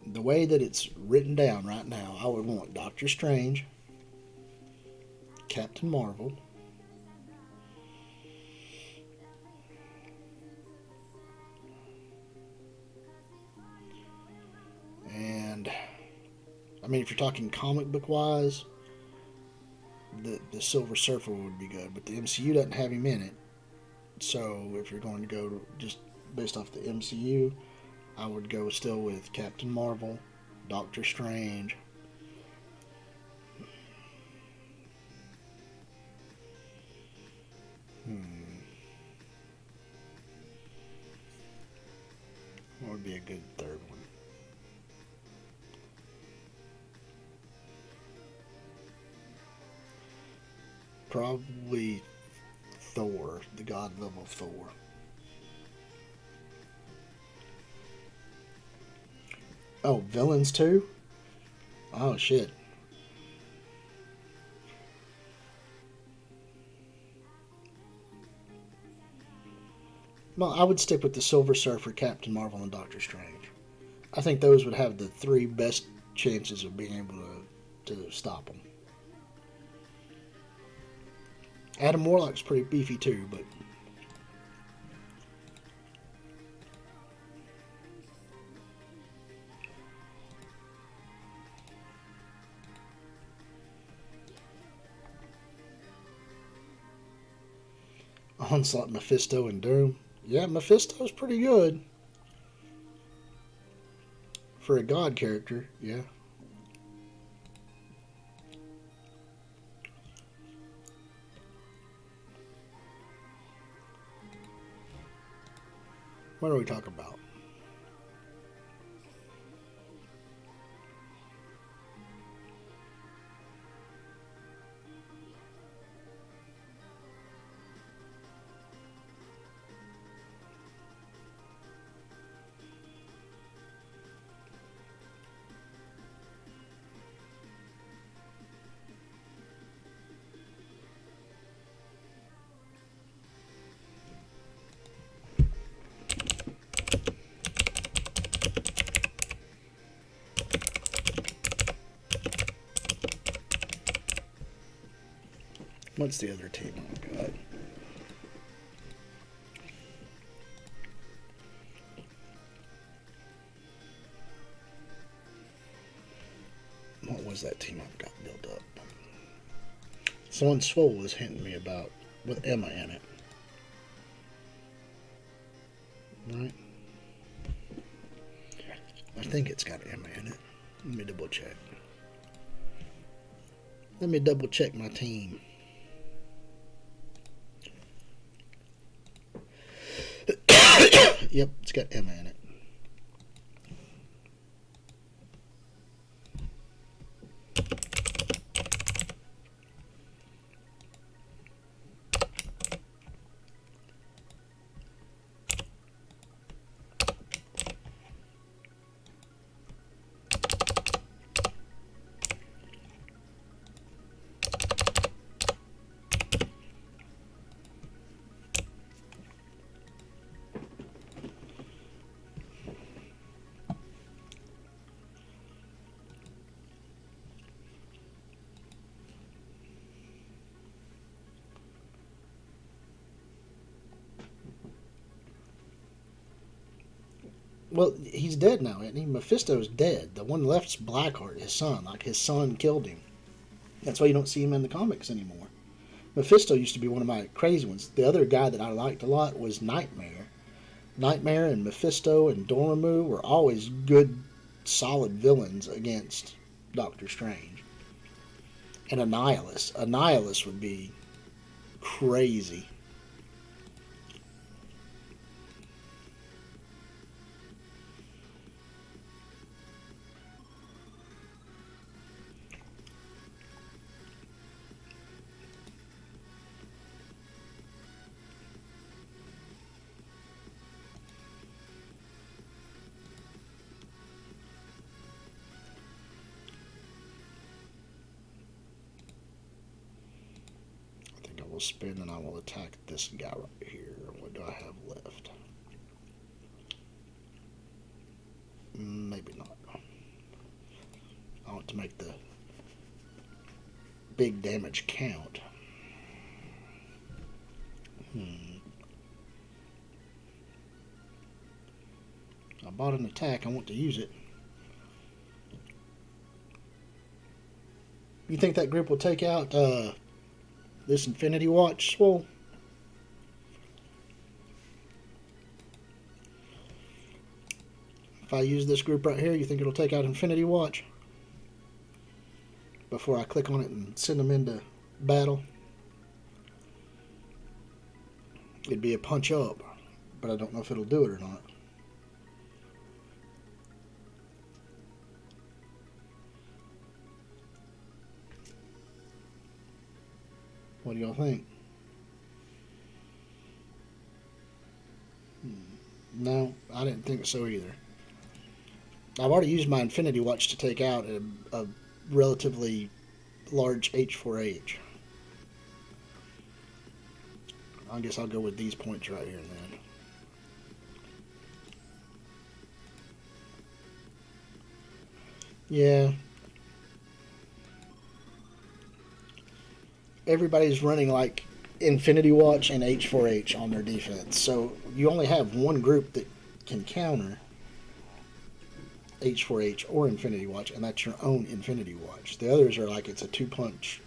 the way that it's written down right now, I would want Doctor Strange, Captain Marvel, and I mean, if you're talking comic book wise, the Silver Surfer would be good, but the MCU doesn't have him in it. So if you're going to go just based off the MCU, I would go still with Captain Marvel, Doctor Strange. What would be a good third one? Probably Thor, the god level Thor. Oh, villains too? Oh, shit. Well, I would stick with the Silver Surfer, Captain Marvel, and Doctor Strange. I think those would have the three best chances of being able to stop them. Adam Warlock's pretty beefy too, but Onslaught, Mephisto, and Doom. Yeah, Mephisto's pretty good for a god character. Yeah. What are we talking about? What's the other team I've got? What was that team I've got built up? Someone Swole was hinting me about with Emma in it. Right? I think it's got Emma in it. Let me double check. Let me double check my team. Yep, it's got Emma in it. Well, he's dead now, isn't he? Mephisto's dead. The one left's Blackheart, his son. Like, his son killed him. That's why you don't see him in the comics anymore. Mephisto used to be one of my crazy ones. The other guy that I liked a lot was Nightmare. Nightmare and Mephisto and Dormammu were always good, solid villains against Doctor Strange. And Annihilus. Annihilus would be crazy. I think I will spin and I will attack this guy right here. What do I have left? Maybe not. I want to make the big damage count. I bought an attack. I want to use it. You think that group will take out this Infinity Watch, Swole? If I use this group right here, you think it'll take out Infinity Watch? Before I click on it and send them into battle? It'd be a punch up, but I don't know if it'll do it or not. What do y'all think? No, I didn't think so either. I've already used my Infinity Watch to take out a relatively large H4H. I guess I'll go with these points right here then. Yeah. Everybody's running like Infinity Watch and H4H on their defense. So you only have one group that can counter H4H or Infinity Watch, and that's your own Infinity Watch. The others are like it's a two-punch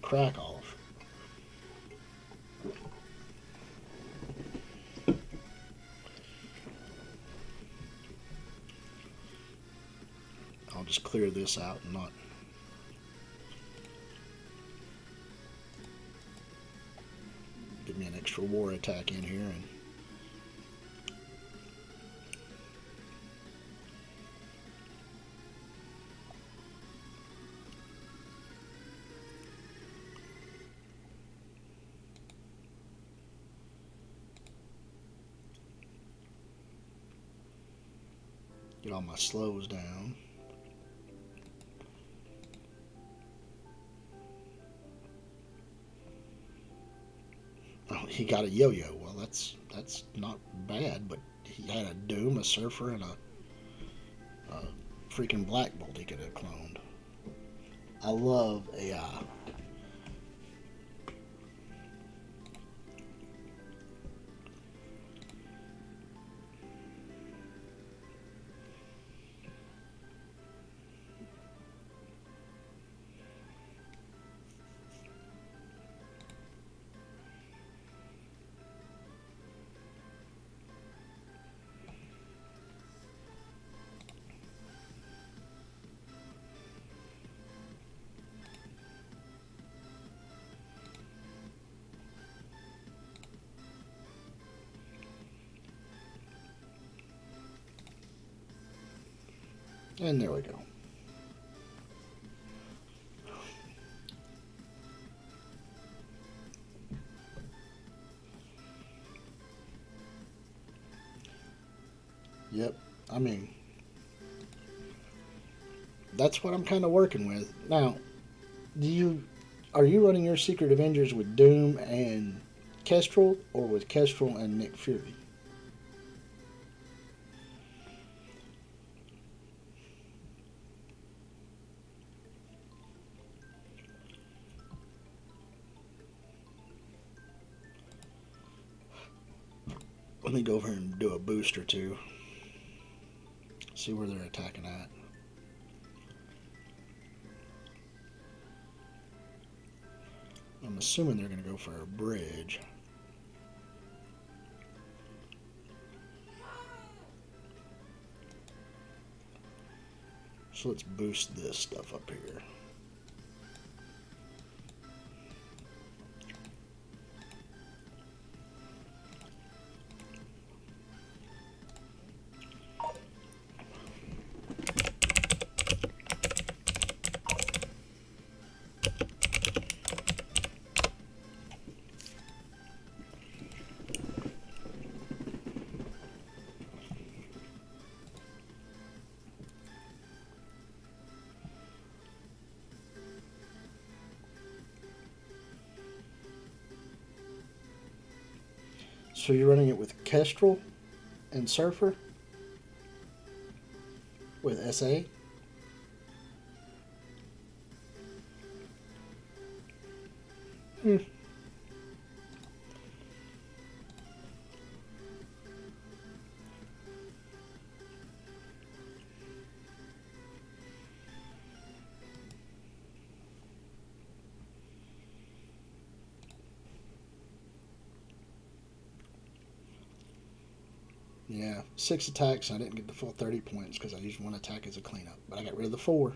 crack off. I'll just clear this out and not. Give me an extra war attack in here and. Get all my slows down. Oh, he got a yo-yo. Well, that's not bad, but he had a Doom, a Surfer, and a freaking Black Bolt he could have cloned. I love AI. And there we go. Yep, I mean, that's what I'm kind of working with. Now, are you running your Secret Avengers with Doom and Kestrel, or with Kestrel and Nick Fury? Let me go over and do a boost or two. See where they're attacking at. I'm assuming they're going to go for a bridge. So let's boost this stuff up here. So you're running it with Kestrel and Surfer? With SA? Yeah, 6 attacks. I didn't get the full 30 points because I used 1 attack as a cleanup. But I got rid of the 4.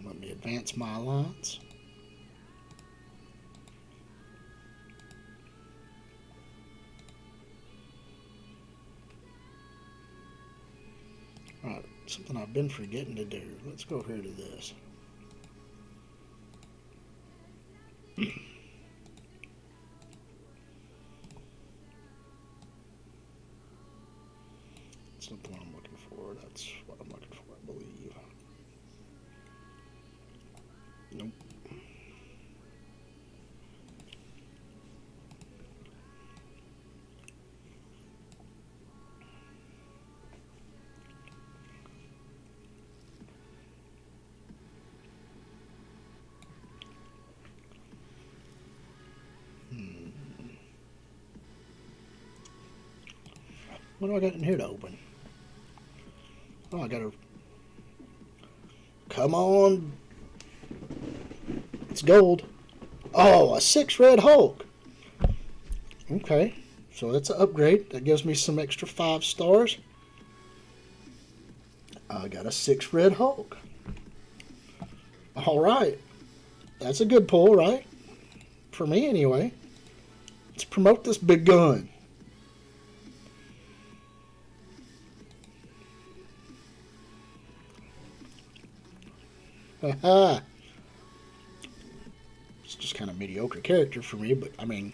Let me advance my alliance. Alright, something I've been forgetting to do. Let's go here to this. That's not the one I'm looking for. That's what I'm looking for, I believe. Nope. What do I got in here to open? Oh, I gotta... Come on! It's gold. Oh, a 6 red Hulk! Okay, so that's an upgrade. That gives me some extra 5 stars. I got a 6 red Hulk. Alright. That's a good pull, right? For me, anyway. Let's promote this big gun. Haha. It's just kind of mediocre character for me, but I mean,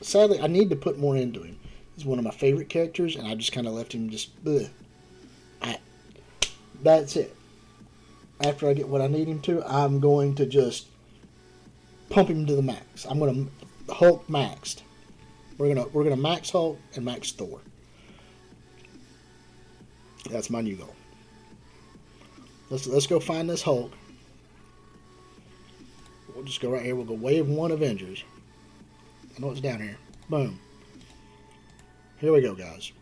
sadly, I need to put more into him. He's one of my favorite characters, and I just kind of left him just. Bleh. That's it. After I get what I need him to, I'm going to just pump him to the max. I'm going to Hulk maxed. We're gonna max Hulk and max Thor. That's my new goal. Let's go find this Hulk. We'll just go right here. We'll go wave 1 Avengers. I know it's down here. Boom. Here we go, guys.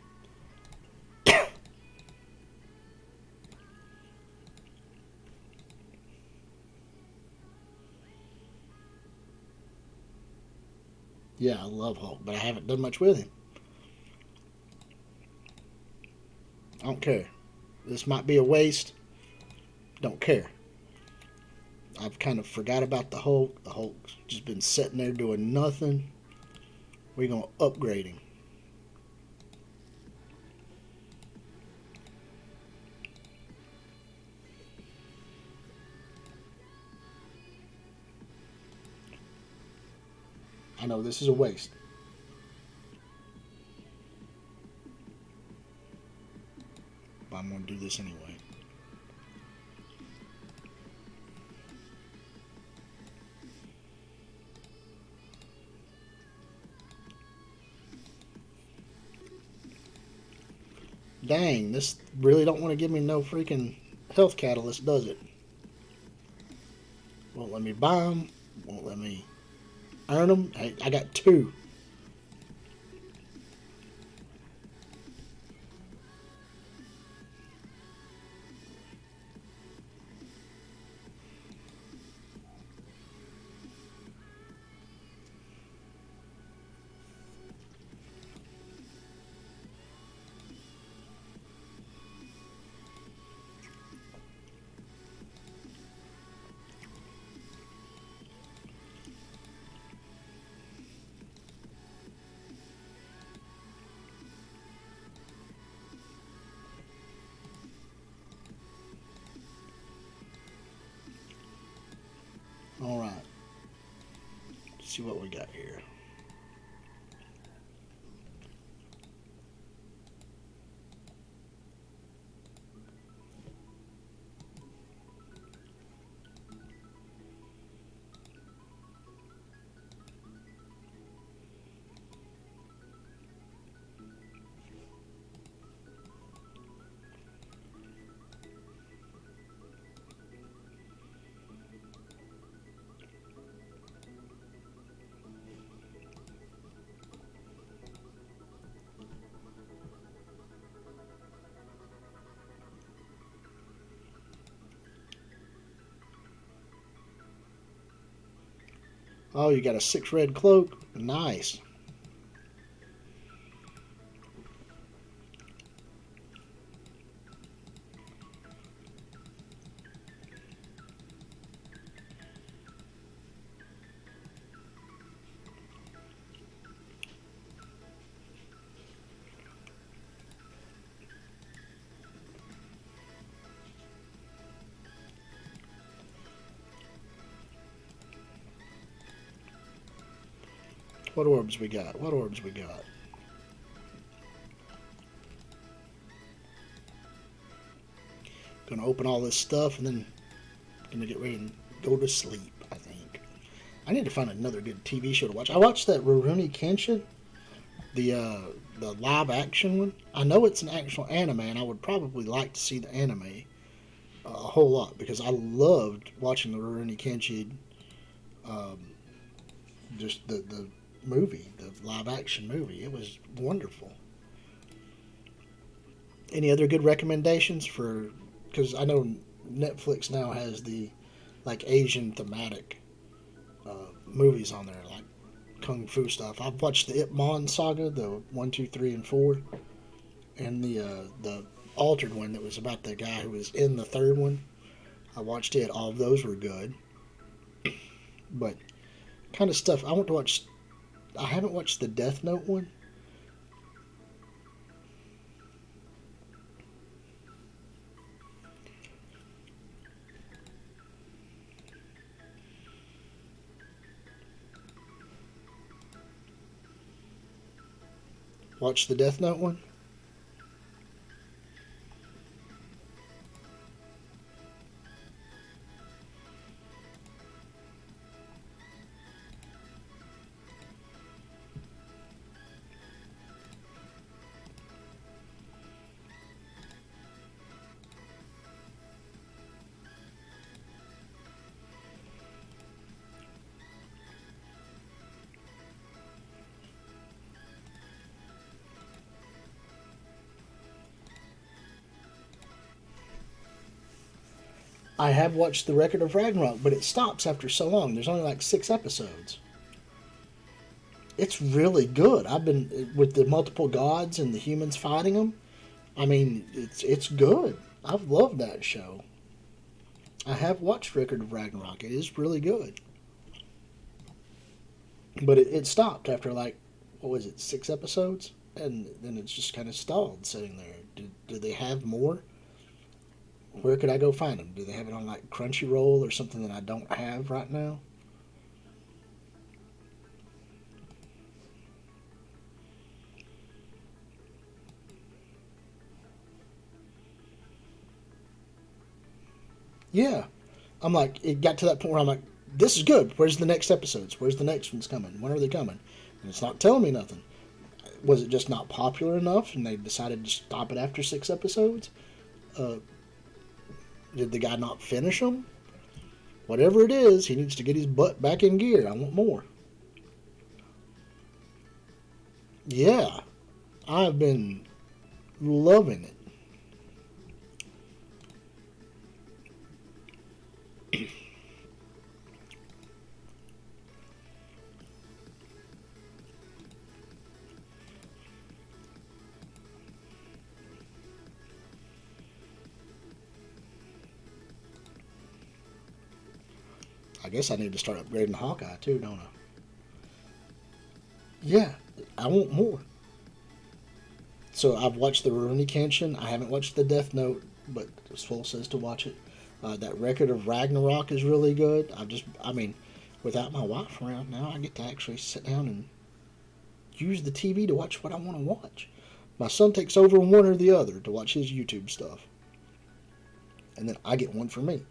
Yeah, I love Hulk, but I haven't done much with him. I don't care. This might be a waste. Don't care. I've kind of forgot about the Hulk. The Hulk's just been sitting there doing nothing. We're going to upgrade him. I know this is a waste. going to do this anyway. Dang, this really don't want to give me no freaking health catalyst, does it? Won't let me buy them. Won't let me earn them. Hey, I got 2. All right. Let's see what we got here. Oh, you got a 6 red cloak. Nice. What orbs we got? What orbs we got? Gonna open all this stuff and then gonna get ready and go to sleep, I think. I need to find another good TV show to watch. I watched that Rurouni Kenshin, the live action one. I know it's an actual anime, and I would probably like to see the anime a whole lot because I loved watching the Rurouni Kenshin, um, just the movie, the live action movie. It was wonderful. Any other good recommendations for? Because I know Netflix now has the like Asian thematic movies on there, like kung fu stuff. I've watched the Ip Man saga, the 1, 2, 3, and 4, and the altered one that was about the guy who was in the third one. I watched it. All of those were good, but kind of stuff I want to watch. I haven't watched the Death Note one. Watch the Death Note one. I have watched the Record of Ragnarok, but it stops after so long. There's only like 6 episodes. It's really good. I've been with the multiple gods and the humans fighting them. I mean, it's good. I've loved that show. I have watched Record of Ragnarok. It is really good. But it stopped after like, what was it, 6 episodes? And then it's just kind of stalled sitting there. Do they have more? Where could I go find them? Do they have it on like Crunchyroll or something that I don't have right now? Yeah. I'm like, it got to that point where I'm like, this is good. Where's the next episodes? Where's the next ones coming? When are they coming? And it's not telling me nothing. Was it just not popular enough and they decided to stop it after 6 episodes? Uh, did the guy not finish them? Whatever it is, he needs to get his butt back in gear. I want more. Yeah, I've been loving it. I guess I need to start upgrading Hawkeye too, don't I? Yeah, I want more. So I've watched the Rurouni Kenshin. I haven't watched the Death Note, but Swole says to watch it. That Record of Ragnarok is really good. I mean, without my wife around now, I get to actually sit down and use the TV to watch what I want to watch. My son takes over one or the other to watch his YouTube stuff, and then I get one for me.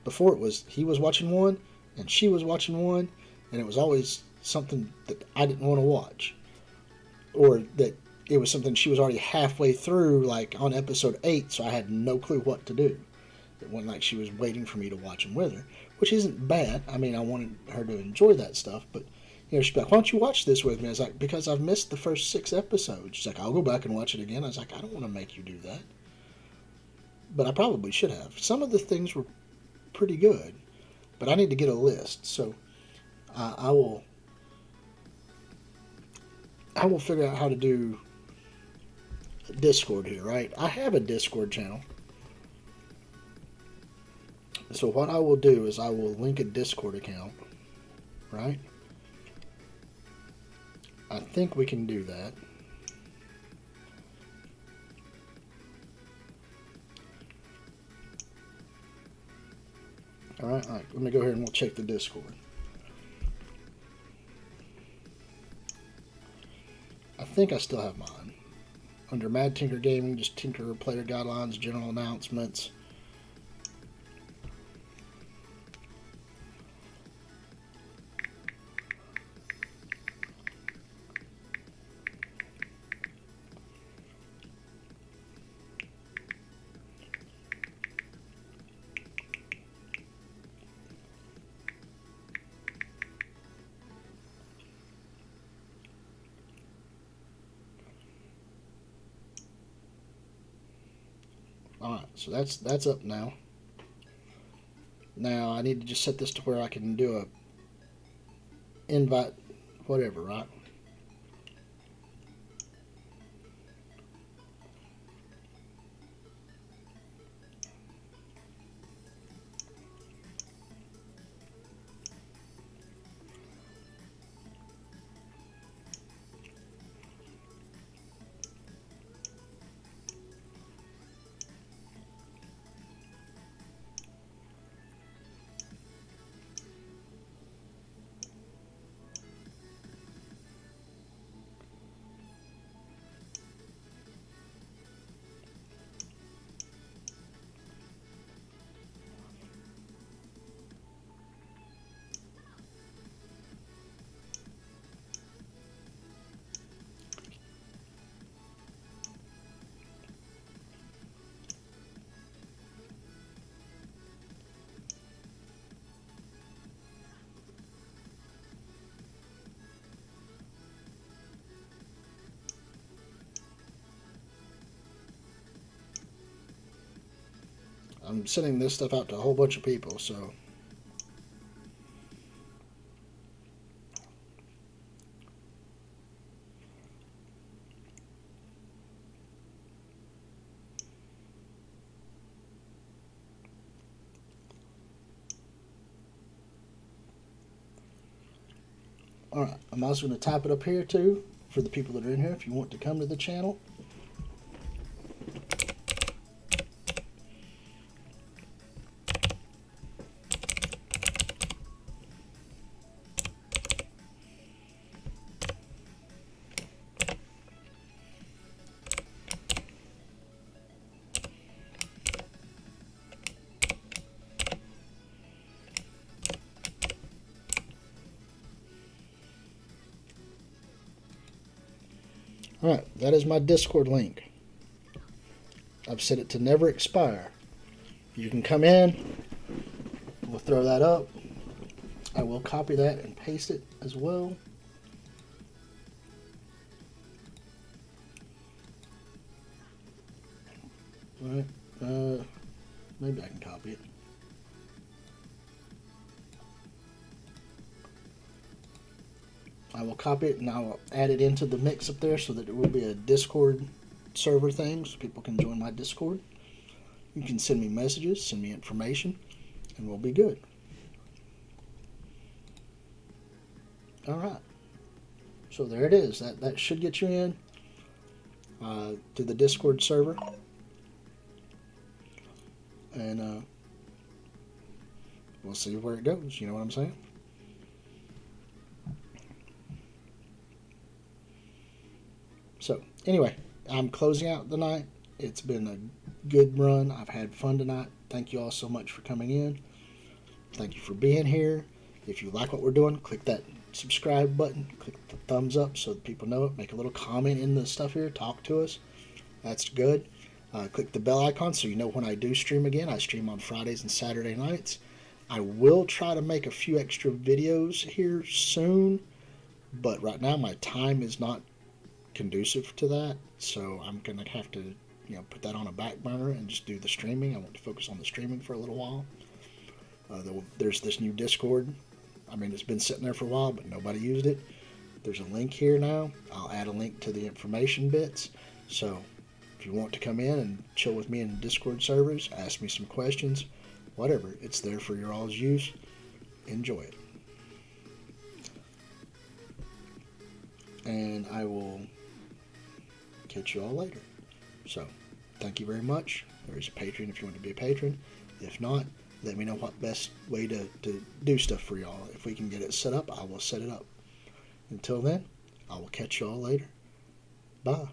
Before it was he was watching one and she was watching one, and it was always something that I didn't want to watch, or that it was something she was already halfway through, like on episode 8, so I had no clue what to do. It wasn't like she was waiting for me to watch them with her, which isn't bad. I mean, I wanted her to enjoy that stuff, but she'd be like, why don't you watch this with me? I was like, because I've missed the first 6 episodes. She's like, I'll go back and watch it again. I was like, I don't want to make you do that. But I probably should have. Some of the things were pretty good, but I need to get a list. So I will figure out how to do Discord here, right? I have a Discord channel. So what I will do is I will link a Discord account, right? I think we can do that. All right, let me go here and we'll check the Discord. I think I still have mine. Under Mad Tinker Gaming, just Tinker Player Guidelines, General Announcements. Alright, so that's up now. Now I need to just set this to where I can do a invite whatever, right? I'm sending this stuff out to a whole bunch of people, so alright, I'm also going to type it up here too for the people that are in here if you want to come to the channel. Alright, that is my Discord link. I've set it to never expire. You can come in. We'll throw that up. I will copy that and paste it as well. Alright, maybe I can copy it. I will copy it and I will add it into the mix up there so that it will be a Discord server thing so people can join my Discord. You can send me messages, send me information, and we'll be good. Alright. So there it is. That should get you in to the Discord server. And we'll see where it goes. You know what I'm saying? So, anyway, I'm closing out the night. It's been a good run. I've had fun tonight. Thank you all so much for coming in. Thank you for being here. If you like what we're doing, click that subscribe button. Click the thumbs up so that people know it. Make a little comment in the stuff here. Talk to us. That's good. Click the bell icon so you know when I do stream again. I stream on Fridays and Saturday nights. I will try to make a few extra videos here soon, but right now my time is not conducive to that, so I'm gonna have to put that on a back burner and just do the streaming. I want to focus on the streaming for a little while. There's this new Discord. I mean, it's been sitting there for a while, but nobody used it. There's a link here now. I'll add a link to the information bits. So if you want to come in and chill with me in Discord servers, ask me some questions, whatever, it's there for your all's use. Enjoy it. And I will catch you all later. So, thank you very much. There's a Patreon if you want to be a patron. If not, let me know what best way to do stuff for y'all. If we can get it set up, I will set it up. Until then, I will catch you all later. Bye.